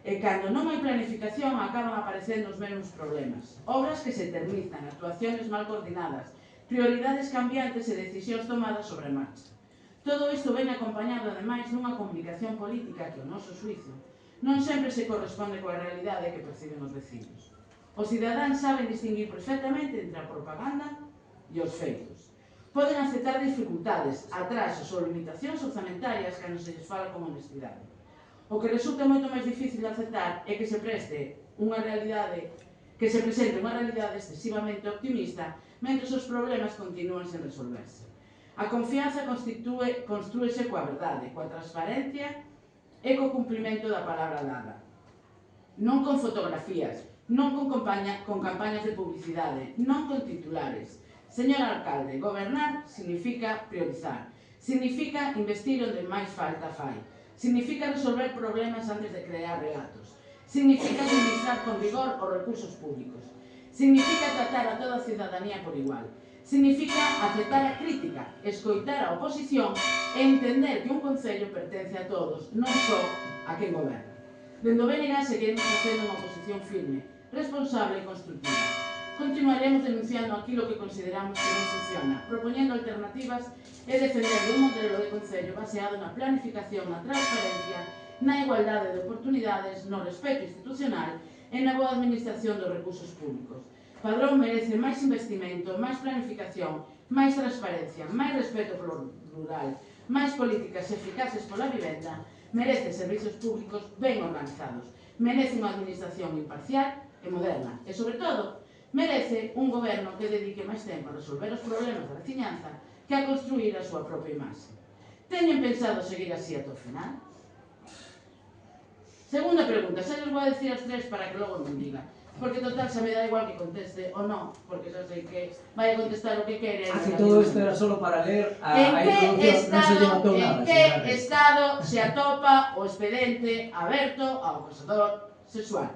E cando non hai planificación acaban aparecendo os mesmos problemas. Obras que se eternizan, actuaciones mal coordinadas, prioridades cambiantes e decisións tomadas sobre a marcha. Todo isto ven acompañado, ademais, nunha comunicación política que, ao noso xuizo, non sempre se corresponde coa realidade que perciben os vecinos. Os cidadáns saben distinguir perfectamente entre a propaganda e os feitos. Poden aceptar dificultades, atrasos ou limitacións orzamentarias cando se lles fala con honestidade. O que resulta moito máis difícil de aceptar é que se presente unha realidade excesivamente optimista mentre os problemas continúan sen resolverse. A confianza construíse coa verdade, coa transparencia e co cumprimento da palabra dada. Non con fotografías, non con campañas de publicidade, non con titulares. Señor alcalde, gobernar significa priorizar, significa investir onde máis falta fai, significa resolver problemas antes de crear relatos, significa administrar con rigor os recursos públicos, significa tratar a toda a cidadanía por igual, significa aceptar a crítica, escoitar a oposición e entender que un concello pertence a todos, non só a quen goberna. Dende o BNG seguiremos facendo unha oposición firme, responsable e constructiva. Continuaremos denunciando aquilo que consideramos que non funciona, propoñendo alternativas e defendendo un modelo de concello baseado na planificación, na transparencia, na igualdade de oportunidades, no respeto institucional e na boa administración dos recursos públicos. Padrón merece máis investimento, máis planificación, máis transparencia, máis respeto polo rural, máis políticas eficaces pola vivenda, merece servizos públicos ben organizados, merece unha administración imparcial e moderna e, sobre todo, merece un goberno que dedique máis tempo a resolver os problemas da veciñanza que a construir a súa propia imaxe. Teñen pensado seguir así ata o final? Segunda pregunta, xa les vou a decir as tres para que logo non diga. Porque total xa me dá igual que conteste ou non, porque xa sei que vai a contestar o que quere. Así todo isto era solo para ler a introducción, non se levantou nada. En que estado se atopa o expediente aberto ao acosador sexual?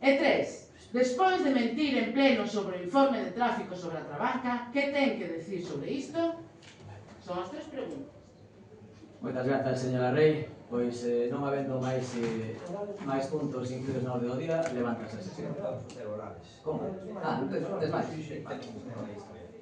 E tres, despois de mentir en pleno sobre o informe de tráfico sobre a Trabanca, que ten que decir sobre isto? Son as tres preguntas. Moitas grazas, señora Rei. Pois non habendo máis puntos incluídos na orde do día, levántase a sesión. Como? Non tes máis?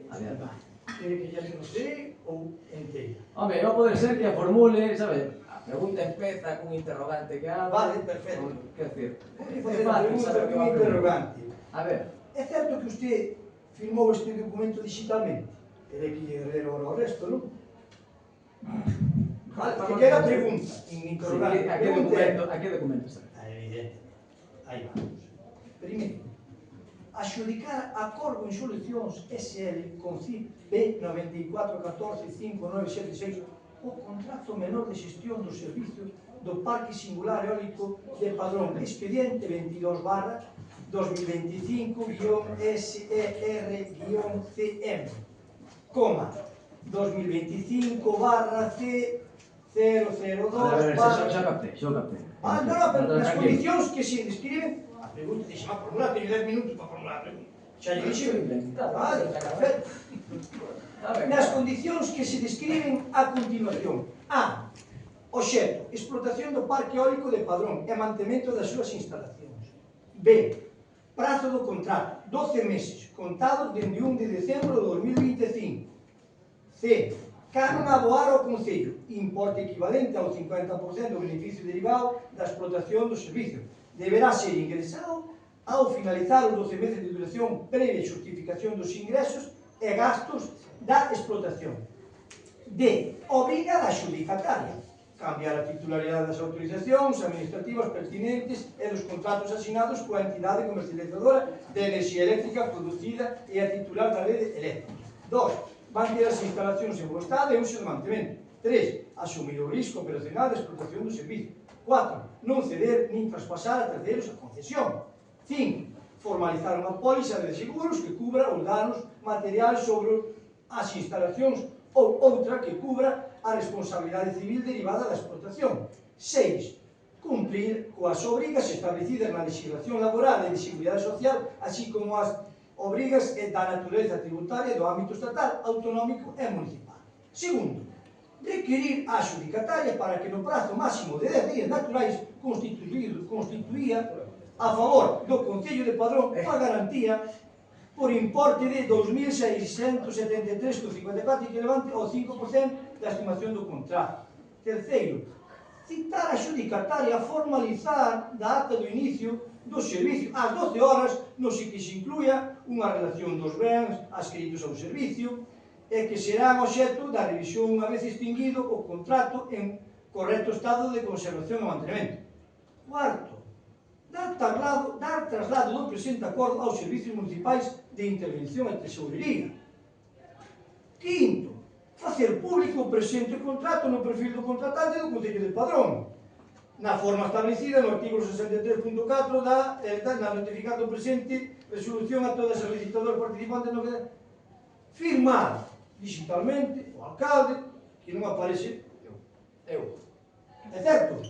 Adiante. Quere que ya non sei ou enteira? Home, non pode ser que a formule, sabe? A pregunta empeza cun interrogante que abre. Vale, perfecto. Quer decir, Vou facer a pregunta con un interrogante. A ver. É certo que usted firmou este documento digitalmente? Teré que ler agora o resto, non? Vale, que queda a pregunta, en interrogante. A que documento está? Evidente. Aí vamos. Primeiro, adxudicar acordo en solucións SL con CIP B94145976 o contrato menor de xestión do servicio do Parque Singular Eólico de Padrón, expediente 22-22-SER-CM, coma, 2025/C 002. Xa captei. Pero nas condicións que se describen, a pregunta deixa-me formular, teño 10 minutos para formular a pregunta. Xa lle dixo. Vale, perfecto. Nas condicións que se describen a continuación. A. Obxecto, explotación do Parque Eólico de Padrón e mantemento das súas instalacións. B. Prazo do contrato, 12 meses, contados dende 1 de decembro de 2025. C. Canon a aboar ao Concello, importe equivalente ao 50% do beneficio derivado da explotación do servicio. Deberá ser ingresado ao finalizar os 12 meses de duración previa justificación dos ingresos e gastos da explotación. D. Obriga da xudicataria. Cambiar a titularidade das autorizacións administrativas pertinentes e dos contratos asinados coa entidade comercializadora de enerxía eléctrica producida e a titular da rede eléctrica. 2. Manter as instalacións en bo estado e uso de mantemento. 3. Asumir o risco operacional da explotación do servicio. 4. Non ceder nin traspasar a terceiros a concesión. 5. Formalizar unha póliza de seguros que cubra os danos materiais sobre as instalacións ou outra que cubra a responsabilidade civil derivada da explotación. 6. Cumprir coas obrigas establecidas na legislación laboral e de seguridade social, así como as obrigas da natureza tributaria do ámbito estatal, autonómico e municipal. Segundo, requerir a xudicataria para que no prazo máximo de 10 días naturais constituía a favor do Concello de Padrón unha garantía por importe de 2.673,54 equivalente ao 5% da estimación do contrato. Terceiro, citar a xudicataria a formalizar da ata do inicio do servicio ás 12 horas no que se incluya unha relación dos bens adscritos ao servicio e que serán obxecto da revisión unha vez extinguido o contrato en correcto estado de conservación e mantenimento. Cuarto, dar traslado do presente acordo aos servicios municipais de intervención e tesourería. Quinto, facer público o presente contrato no perfil do contratante do Concello de Padrón, na forma establecida no artigo 63.4 na notificar do presente resolución a todas as licitadoras participantes no que firmar digitalmente o alcalde que non aparece eu. É certo?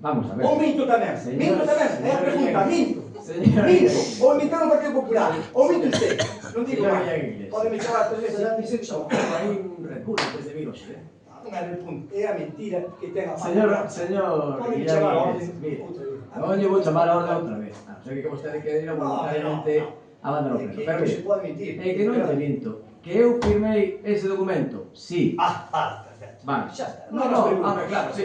Vamos a ver. Ou minto tamén. Minto tamén. É a pregunta. Minto. Señora Minto. Ou imitar o Partido Popular. Ou minto usted. Non digo Señora máis. Iglesias. Pode me chamar 3 veces antes de xo. Hai un recurso antes de vir hoxe. Non é el punto. É a mentira que ten a Señor Pode me chamar a orden Iglesias, mire, outra vez. non lle vou chamar a orde outra vez. A non ser que vostede quede ir voluntariamente abandonar o pleno. Pero Que se mire, pode mentir. é que non te minto. Que eu firmei ese documento, sí. Perfecto. Vale. Xa está. No, claro, sí.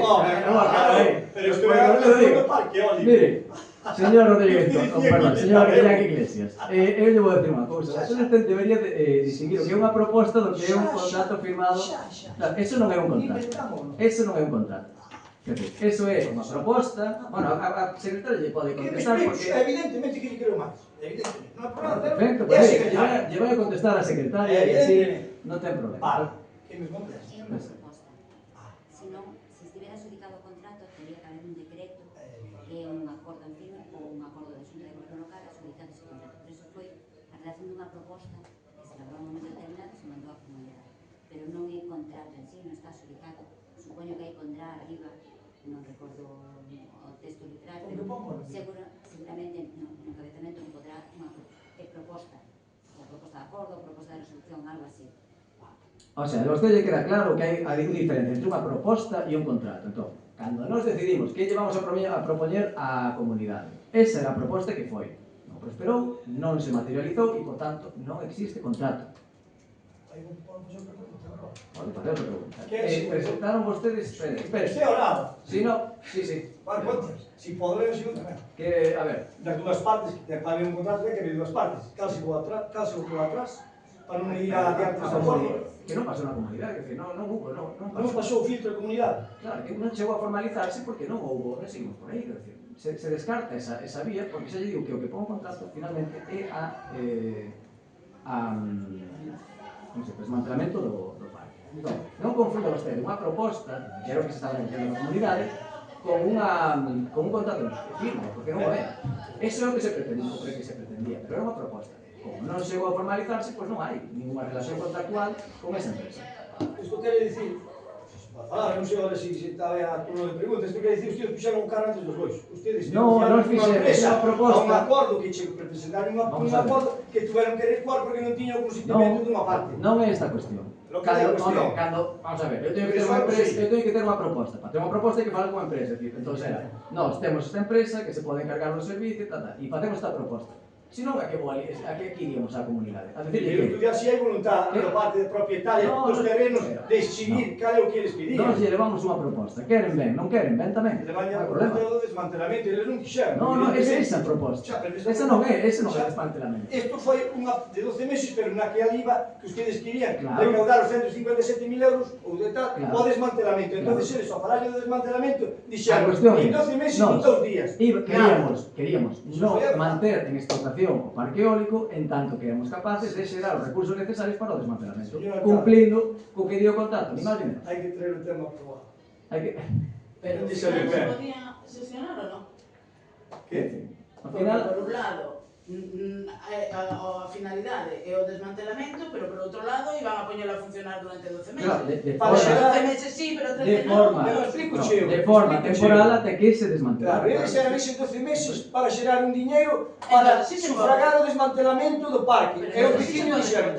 Pero isto é a relación do Parque Eólico. Mire, señor Rodríguez, perdón, señor Iñaki Iglesias, eu lle vou decir unha cousa. Vostede debería distinguir o que é unha proposta do que é un contrato firmado. Claro, eso non é un contrato. Eso non é un contrato. Eso é unha proposta. Bueno, a secretaria lle pode contestar porque... Evidentemente que lle quero máis. Evidentemente. Non hai problema. Perfecto, pues lle vai a contestar a secretaria e así non ten problema. Vale. Que me conteste. Era unha proposta. Si non, se estivera adjudicado o contrato, teria que haber un decreto chega un momento determinado se mandou a comunidade. Pero non é contrato en sí, non está xudicado. Supoño que hai pondrá arriba, non recordo o texto literal, pero seguramente no encabezamento non podrá unha proposta, ou proposta de acordo, ou proposta de resolución, algo así. O sea, a vostede queda claro que hai a diferencia entre unha proposta e un contrato. Entón, cando nos decidimos que lle vamos a propoñer á comunidade, esa era a proposta que foi. Non prosperou, non se materializou e, por tanto, non existe contrato. Pode facer outra pregunta. Presentaron vostedes... Espera. Este é o lado. Si, no, sí. Vale, contas. Si pode ler, si non tamén. Que, a ver... Das dúas partes, que para haber un contrato ten que haber dúas partes. Cal se vou atrás, para non ir adiante esta forma. Que non pasou na comunidade, que non hubo, non Non pasou o filtro de comunidade. Claro, que non chegou a formalizarse porque non houbo, non seguimos por aí, quer decir, se descarta esa vía, porque xa lle digo que o que pon un contrato finalmente é non sei, desmantelamento do parque. Entón, non confunda vostede unha proposta, que era o que se estaba dicindo na comunidade, con un contrato firme, porque non o é. Eso é o que se pretendía, pero era unha proposta. Como non chegou a formalizarse, pois non hai ninguna relación contractual con esa empresa. Isto quere dicir, para falar, non sei agora se está a turno de preguntas, isto quere dicir que ustedes puxeron un carro antes dos bois. Ustedes non fixeron unha proposta. A un acordo que che presentaron un acordo que tuveron que recuar porque non tiña o consentimento dunha parte. Non é esta cuestión. Vamos a ver, eu teño que ter unha proposta. Para ter unha proposta hai que falar con unha empresa. Entón era, nós temos esta empresa que se pode encargar do servicio e facemos esta proposta. Se non, a que iríamos á comunidade? A decirle que... Estudiar se hai voluntad da parte propietaria dos terrenos de decidir cal é o que eles pedían. Nós lle levamos unha proposta. Queren ben, non queren ben tamén. Levan a proposta do desmantelamento, eles non quixeron. Non, esa é esa proposta. Esa non é desmantelamento. Isto foi unha de 12 meses, pero naquela IVA que ustedes querían recaudar os 157.000 euros ou de tal, o desmantelamento. Entón, eles, ao falarle do desmantelamento, dixeron, en 12 meses, en 2 días. Queríamos non manter en explotación o parque eólico en tanto que éramos capaces de xerar os recursos necesarios para o desmantelamento, cumplindo co que dio o contrato, ni máis ni menos. Hai que traer o tema aprobado. Pero ao final se podía sesionar ou non? Que? Ao final, por un lado, a finalidade é o desmantelamento, pero por outro lado iban a poñela a funcionar durante 12 meses. Para 12 meses sí, pero 13 non. De forma temporal até que se desmantelara. Claro, eles eran eses 12 meses para xerar un diñeiro para sufragar o desmantelamento do parque. E os vecinos dixeron,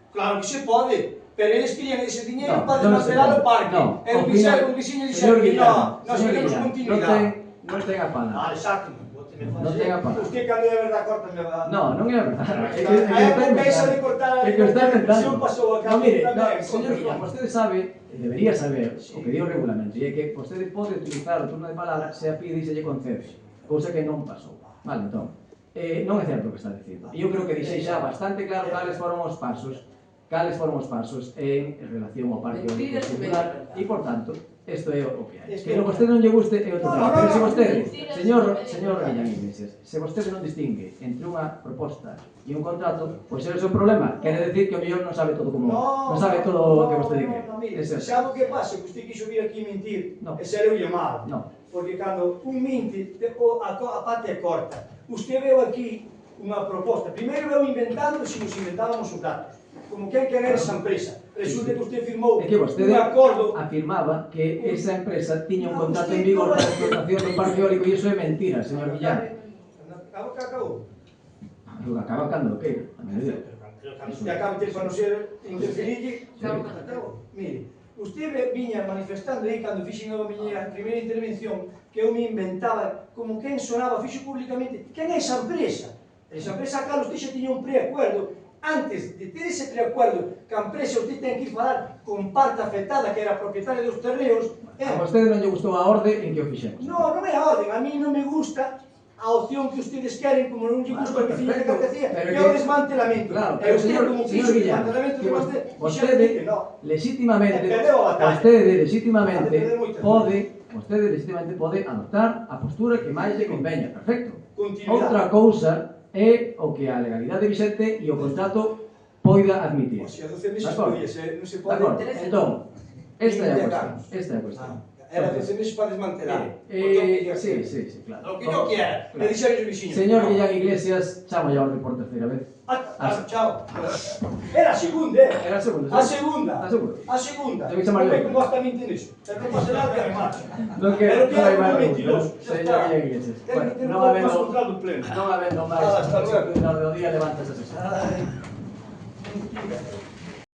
claro que se pode, pero eles querían ese diñeiro para desmantelar o parque. E os vecinos dixeron que non, nós queremos continuidade. Non ten a palabra. Exacto. Non ten a palabra. Usted cando é verdade, córtame a... Non é verdade. É que está inventando. pasou a non, mire, señor Guillán, vostede sabe, debería saber, o que di o regulamento, e é que vostede pode utilizar o turno de palabra se a pide e se lle concede, cousa que non pasou. Vale, entón, non é certo o que está dicindo. E eu creo que dixei xa bastante claro cales foron os pasos en relación ao parque eólico singular e, por tanto, isto é o que hai. Que a vostede non lle guste é outro tema. Pero se vostede, señor Guillán Iglesias, se vostede non distingue entre unha proposta e un contrato, pois é o seu problema. Quere decir que o mellor non sabe todo como... Non sabe todo o que vostede quere. Sabe o que pasa? Que usted quixo vir aquí mentir e sereu-lle mal. Porque cando un minti, a parte é corta. Usted veu aquí unha proposta. Primeiro veu inventando se nos inventábamos os datos. Como quen querer esa empresa. Resulta que usted firmou un acordo... Afirmaba que esa empresa tiña un contrato en vigor para a explotación do parque eólico e iso é mentira, señor Guillán. Acabou. Acaba cando queira, a medida. Usted acaba de para non ser interferirlle. Mire, usted viña manifestando aí cando fixen a miña primeira intervención que eu me inventaba como quen sonaba, fixo públicamente. Quen é esa empresa? Esa empresa, Carlos, usted xa tiña un preacuerdo. Antes de ter ese preacuerdo que a empresa usted ten que falar con parte afectada que era a propietaria dos terreos. A vostede non lle gustou a orde en que o fixemos? Non é a orde, a mí non me gusta a opción que ustedes queren, como non lle gusta o que fixen que hacía, que é o desmantelamento. Claro, pero señor Guillán, que vostede legítimamente pode adoptar a postura que máis lle conveña, perfecto. Outra cousa é o que a legalidade vixente e o contrato poida admitir. O sea, 12 meses podía ser, non se pode... Entón, esta é a cuestión. Era 12 meses para desmantelar. Sí, claro. Lo que yo quiera, le dixo a veciños. Señor Guillán Iglesias, chamo ya orden por terceira vez. Chao. Era a segunda, Era a segunda. A segunda. A segunda. A segunda. Tengo que chamar Non yo. me compostamente niso. Pero non pasa nada que me marcha. Non que Pero que non hai era máis 22. Señor Guillán Iglesias. Ten Bueno, que ter non un habendo control do pleno. non habendo máis Hasta luego. disciplina do día, levántase a sesión. Ai, mentira.